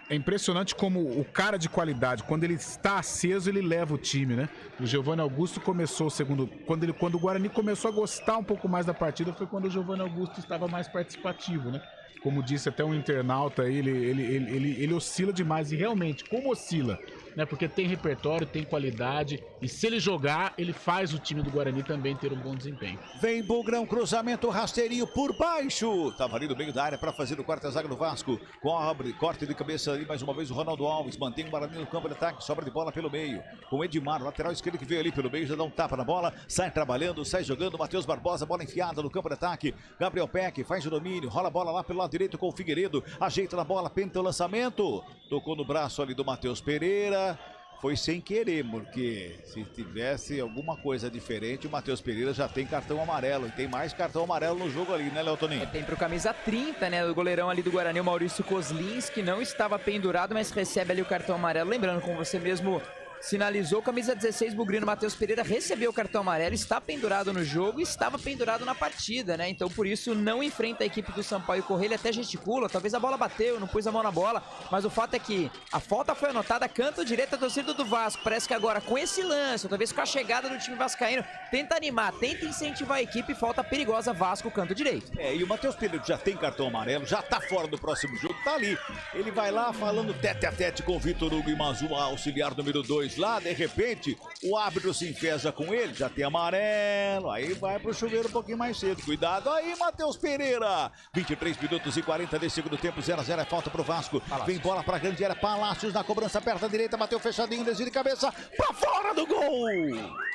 É impressionante como o cara de qualidade, quando ele está aceso, ele leva o time, né? O Giovanni Augusto começou o segundo... Quando o Guarani começou a gostar um pouco mais da partida, foi quando o Giovanni Augusto estava mais participativo, né? Como disse até um internauta aí, ele oscila demais. E realmente, como oscila? Né? Porque tem repertório, tem qualidade. E se ele jogar, ele faz o time do Guarani também ter um bom desempenho. Vem Bugrão, cruzamento rasteirinho por baixo. Tava ali no meio da área para fazer o quarto zaga do Vasco. Cobre, corte de cabeça ali mais uma vez o Ronaldo Alves. Mantém o Guarani no campo de ataque, sobra de bola pelo meio. Com o Edmar, lateral esquerdo que veio ali pelo meio, já dá um tapa na bola. Sai trabalhando, sai jogando. Matheus Barbosa, bola enfiada no campo de ataque. Gabriel Peck faz o domínio, rola a bola lá pelo lado direito com o Figueiredo. Ajeita na bola, penta o lançamento. Tocou no braço ali do Matheus Pereira. Foi sem querer, porque se tivesse alguma coisa diferente, o Matheus Pereira já tem cartão amarelo. E tem mais cartão amarelo no jogo ali, né, Léo Toninho? Tem pro camisa 30, né, o goleirão ali do Guarani, o Maurício Kozlinski, não estava pendurado, mas recebe ali o cartão amarelo. Lembrando, como você mesmo sinalizou, camisa 16, Bugrino Matheus Pereira recebeu o cartão amarelo, está pendurado no jogo e estava pendurado na partida, né? Então por isso não enfrenta a equipe do Sampaio Corrêa, ele até gesticula, talvez a bola bateu, não pôs a mão na bola, mas o fato é que a falta foi anotada, canto direito da torcida do Vasco. Parece que agora com esse lance, talvez com a chegada do time vascaíno, tenta animar, tenta incentivar a equipe, falta perigosa, Vasco, canto direito. E o Matheus Pereira já tem cartão amarelo, já tá fora do próximo jogo, tá ali. Ele vai lá falando tete a tete com o Vitor Hugo e Mazu, auxiliar número 2 lá, de repente o árbitro se enfesa com ele, já tem amarelo, aí vai pro chuveiro um pouquinho mais cedo. Cuidado aí, Matheus Pereira. 23 minutos e 40 de segundo tempo, 0-0 é falta pro Vasco. Palácios. Vem bola pra grande área, Palácios na cobrança, perna direita, bateu fechadinho, desvio de cabeça, pra fora do gol!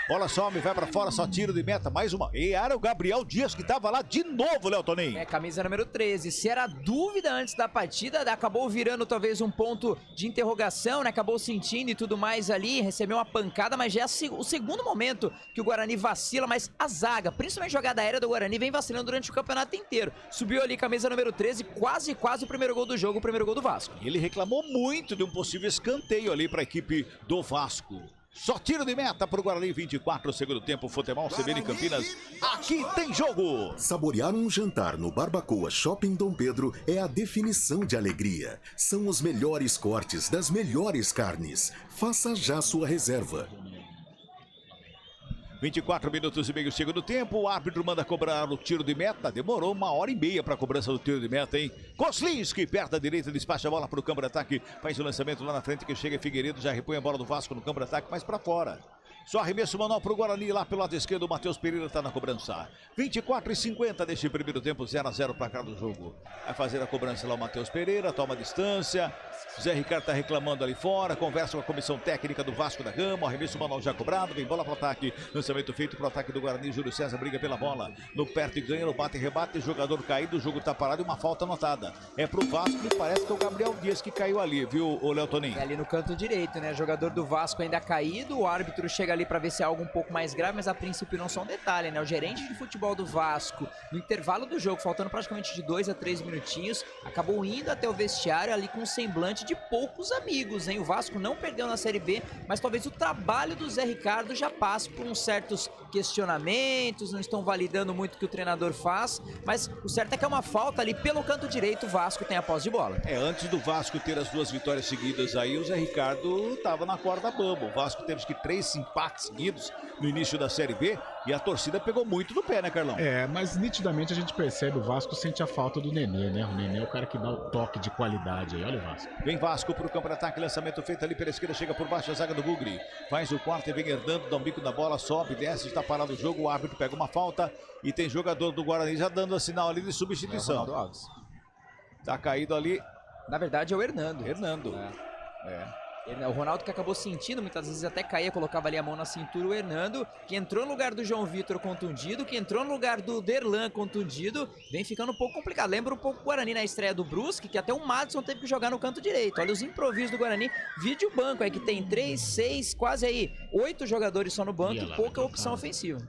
Bola some, vai pra fora, só tiro de meta, mais uma. E era o Gabriel Dias que tava lá de novo, Léo Toninho. Camisa número 13. Se era dúvida antes da partida, acabou virando talvez um ponto de interrogação, né? Acabou sentindo e tudo mais ali, recebeu uma pancada, mas já é o segundo momento que o Guarani vacila, mas a zaga, principalmente a jogada aérea do Guarani, vem vacilando durante o campeonato inteiro. Subiu ali camisa número 13, quase o primeiro gol do jogo, o primeiro gol do Vasco. Ele reclamou muito de um possível escanteio ali pra equipe do Vasco. Só tiro de meta pro Guarani, 24, segundo tempo, Futebol CBN Campinas. Aqui tem jogo! Saborear um jantar no Barbacoa Shopping Dom Pedro é a definição de alegria. São os melhores cortes das melhores carnes. Faça já sua reserva. 24 minutos e meio, segundo tempo. O árbitro manda cobrar o tiro de meta. Demorou 1h30 para a cobrança do tiro de meta, hein? Koslinski, perto da direita, despacha a bola para o campo de ataque. Faz o lançamento lá na frente que chega Figueiredo. Já repõe a bola do Vasco no campo de ataque, mas para fora. Só arremesso manual para o Guarani lá pelo lado esquerdo. O Matheus Pereira está na cobrança. 24:50 deste primeiro tempo, 0-0 para cá do jogo. Vai fazer a cobrança lá o Matheus Pereira, toma distância. Zé Ricardo está reclamando ali fora. Conversa com a comissão técnica do Vasco da Gama. Arremesso manual já cobrado. Vem bola para o ataque. Lançamento feito para o ataque do Guarani. Júlio César briga pela bola. No perto e ganha, no bate e rebate. Jogador caído. O jogo está parado e uma falta anotada. É pro Vasco e parece que é o Gabriel Dias que caiu ali, viu, o Léo Toninho? É ali no canto direito, né? Jogador do Vasco ainda caído. O árbitro chega ali para ver se é algo um pouco mais grave, mas a princípio não são detalhes, né? O gerente de futebol do Vasco, no intervalo do jogo, faltando praticamente de 2 a 3 minutinhos, acabou indo até o vestiário ali com um semblante de poucos amigos, hein? O Vasco não perdeu na Série B, mas talvez o trabalho do Zé Ricardo já passe por uns certos questionamentos, não estão validando muito o que o treinador faz, mas o certo é que é uma falta ali pelo canto direito. O Vasco tem a posse de bola. Antes do Vasco ter as 2 vitórias seguidas aí, o Zé Ricardo estava na corda bamba. O Vasco teve que 3 empates seguidos no início da Série B e a torcida pegou muito no pé, né, Carlão? Mas nitidamente a gente percebe, o Vasco sente a falta do Nenê, né? O Nenê é o cara que dá o toque de qualidade aí, olha o Vasco. Vem Vasco pro campo de ataque, lançamento feito ali pela esquerda, chega por baixo a zaga do Bugre. Faz o quarto e vem herdando, dá um bico na bola, sobe, desce, está parado o jogo, o árbitro pega uma falta e tem jogador do Guarani já dando a sinal ali de substituição. Tá caído ali. Na verdade é o Hernando. O Ronaldo que acabou sentindo, muitas vezes até caía, colocava ali a mão na cintura. O Hernando, que entrou no lugar do João Vitor contundido, que entrou no lugar do Derlan contundido, vem ficando um pouco complicado. Lembra um pouco o Guarani na estreia do Brusque, que até o Madison teve que jogar no canto direito. Olha os improvisos do Guarani. Vídeo banco aí que tem 3, 6, quase aí 8 jogadores só no banco e pouca opção ofensiva.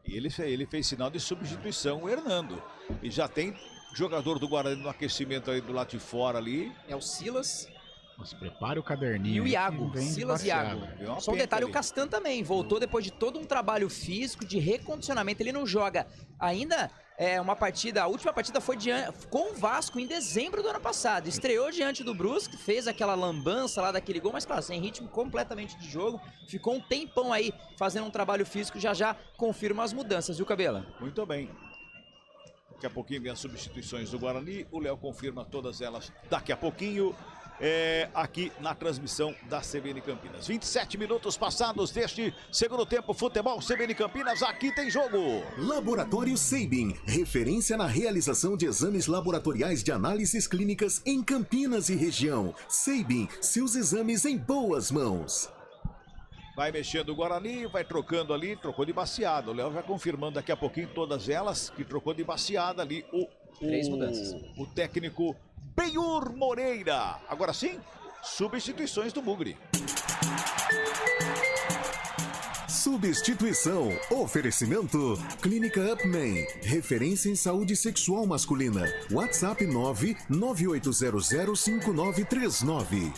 E ele fez sinal de substituição, o Hernando. E já tem jogador do Guarani no aquecimento aí do lado de fora ali. É o Silas. Mas prepare o caderninho. E o Iago, Silas e Iago. Só um detalhe, o Castan também voltou depois de todo um trabalho físico, de recondicionamento. Ele não joga ainda uma partida, a última partida foi com o Vasco em dezembro do ano passado. Estreou diante do Brusque, fez aquela lambança lá daquele gol, mas claro, sem ritmo completamente de jogo. Ficou um tempão aí fazendo um trabalho físico, já confirma as mudanças, viu, Cabela? Muito bem. Daqui a pouquinho vem as substituições do Guarani, o Léo confirma todas elas daqui a pouquinho. Aqui na transmissão da CBN Campinas. 27 minutos passados deste segundo tempo, futebol CBN Campinas, aqui tem jogo. Laboratório Sabin, referência na realização de exames laboratoriais de análises clínicas em Campinas e região. Sabin, seus exames em boas mãos. Vai mexendo o Guarani, vai trocando ali, trocou de baseada. O Léo já confirmando daqui a pouquinho todas elas, que trocou de baseada ali 3 mudanças. O técnico Benhur Moreira. Agora sim, substituições do Bugre. Substituição. Oferecimento. Clínica Upman. Referência em saúde sexual masculina. WhatsApp 998005939.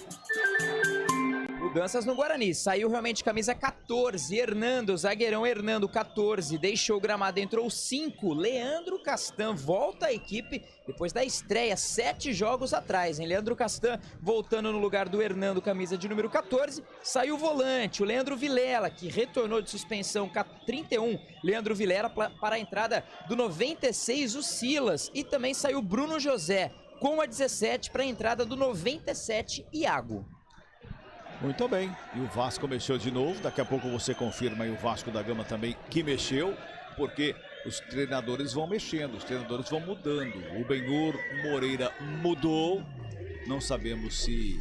Mudanças no Guarani, saiu realmente camisa 14, Hernando, zagueirão Hernando, 14, deixou o gramado, entrou 5, Leandro Castan volta à equipe depois da estreia, 7 jogos atrás, hein? Leandro Castan voltando no lugar do Hernando, camisa de número 14, saiu o volante, o Leandro Vilela, que retornou de suspensão, 31, Leandro Vilela para a entrada do 96, o Silas, e também saiu o Bruno José, com a 17 para a entrada do 97, Iago. Muito bem, e o Vasco mexeu de novo, daqui a pouco você confirma aí o Vasco da Gama também que mexeu, porque os treinadores vão mexendo, os treinadores vão mudando. O Benhur Moreira mudou, não sabemos se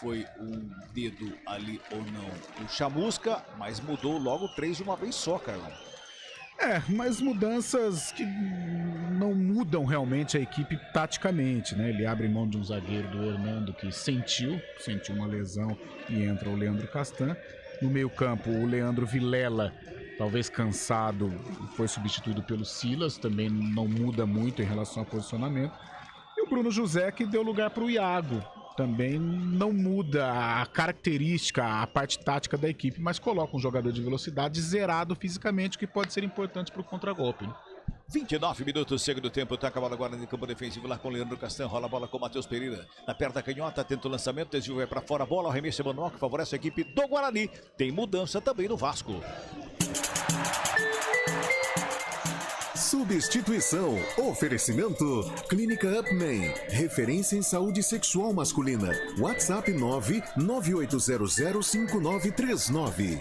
foi um dedo ali ou não o Chamusca, mas mudou logo 3 de uma vez só, Carlão. Mas mudanças que não mudam realmente a equipe taticamente, né? Ele abre mão de um zagueiro do Hernando que sentiu uma lesão e entra o Leandro Castan. No meio-campo, o Leandro Vilela, talvez cansado, foi substituído pelo Silas, também não muda muito em relação ao posicionamento. E o Bruno José, que deu lugar para o Iago. Também não muda a característica, a parte tática da equipe, mas coloca um jogador de velocidade zerado fisicamente, que pode ser importante para o contragolpe. 29 minutos, segundo tempo, tá acabando agora no campo defensivo lá com o Leandro Castan, rola a bola com o Matheus Pereira, na perna da canhota, tenta o lançamento, desvio vai para fora, a bola, o arremesso manual que favorece a equipe do Guarani, tem mudança também no Vasco. Substituição. Oferecimento. Clínica Upman. Referência em saúde sexual masculina. WhatsApp 998005939.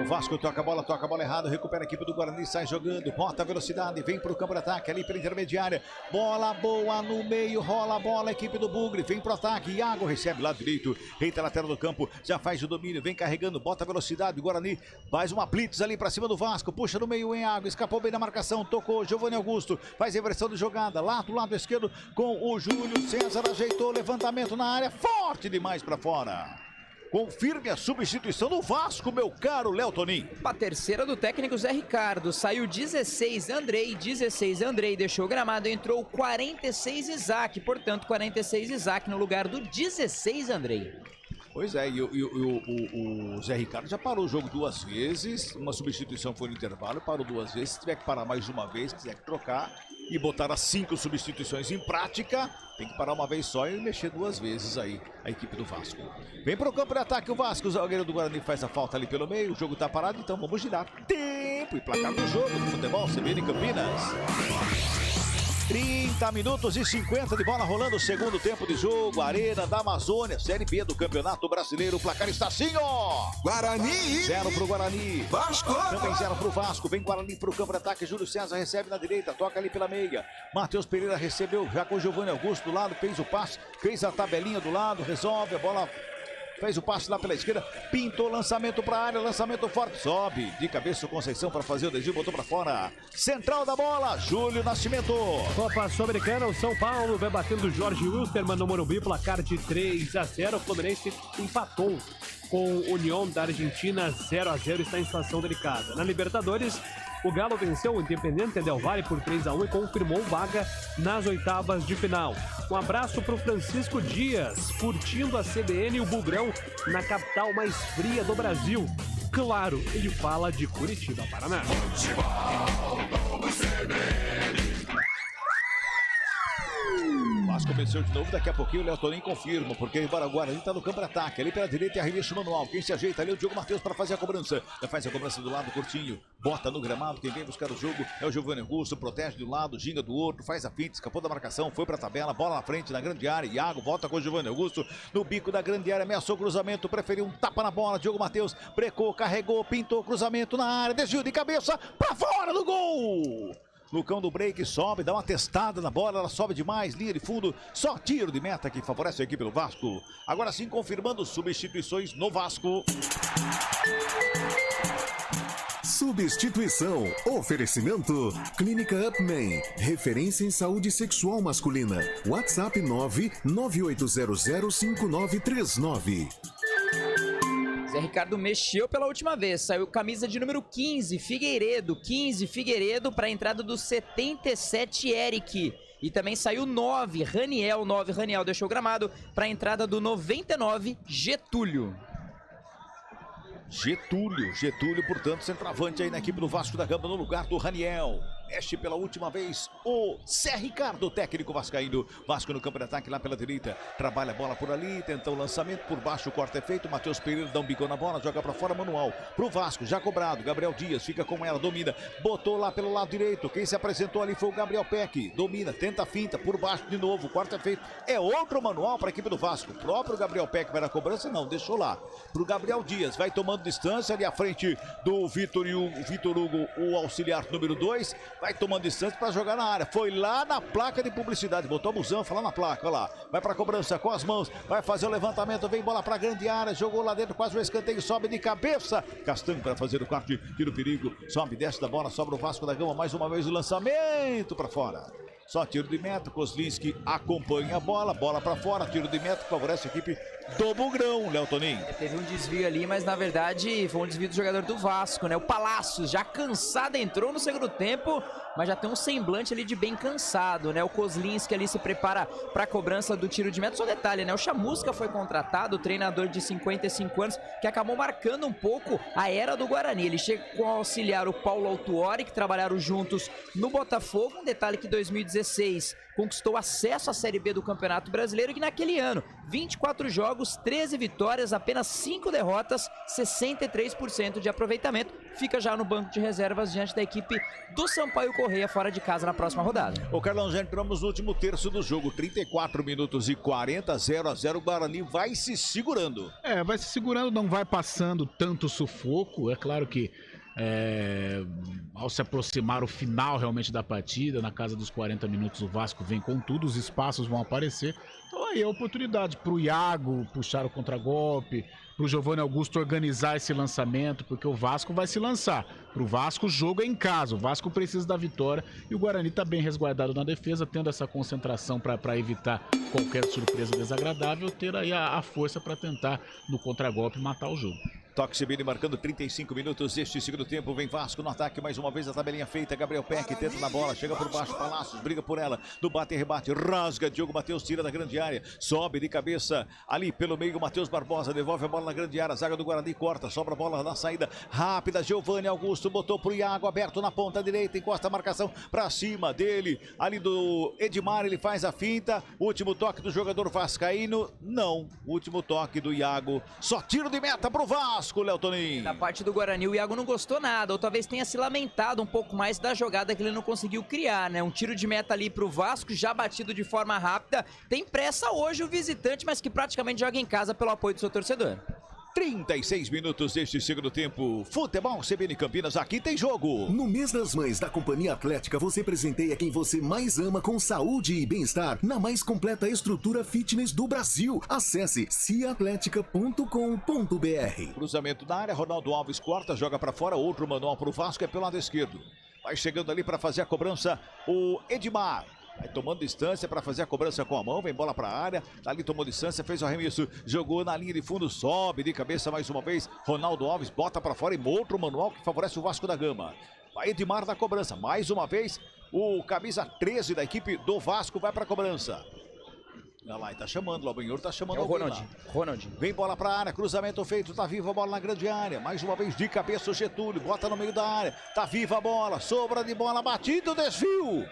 O Vasco toca a bola errado, recupera a equipe do Guarani, sai jogando, bota a velocidade, vem pro campo de ataque, ali pela intermediária, bola boa no meio, rola a bola, a equipe do Bugre, vem pro ataque, Iago recebe lado direito, reita lateral do campo, já faz o domínio, vem carregando, bota a velocidade, o Guarani faz uma blitz ali pra cima do Vasco, puxa no meio em Iago, escapou bem da marcação, tocou, Giovanni Augusto, faz a inversão de jogada, lá do lado esquerdo com o Júlio César, ajeitou, levantamento na área, forte demais pra fora. Confirme a substituição do Vasco, meu caro Léo Tonin. A terceira do técnico Zé Ricardo. Saiu 16 Andrei, deixou o gramado, entrou 46 Isaac. Portanto, 46 Isaac no lugar do 16 Andrei. Pois é, e o Zé Ricardo já parou o jogo 2 vezes, uma substituição foi no intervalo, parou 2 vezes, se tiver que parar mais uma vez, quiser trocar e botar as 5 substituições em prática, tem que parar uma vez só e mexer 2 vezes aí a equipe do Vasco. Vem pro campo de ataque o Vasco, o zagueiro do Guarani faz a falta ali pelo meio, o jogo tá parado, então vamos girar tempo e placar do jogo do futebol CBN Campinas. 30 minutos e 50 de bola rolando o segundo tempo de jogo, Arena da Amazônia, Série B do Campeonato Brasileiro, o placar está assim, ó. Guarani! 0 pro Guarani. Vasco! Também 0 pro Vasco, vem Guarani pro campo de ataque, Júlio César recebe na direita, toca ali pela meia. Matheus Pereira recebeu já com o Giovanni Augusto do lado, fez o passe, fez a tabelinha do lado, resolve a bola. Fez o passe lá pela esquerda, pintou lançamento para a área, lançamento forte, sobe de cabeça o Conceição para fazer o desvio, botou para fora. Central da bola, Júlio Nascimento. Copa Sul-Americana, o São Paulo vai batendo o Jorge Wilstermann no Morumbi, placar de 3-0. O Fluminense empatou com o União da Argentina 0-0, está em situação delicada. Na Libertadores, o Galo venceu o Independiente Del Valle por 3-1 e confirmou vaga nas oitavas de final. Um abraço para o Francisco Dias, curtindo a CBN e o Bugrão na capital mais fria do Brasil. Claro, ele fala de Curitiba, Paraná. Vasco venceu de novo, daqui a pouquinho o Léo Tonin confirma, porque o Guarani está no campo de ataque, ali pela direita e arremesso manual, quem se ajeita ali é o Diogo Matheus para fazer a cobrança, já faz a cobrança do lado, curtinho, bota no gramado, quem vem buscar o jogo é o Giovanni Augusto, protege de um lado, ginga do outro, faz a finta, escapou da marcação, foi para a tabela, bola na frente na grande área, Iago volta com o Giovanni Augusto, no bico da grande área, ameaçou o cruzamento, preferiu um tapa na bola, Diogo Matheus, brecou, carregou, pintou, cruzamento na área, desvio de cabeça, para fora do gol! Lucão do break sobe, dá uma testada na bola, ela sobe demais, linha de fundo, só tiro de meta que favorece a equipe do Vasco. Agora sim, confirmando substituições no Vasco. Substituição. Oferecimento. Clínica Upman. Referência em saúde sexual masculina. WhatsApp 998005939. Zé Ricardo mexeu pela última vez, saiu camisa de número 15, Figueiredo para a entrada do 77, Eric. E também saiu 9, Raniel deixou o gramado para a entrada do 99, Getúlio, portanto, centroavante aí na equipe do Vasco da Gama no lugar do Raniel. Mexe pela última vez o Zé Ricardo, técnico vascaíno. Vasco no campo de ataque lá pela direita. Trabalha a bola por ali, tenta o lançamento por baixo, o corte é feito. Matheus Pereira dá um bico na bola, joga pra fora, manual. Pro Vasco, já cobrado. Gabriel Dias fica com ela, domina. Botou lá pelo lado direito. Quem se apresentou ali foi o Gabriel Peck. Domina, tenta a finta, por baixo de novo. O corte é feito. É outro manual para a equipe do Vasco. O próprio Gabriel Peck vai na cobrança, não, deixou lá. Pro Gabriel Dias, vai tomando distância ali à frente do Vitor Hugo, o auxiliar número 2. Vai tomando distância para jogar na área. Foi lá na placa de publicidade. Botou a busanfa lá na placa. Olha lá. Vai para a cobrança com as mãos. Vai fazer o levantamento. Vem bola para a grande área. Jogou lá dentro. Quase o escanteio. Sobe de cabeça. Castanho para fazer o quarto. Tira o perigo. Sobe, desce da bola. Sobra o Vasco da Gama. Mais uma vez o lançamento para fora. Só tiro de meta. Kozlinski acompanha a bola. Bola para fora. Tiro de meta que favorece a equipe do Bugrão, Léo Tonin. Teve um desvio ali, mas na verdade foi um desvio do jogador do Vasco, né? O Palácios, já cansado, entrou no segundo tempo, mas já tem um semblante ali de bem cansado, né? O Kozlinski ali se prepara para a cobrança do tiro de meta. Só detalhe, né? O Chamusca foi contratado, o treinador de 55 anos, que acabou marcando um pouco a era do Guarani. Ele chega com o auxiliar o Paulo Autuori, que trabalharam juntos no Botafogo. Um detalhe que 2016, conquistou acesso à Série B do Campeonato Brasileiro, que naquele ano, 24 jogos, 13 vitórias, apenas 5 derrotas, 63% de aproveitamento. Fica já no banco de reservas diante da equipe do Sampaio Corrêa fora de casa na próxima rodada. Ô Carlão, já entramos no último terço do jogo, 34 minutos e 40, 0-0, o Guarani vai se segurando. Vai se segurando, não vai passando tanto sufoco, é claro que ao se aproximar o final realmente da partida, na casa dos 40 minutos o Vasco vem com tudo, os espaços vão aparecer, então aí é a oportunidade pro Iago puxar o contragolpe, pro Giovanni Augusto organizar esse lançamento, porque o Vasco vai se lançar. Pro Vasco o jogo é em casa, o Vasco precisa da vitória e o Guarani tá bem resguardado na defesa, tendo essa concentração para evitar qualquer surpresa desagradável, ter aí a força para tentar no contragolpe matar o jogo. Toque CBN marcando 35 minutos deste segundo tempo. Vem Vasco no ataque, mais uma vez a tabelinha feita. Gabriel Peck tenta na bola, chega por baixo, Palácios briga por ela, no bate e rebate, rasga, Diogo Matheus tira da grande área, sobe de cabeça ali pelo meio, Matheus Barbosa devolve a bola na grande área, zaga do Guarani corta, sobra a bola na saída rápida, Giovanni Augusto botou pro Iago, aberto na ponta direita, encosta a marcação pra cima dele, ali do Edmar, ele faz a finta, último toque do jogador vascaíno, não, último toque do Iago, só tiro de meta pro Vasco. Léo Toninho. Na parte do Guarani, o Iago não gostou nada, ou talvez tenha se lamentado um pouco mais da jogada que ele não conseguiu criar, né? Um tiro de meta ali pro Vasco, já batido de forma rápida. Tem pressa hoje o visitante, mas que praticamente joga em casa pelo apoio do seu torcedor. 36 minutos deste segundo tempo. Futebol CBN Campinas, aqui tem jogo. No mês das mães da Companhia Atlética, você presenteia quem você mais ama com saúde e bem-estar na mais completa estrutura fitness do Brasil. Acesse ciatletica.com.br. Cruzamento na área, Ronaldo Alves corta, joga para fora, outro manual pro Vasco, é pelo lado esquerdo. Vai chegando ali para fazer a cobrança o Edmar. Vai tomando distância para fazer a cobrança com a mão, vem bola para a área, ali tomou distância, fez o arremesso, jogou na linha de fundo, sobe de cabeça mais uma vez, Ronaldo Alves bota para fora e outro manual que favorece o Vasco da Gama. Vai Edmar na cobrança, mais uma vez, o camisa 13 da equipe do Vasco vai para a cobrança. Olha lá, tá chamando, o Albanhor tá chamando o Ronaldinho. Vem bola pra área, cruzamento feito, tá viva a bola na grande área. Mais uma vez de cabeça o Getúlio, bota no meio da área, tá viva a bola, sobra de bola, batido, desvio.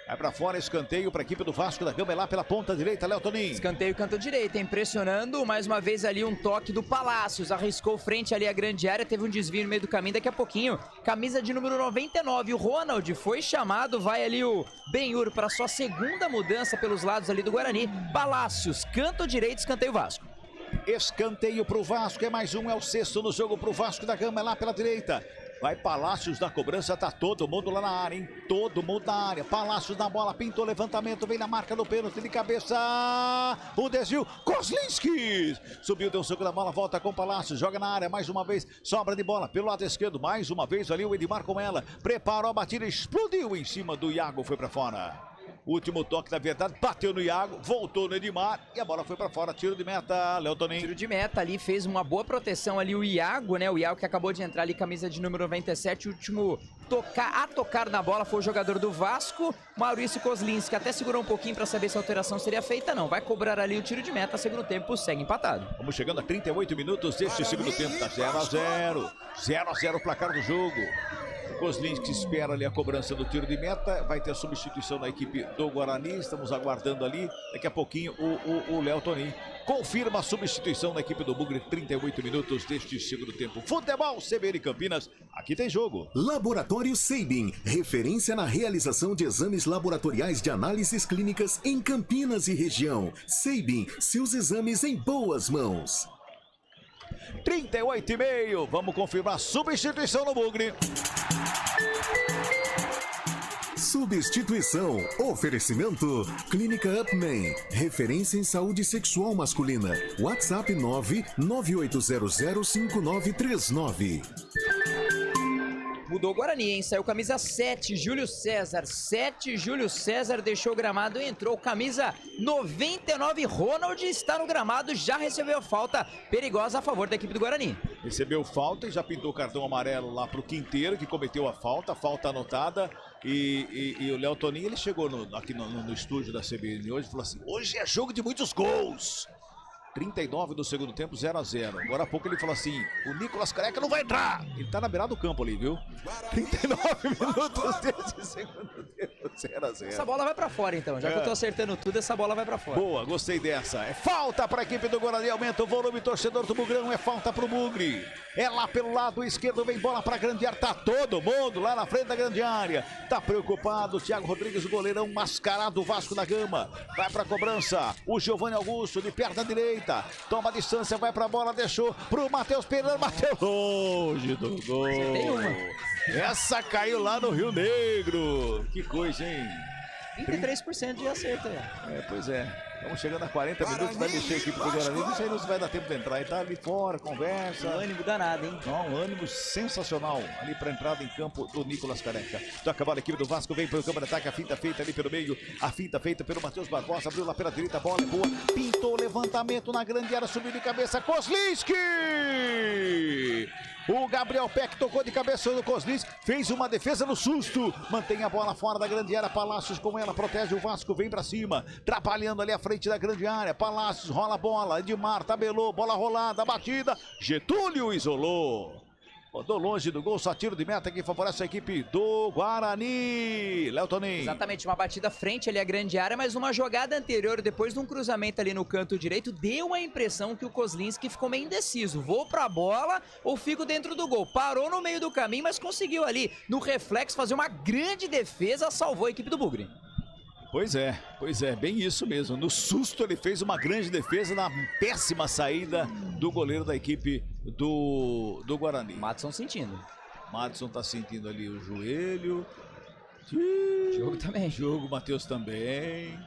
Vai pra fora, escanteio pra equipe do Vasco da Gama, é lá pela ponta direita, Léo Toninho. Escanteio canto direita, impressionando, mais uma vez ali um toque do Palácios, arriscou frente ali a grande área, teve um desvio no meio do caminho, daqui a pouquinho, camisa de número 99, o Ronald foi chamado, vai ali o Benhur para sua segunda mudança pelos lados ali do Guarani, Palácios, canto direito, escanteio Vasco. Escanteio pro Vasco, é mais um, é o sexto no jogo pro Vasco da Gama, é lá pela direita. Vai Palácios na cobrança, tá todo mundo lá na área, hein? Todo mundo na área. Palácios na bola, pintou o levantamento, vem na marca do pênalti de cabeça. O desvio, Kozlinski. Subiu, deu um soco na bola, volta com Palácios, joga na área mais uma vez, sobra de bola pelo lado esquerdo, mais uma vez ali o Edmar com ela. Preparou a batida, explodiu em cima do Iago, foi pra fora. Último toque, na verdade, bateu no Iago, voltou no Edmar e a bola foi pra fora, tiro de meta, Léo Toninho. Tiro de meta ali, fez uma boa proteção ali o Iago, né? O Iago que acabou de entrar ali, camisa de número 97, o último a tocar na bola foi o jogador do Vasco, Maurício Kozlinski, até segurou um pouquinho pra saber se a alteração seria feita, não. Vai cobrar ali o tiro de meta, segundo tempo, segue empatado. Vamos chegando a 38 minutos deste segundo tempo, tá 0-0, 0-0 o placar do jogo. Kozlinski espera ali a cobrança do tiro de meta, vai ter a substituição da equipe do Guarani, estamos aguardando ali, daqui a pouquinho o Léo Toninho confirma a substituição da equipe do Bugre, 38 minutos deste segundo tempo. Futebol CBN Campinas, aqui tem jogo. Laboratório Seibin, referência na realização de exames laboratoriais de análises clínicas em Campinas e região. Seibin, seus exames em boas mãos. 38,5, vamos confirmar a substituição no Bugre. Substituição. Oferecimento. Clínica Upman. Referência em saúde sexual masculina. WhatsApp 998005939. Mudou o Guarani, hein? Saiu camisa 7, Júlio César. 7, Júlio César deixou o gramado e entrou. Camisa 99, Ronald está no gramado. Já recebeu a falta perigosa a favor da equipe do Guarani. Recebeu falta e já pintou o cartão amarelo lá pro Quinteiro, que cometeu a falta anotada. E o Léo Toninho, ele chegou aqui no estúdio da CBN hoje e falou assim: hoje é jogo de muitos gols. 39 do segundo tempo, 0-0. Agora há pouco ele falou assim, o Nicolas Careca não vai entrar. Ele tá na beirada do campo ali, viu? 39 minutos desse segundo tempo, 0-0. Essa bola vai pra fora, então. Já que eu tô acertando tudo, essa bola vai pra fora. Boa, gostei dessa. É falta pra equipe do Guarani, aumenta o volume, torcedor do Bugrão, é falta pro Bugre. É lá pelo lado esquerdo, vem bola pra grande área, tá todo mundo lá na frente da grande área. Tá preocupado, Thiago Rodrigues, o goleirão mascarado do Vasco da Gama. Vai pra cobrança, o Giovanni Augusto de perna direita. Toma a distância, vai pra bola, deixou pro Matheus Pereira, bateu longe do gol. Essa caiu lá no Rio Negro. Que coisa, hein? 33% de acerto aí. Pois é. Estamos chegando a 40 minutos, vai mexer a equipe do Guarani. Não sei se vai dar tempo de entrar. Ele tá ali fora, conversa. Um ânimo danado, hein? Não, um ânimo sensacional ali para entrada em campo do Nicolas Careca. Toca a bola, a equipe do Vasco vem pelo campo de ataque. A finta feita ali pelo meio. A finta feita pelo Matheus Barbosa. Abriu lá pela direita, a bola é boa. Pintou levantamento na grande área, subiu de cabeça. Kozlinski! O Gabriel Peck tocou de cabeça no Kozlinski, fez uma defesa no susto, mantém a bola fora da grande área. Palácios com ela, protege o Vasco, vem pra cima, trabalhando ali à frente da grande área. Palácios rola a bola, Edmar tabelou, bola rolada, batida, Getúlio isolou. Rodou longe do gol, só tiro de meta que favorece a equipe do Guarani. Léo Toninho. Exatamente, uma batida frente ali à grande área, mas uma jogada anterior, depois de um cruzamento ali no canto direito, deu a impressão que o Kozlinski ficou meio indeciso. Vou pra bola ou fico dentro do gol? Parou no meio do caminho, mas conseguiu ali, no reflexo, fazer uma grande defesa, salvou a equipe do Bugre. Pois é, bem isso mesmo. No susto ele fez uma grande defesa na péssima saída do goleiro da equipe do Guarani. Madison sentindo. Madison tá sentindo ali o joelho. Diogo também. Diogo, Matheus também.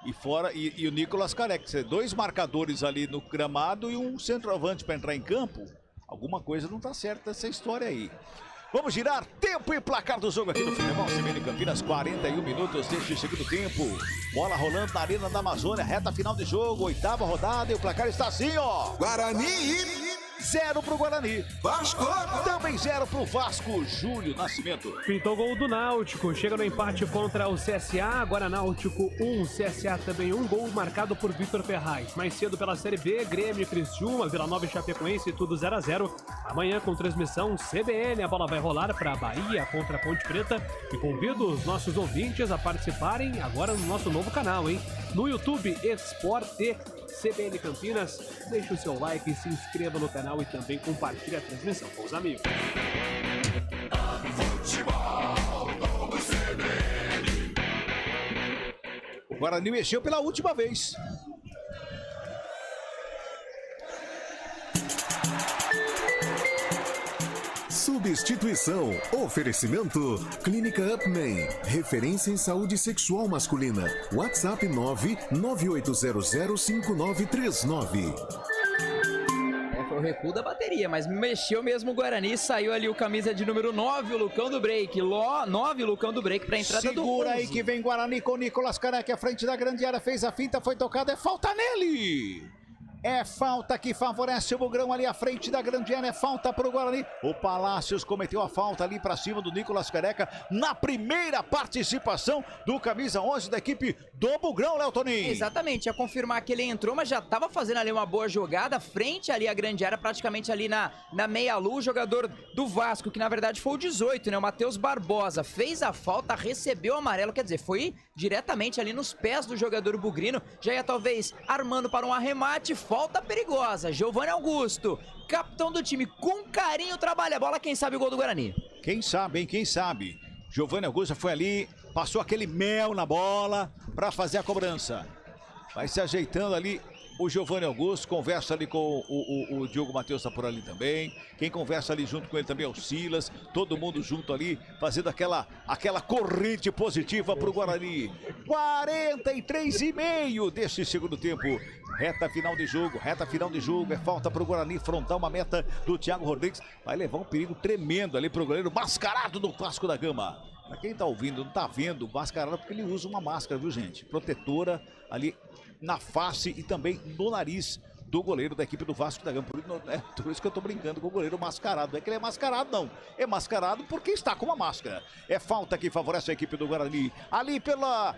E fora, e o Nicolas Careca. Dois marcadores ali no gramado e um centroavante para entrar em campo. Alguma coisa não tá certa nessa história aí. Vamos girar tempo e placar do jogo aqui no Futebol CBN Campinas, 41 minutos deste segundo tempo. Bola rolando na Arena da Amazônia, reta final de jogo, 8ª rodada e o placar está assim, ó. Guarani 0 pro Guarani. Vasco também 0 pro Vasco. Júlio Nascimento. Pintou gol do Náutico, chega no empate contra o CSA, agora Náutico 1, CSA também 1, gol marcado por Vitor Ferraz. Mais cedo pela Série B, Grêmio, Criciúma, Vila Nova e Chapecoense, tudo 0-0. Amanhã com transmissão CBN, a bola vai rolar para Bahia contra a Ponte Preta e convido os nossos ouvintes a participarem agora no nosso novo canal, hein? No YouTube, Esporte CBN Campinas, deixe o seu like, se inscreva no canal e também compartilhe a transmissão com os amigos. O Guarani mexeu pela última vez. Substituição. Oferecimento. Clínica Upman. Referência em saúde sexual masculina. WhatsApp 998005939. Foi o recuo da bateria, mas mexeu mesmo o Guarani. Saiu ali o camisa de número 9, o Lucão do Break. 9, o Lucão do Break para a entrada do 11. Segura aí que vem Guarani com o Nicolas Careca à frente da grande área. Fez a finta, foi tocada, é falta nele. É falta que favorece o Bugrão ali à frente da grande área, é falta para o Guarani. O Palácios cometeu a falta ali para cima do Nicolas Careca na primeira participação do camisa 11 da equipe do Bugrão, Léo Toninho. Exatamente, ia confirmar que ele entrou, mas já estava fazendo ali uma boa jogada, frente ali à grande área, praticamente ali na meia-lua, o jogador do Vasco, que na verdade foi o 18, né, o Matheus Barbosa, fez a falta, recebeu o amarelo, quer dizer, foi diretamente ali nos pés do jogador bugrino, já ia talvez armando para um arremate, falta perigosa. Giovanni Augusto, capitão do time, com carinho trabalha a bola, quem sabe o gol do Guarani. Quem sabe, hein? Quem sabe? Giovanni Augusto foi ali, passou aquele mel na bola para fazer a cobrança. Vai se ajeitando ali o Giovanni Augusto, conversa ali com o Diogo Matheus, tá por ali também. Quem conversa ali junto com ele também é o Silas. Todo mundo junto ali, fazendo aquela corrente positiva pro Guarani. 43,5 desse segundo tempo. Reta final de jogo, é falta pro Guarani, frontal uma meta do Thiago Rodrigues. Vai levar um perigo tremendo ali pro goleiro mascarado do Vasco da Gama. Pra quem tá ouvindo, não tá vendo, mascarado porque ele usa uma máscara, viu, gente? Protetora ali na face e também no nariz do goleiro da equipe do Vasco da Gama. Por isso que eu tô brincando com o goleiro mascarado. Não é que ele é mascarado, não. É mascarado porque está com uma máscara. É falta que favorece a equipe do Guarani. Ali pela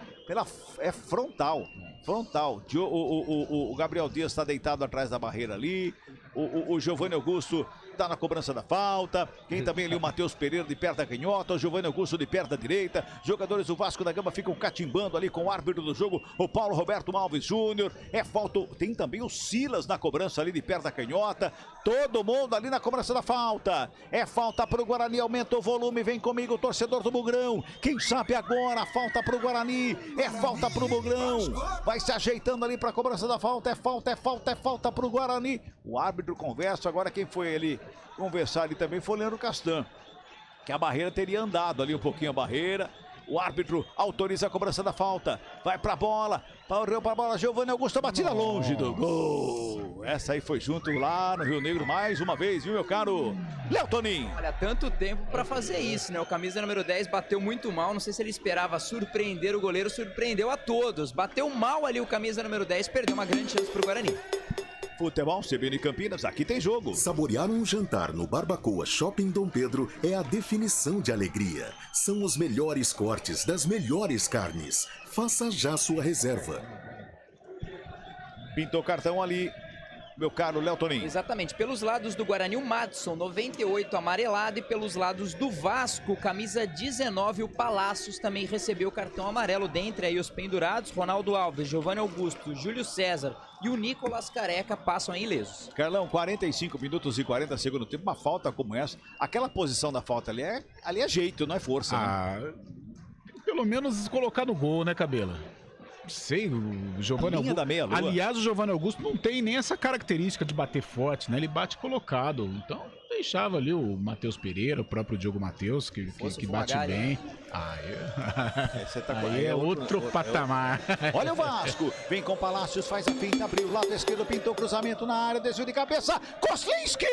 frontal. frontal. O Gabriel Dias está deitado atrás da barreira ali. O Giovanni Augusto tá na cobrança da falta. Quem também ali, o Matheus Pereira de perto da canhota, o Giovanni Augusto de perto da direita. Jogadores do Vasco da Gama ficam catimbando ali com o árbitro do jogo, o Paulo Roberto Alves Júnior. É falta, tem também o Silas na cobrança ali de perto da canhota. Todo mundo ali na cobrança da falta. É falta pro Guarani, aumenta o volume, vem comigo, torcedor do Bugrão. Quem sabe agora, falta pro Guarani, é falta pro Bugrão. Vai se ajeitando ali pra cobrança da falta, é falta pro Guarani. O árbitro conversa, agora quem foi ali conversar ali também foi o Leandro Castan, que a barreira teria andado ali um pouquinho a barreira. O árbitro autoriza a cobrança da falta, vai pra bola, parou pra bola, Giovanni Augusto, batida longe do gol. Essa aí foi junto lá no Rio Negro mais uma vez, viu, meu caro Léo Toninho? Olha, tanto tempo pra fazer isso, né? O camisa número 10 bateu muito mal, não sei se ele esperava surpreender o goleiro, surpreendeu a todos. Bateu mal ali o camisa número 10, perdeu uma grande chance pro Guarani. Futebol CBN Campinas, aqui tem jogo. Saborear um jantar no Barbacoa Shopping Dom Pedro é a definição de alegria. São os melhores cortes das melhores carnes. Faça já sua reserva. Pintou cartão ali, meu caro Léo Toninho. Exatamente, pelos lados do Guarani, o Madison, 98, amarelado, e pelos lados do Vasco, camisa 19, o Palácios também recebeu o cartão amarelo. Dentre aí os pendurados, Ronaldo Alves, Giovanni Augusto, Júlio César e o Nicolas Careca passam aí ilesos. Carlão, 45 minutos e 40 segundos do tempo, uma falta como essa, aquela posição da falta ali é jeito, não é força. Né? Pelo menos colocar no gol, né, Cabela? Sei, o Giovanni Augusto. Aliás, o Giovanni Augusto não tem nem essa característica de bater forte, né? Ele bate colocado. Então, deixava ali o Matheus Pereira, o próprio Diogo Matheus, que bate bem. Aí é outro patamar. Olha o Vasco, vem com Palácios, faz a finta, abriu o lado esquerdo, pintou o cruzamento na área, desvio de cabeça, Koslinski!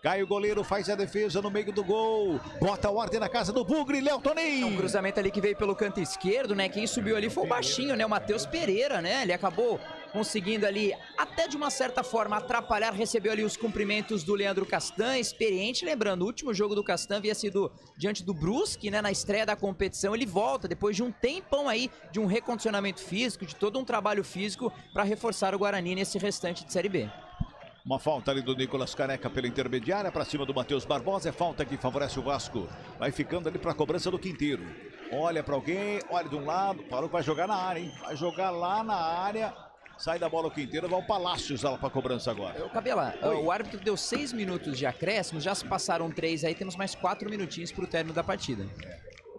Cai o goleiro, faz a defesa no meio do gol. Bota a ordem na casa do Bugre, Léo Toninho. Um cruzamento ali que veio pelo canto esquerdo, né? Quem subiu ali foi o baixinho, né? O Matheus Pereira, né? Ele acabou conseguindo ali, até de uma certa forma, atrapalhar. Recebeu ali os cumprimentos do Leandro Castan, experiente. Lembrando, o último jogo do Castan havia sido diante do Brusque, né? Na estreia da competição. Ele volta depois de um tempão aí, de um recondicionamento físico, de todo um trabalho físico para reforçar o Guarani nesse restante de Série B. Uma falta ali do Nicolas Careca pela intermediária, para cima do Matheus Barbosa. É falta que favorece o Vasco. Vai ficando ali para a cobrança do Quinteiro. Olha para alguém, olha de um lado, parou que vai jogar na área, hein? Vai jogar lá na área. Sai da bola o Quinteiro, vai o Palácios lá para a cobrança agora. Cabela, o árbitro deu 6 minutos de acréscimo, já se passaram 3 aí, temos mais 4 minutinhos para o término da partida.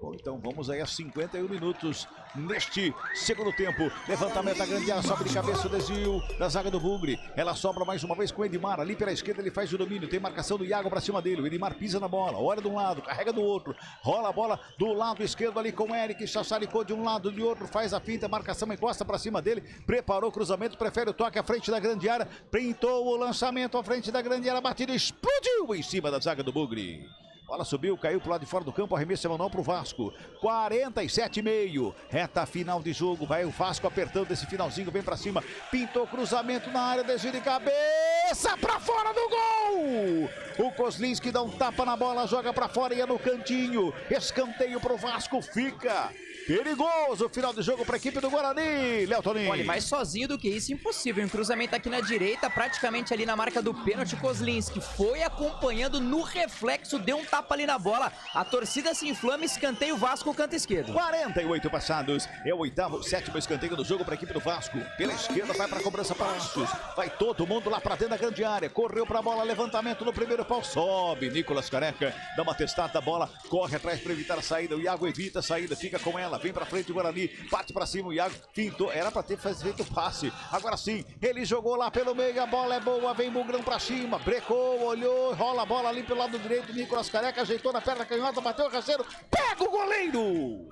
Bom, então vamos aí a 51 minutos neste segundo tempo. Levantamento da grande área, sobe de cabeça o desvio da zaga do Bugre. Ela sobra mais uma vez com o Edmar. Ali pela esquerda ele faz o domínio. Tem marcação do Iago pra cima dele. O Edmar pisa na bola, olha de um lado, carrega do outro. Rola a bola do lado esquerdo ali com o Eric. Sassaricou de um lado, de outro. Faz a finta, marcação encosta pra cima dele. Preparou o cruzamento, prefere o toque à frente da grande área. Pintou o lançamento à frente da grande área. Batida explodiu em cima da zaga do Bugre. Bola subiu, caiu pro lado de fora do campo, arremesso semanal pro Vasco. 47,5. Reta final de jogo, vai o Vasco apertando esse finalzinho, vem pra cima. Pintou cruzamento na área, desvio de cabeça pra fora do gol. O Koslinski dá um tapa na bola, joga pra fora e é no cantinho. Escanteio pro Vasco, fica perigoso o final de jogo para a equipe do Guarani, Léo Toninho. Olha, mais sozinho do que isso, impossível. Um cruzamento aqui na direita, praticamente ali na marca do pênalti. Koslinski foi acompanhando no reflexo, deu um tapa ali na bola. A torcida se inflama, escanteio Vasco, canto esquerdo. 48 passados, é o sétimo escanteio do jogo para a equipe do Vasco. Pela esquerda vai para a cobrança Palácios. Vai todo mundo lá para dentro da grande área. Correu para a bola, levantamento no primeiro pau, sobe. Nicolas Careca dá uma testada da bola, corre atrás para evitar a saída. O Iago evita a saída, fica com ela. Vem pra frente o Guarani, parte pra cima o Iago, pintou, era pra ter feito o passe, agora sim, ele jogou lá pelo meio, a bola é boa, vem Bugrão pra cima, brecou, olhou, rola a bola ali pelo lado direito, Nicolas Careca ajeitou na perna canhota, bateu o rasteiro, pega o goleiro!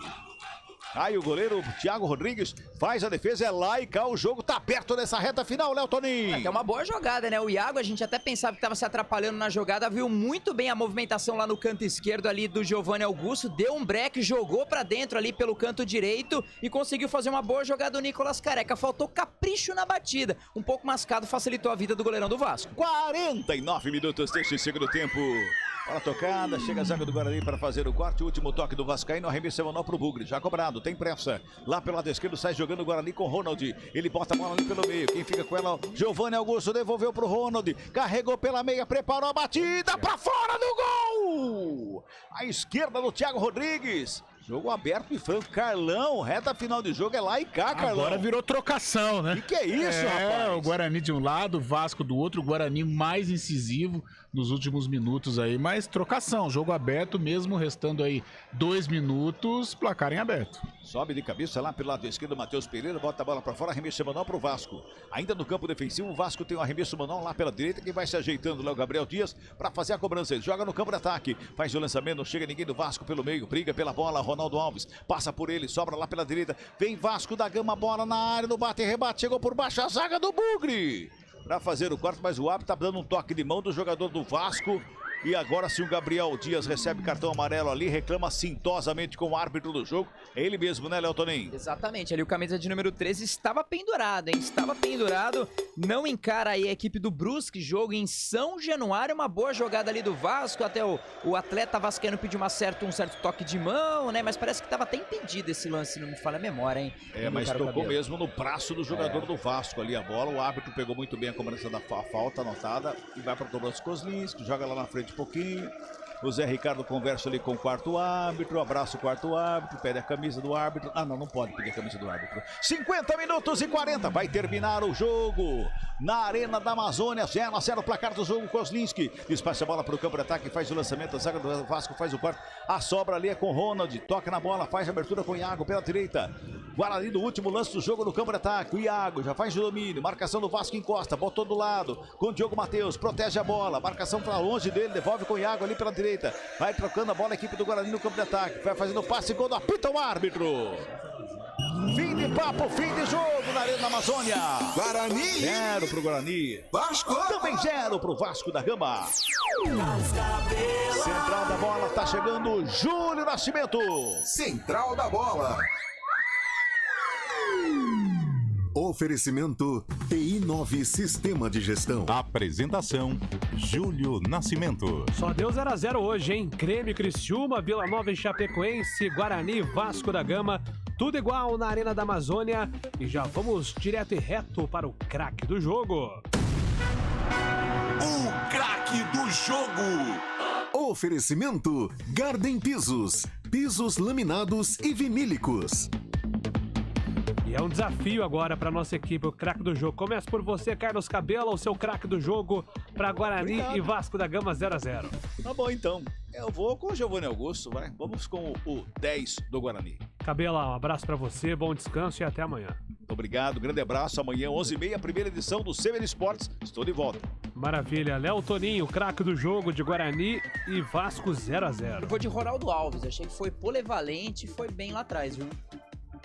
Aí o goleiro Thiago Rodrigues faz a defesa, é lá e cá, o jogo tá aberto nessa reta final, Léo Toninho. É uma boa jogada, né? O Iago, a gente até pensava que tava se atrapalhando na jogada, viu muito bem a movimentação lá no canto esquerdo ali do Giovanni Augusto, deu um break, jogou pra dentro ali pelo canto direito e conseguiu fazer uma boa jogada do Nicolas Careca. Faltou capricho na batida, um pouco mascado, facilitou a vida do goleirão do Vasco. 49 minutos deste segundo tempo. Bola tocada, chega a zaga do Guarani para fazer o corte. O último toque do Vascaíno, arremesso semanal pro Bugre. Já cobrado, tem pressa. Lá pelo lado esquerdo sai jogando o Guarani com o Ronald. Ele bota a bola ali pelo meio. Quem fica com ela? Giovanni Augusto devolveu pro Ronald. Carregou pela meia, preparou a batida para fora do gol! À esquerda do Thiago Rodrigues. Jogo aberto e franco. Carlão, reta final de jogo é lá e cá, Carlão. Agora virou trocação, né? E que é isso, rapaz? O Guarani de um lado, o Vasco do outro, o Guarani mais incisivo nos últimos minutos aí, mas trocação, jogo aberto mesmo, restando aí 2 minutos, placar em aberto. Sobe de cabeça lá pelo lado esquerdo, Matheus Pereira, bota a bola para fora, arremesso manual pro Vasco. Ainda no campo defensivo, o Vasco tem um arremesso manual lá pela direita, que vai se ajeitando lá o Gabriel Dias para fazer a cobrança. Ele joga no campo de ataque, faz o lançamento, não chega ninguém do Vasco pelo meio, briga pela bola, Ronaldo Alves, passa por ele, sobra lá pela direita, vem Vasco da Gama, bola na área, no bate e rebate, chegou por baixo a zaga do Bugre para fazer o corte, mas o árbitro tá dando um toque de mão do jogador do Vasco. E agora sim o Gabriel Dias recebe cartão amarelo ali, reclama sintosamente com o árbitro do jogo. É ele mesmo, né, Léo Toninho? Exatamente, ali o camisa de número 13 estava pendurado, hein? Estava pendurado, não encara aí a equipe do Brusque, jogo em São Januário, uma boa jogada ali do Vasco, até o atleta vascaíno pediu um certo toque de mão, né? Mas parece que estava até impedido esse lance, não me falha a memória, hein? Mas tocou mesmo no braço do jogador do Vasco ali a bola, o árbitro pegou muito bem a cobrança da falta anotada e vai para o cobrança Kozlinski, joga lá na frente pouquinho. O Zé Ricardo conversa ali com o quarto árbitro, abraça o quarto árbitro, pede a camisa do árbitro. Ah, não pode pedir a camisa do árbitro. 50 minutos e 40, vai terminar o jogo na Arena da Amazônia. 0-0 o placar do jogo. Kozlinski despacha a bola para o campo de ataque, faz o lançamento, a zaga do Vasco faz o quarto. A sobra ali é com o Ronald, toca na bola, faz a abertura com o Iago pela direita. Guarani no último lance do jogo no campo de ataque. O Iago já faz o domínio, marcação do Vasco encosta, botou do lado com o Diogo Matheus, protege a bola, marcação para longe dele, devolve com o Iago ali pela direita. Vai trocando a bola a equipe do Guarani no campo de ataque. Vai fazendo passe, gol do apita o árbitro. Fim de papo, fim de jogo na Arena da Amazônia. Guarani 0 pro Guarani. Vasco também 0 pro Vasco da Gama. Central da bola, tá chegando Júlio Nascimento. Central da bola. Oferecimento TI9 Sistema de Gestão. Apresentação Júlio Nascimento. Só deu 0-0 hoje, hein? Grêmio, Criciúma, Vila Nova e Chapecoense, Guarani, Vasco da Gama, tudo igual na Arena da Amazônia. E já vamos direto e reto para o craque do jogo. O craque do jogo. Oferecimento Garden Pisos, pisos laminados e vinílicos. E é um desafio agora para nossa equipe, o craque do jogo. Começa por você, Carlos Cabela, o seu craque do jogo para Guarani e Vasco da Gama 0-0. Tá bom, então. Eu vou com o Giovanni Augusto, vai. Vamos com o 10 do Guarani. Cabela, um abraço para você, bom descanso e até amanhã. Muito obrigado, grande abraço. Amanhã, 11h30, primeira edição do CBN Esportes. Estou de volta. Maravilha. Léo Toninho, craque do jogo de Guarani e Vasco 0-0. Eu vou de Ronaldo Alves, achei que foi polivalente e foi bem lá atrás, viu?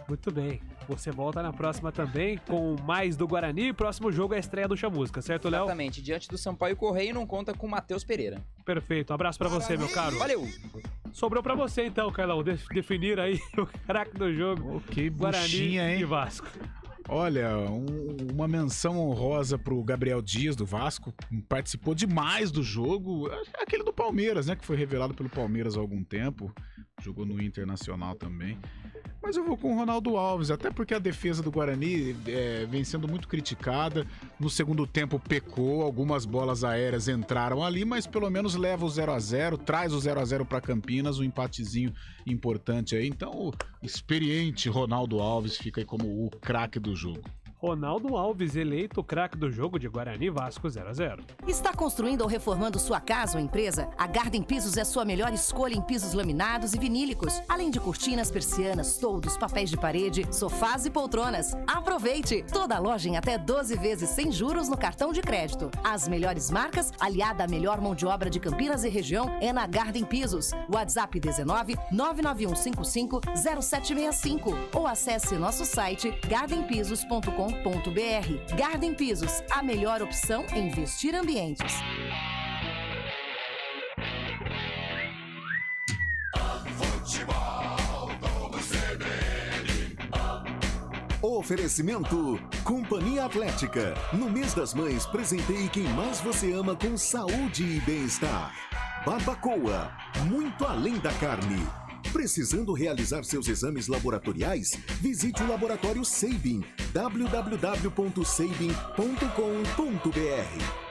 Muito bem. Você volta na próxima também com mais do Guarani. Próximo jogo é a estreia do Chamusca, certo, Léo? Exatamente. Diante do Sampaio Correia não conta com o Matheus Pereira. Perfeito. Um abraço pra você, meu caro. Valeu. Sobrou pra você então, Carlão. Definir aí o craque do jogo. Que buchinha, hein? E Vasco. Olha, uma menção honrosa pro Gabriel Dias, do Vasco, participou demais do jogo, aquele do Palmeiras, né, que foi revelado pelo Palmeiras há algum tempo, jogou no Internacional também. Mas eu vou com o Ronaldo Alves, até porque a defesa do Guarani vem sendo muito criticada. No segundo tempo pecou, algumas bolas aéreas entraram ali, mas pelo menos leva o 0-0, traz o 0-0 para Campinas, um empatezinho importante aí. Então o experiente Ronaldo Alves fica aí como o craque do jogo. Ronaldo Alves, eleito craque do jogo de Guarani Vasco 0-0. Está construindo ou reformando sua casa ou empresa? A Garden Pisos é sua melhor escolha em pisos laminados e vinílicos, além de cortinas, persianas, toldos, papéis de parede, sofás e poltronas. Aproveite! Toda a loja em até 12 vezes sem juros no cartão de crédito. As melhores marcas, aliada à melhor mão de obra de Campinas e região, é na Garden Pisos. WhatsApp 19 99155 0765 ou acesse nosso site gardenpisos.com.br. Garden Pisos, a melhor opção em vestir ambientes. Oferecimento Companhia Atlética. No mês das mães, presenteie quem mais você ama com saúde e bem-estar. Barbacoa, muito além da carne. Precisando realizar seus exames laboratoriais? Visite o Laboratório Sabin, www.sabin.com.br.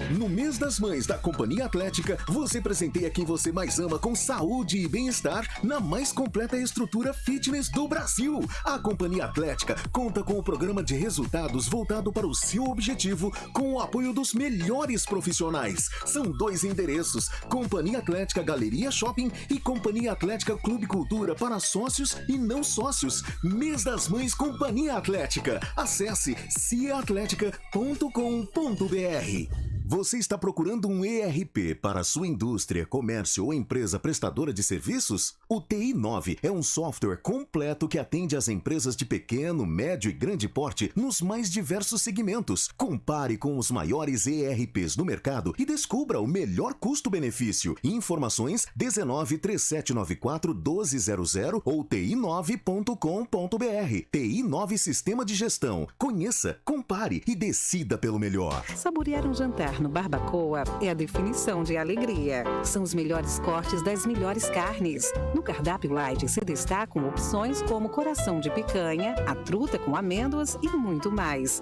No mês das mães da Companhia Atlética, você presenteia quem você mais ama com saúde e bem-estar na mais completa estrutura fitness do Brasil. A Companhia Atlética conta com o programa de resultados voltado para o seu objetivo, com o apoio dos melhores profissionais. São 2 endereços: Companhia Atlética Galeria Shopping e Companhia Atlética Clube Cultura para sócios e não sócios. Mês das Mães Companhia Atlética. Acesse ciaatletica.com.br. Você está procurando um ERP para sua indústria, comércio ou empresa prestadora de serviços? O TI9 é um software completo que atende às empresas de pequeno, médio e grande porte nos mais diversos segmentos. Compare com os maiores ERPs do mercado e descubra o melhor custo-benefício. Informações 19 3794 1200 ou ti9.com.br. TI9 Sistema de Gestão. Conheça, compare e decida pelo melhor. Saborear um jantar no Barbacoa é a definição de alegria. São os melhores cortes das melhores carnes. No cardápio light se destacam opções como coração de picanha, a truta com amêndoas e muito mais.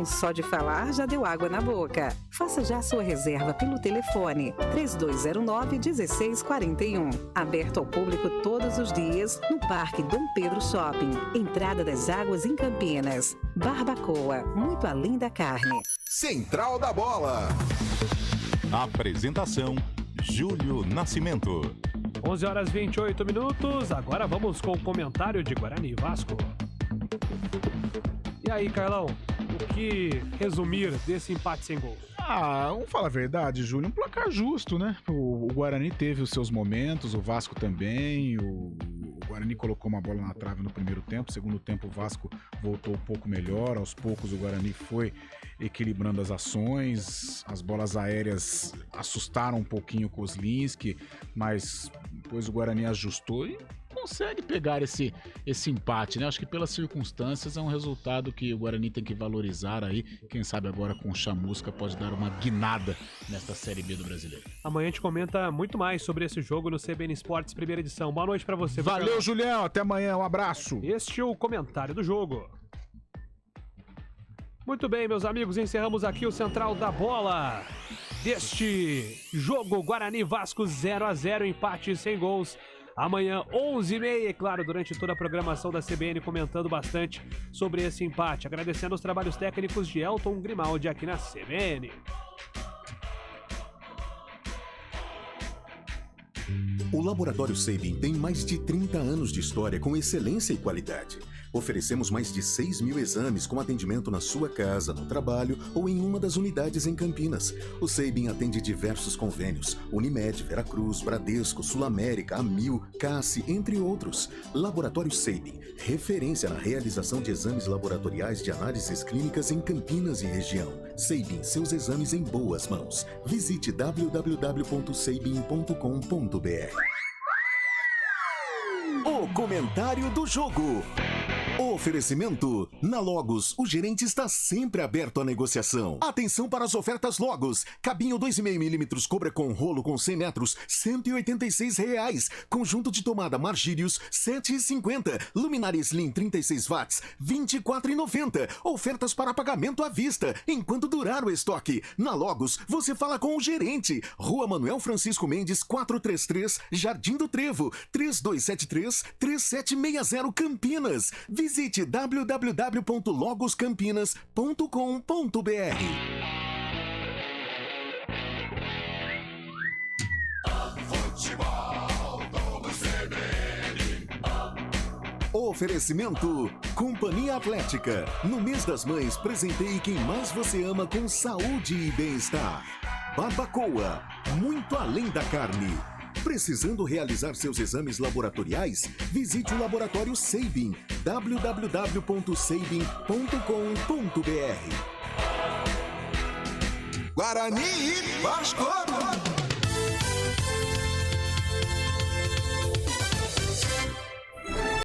Só de falar já deu água na boca. Faça já sua reserva pelo telefone 3209-1641. Aberto ao público todos os dias no Parque Dom Pedro Shopping, Entrada das Águas em Campinas. Barbacoa, muito além da carne. Central da Bola. Apresentação: Júlio Nascimento. 11h28. Agora vamos com o comentário de Guarani e Vasco. E aí, Carlão? O que resumir desse empate sem gol? Vamos falar a verdade, Júlio. Um placar justo, né? O Guarani teve os seus momentos, o Vasco também. O Guarani colocou uma bola na trave no primeiro tempo. Segundo tempo, o Vasco voltou um pouco melhor. Aos poucos, o Guarani foi equilibrando as ações. As bolas aéreas assustaram um pouquinho o Kozlinski, mas depois o Guarani ajustou e consegue pegar esse empate, né? Acho que pelas circunstâncias é um resultado que o Guarani tem que valorizar aí. Quem sabe agora com o Chamusca pode dar uma guinada nesta Série B do Brasileiro. Amanhã a gente comenta muito mais sobre esse jogo no CBN Esportes, primeira edição. Boa noite pra você. Valeu, Julião. Até amanhã. Um abraço. Este é o comentário do jogo. Muito bem, meus amigos, encerramos aqui o Central da Bola deste jogo Guarani Vasco 0-0, empate sem gols. Amanhã, 11h30, claro, durante toda a programação da CBN, comentando bastante sobre esse empate. Agradecendo os trabalhos técnicos de Elton Grimaldi aqui na CBN. O Laboratório Sabin tem mais de 30 anos de história com excelência e qualidade. Oferecemos mais de 6.000 exames com atendimento na sua casa, no trabalho ou em uma das unidades em Campinas. O Sabin atende diversos convênios: Unimed, Veracruz, Bradesco, Sul América, Amil, Cassi, entre outros. Laboratório Sabin, referência na realização de exames laboratoriais de análises clínicas em Campinas e região. Sabin, seus exames em boas mãos. Visite www.sabin.com.br. O comentário do jogo. Oferecimento: na Logos, o gerente está sempre aberto à negociação. Atenção para as ofertas Logos. Cabinho 2,5mm Cobra com rolo com 100 metros, R$ 186. Conjunto de tomada Margírios, R$ 7,50. Luminária Slim 36 watts, R$ 24,90. Ofertas para pagamento à vista, enquanto durar o estoque. Na Logos, você fala com o gerente. Rua Manuel Francisco Mendes, 433, Jardim do Trevo, 3273-3760 Campinas. Visite www.logoscampinas.com.br. Oferecimento: Companhia Atlética. No mês das mães, presenteie quem mais você ama com saúde e bem-estar. Barbacoa, muito além da carne. Precisando realizar seus exames laboratoriais? Visite o Laboratório Sabin, www.sabin.com.br. Guarani e Vasco.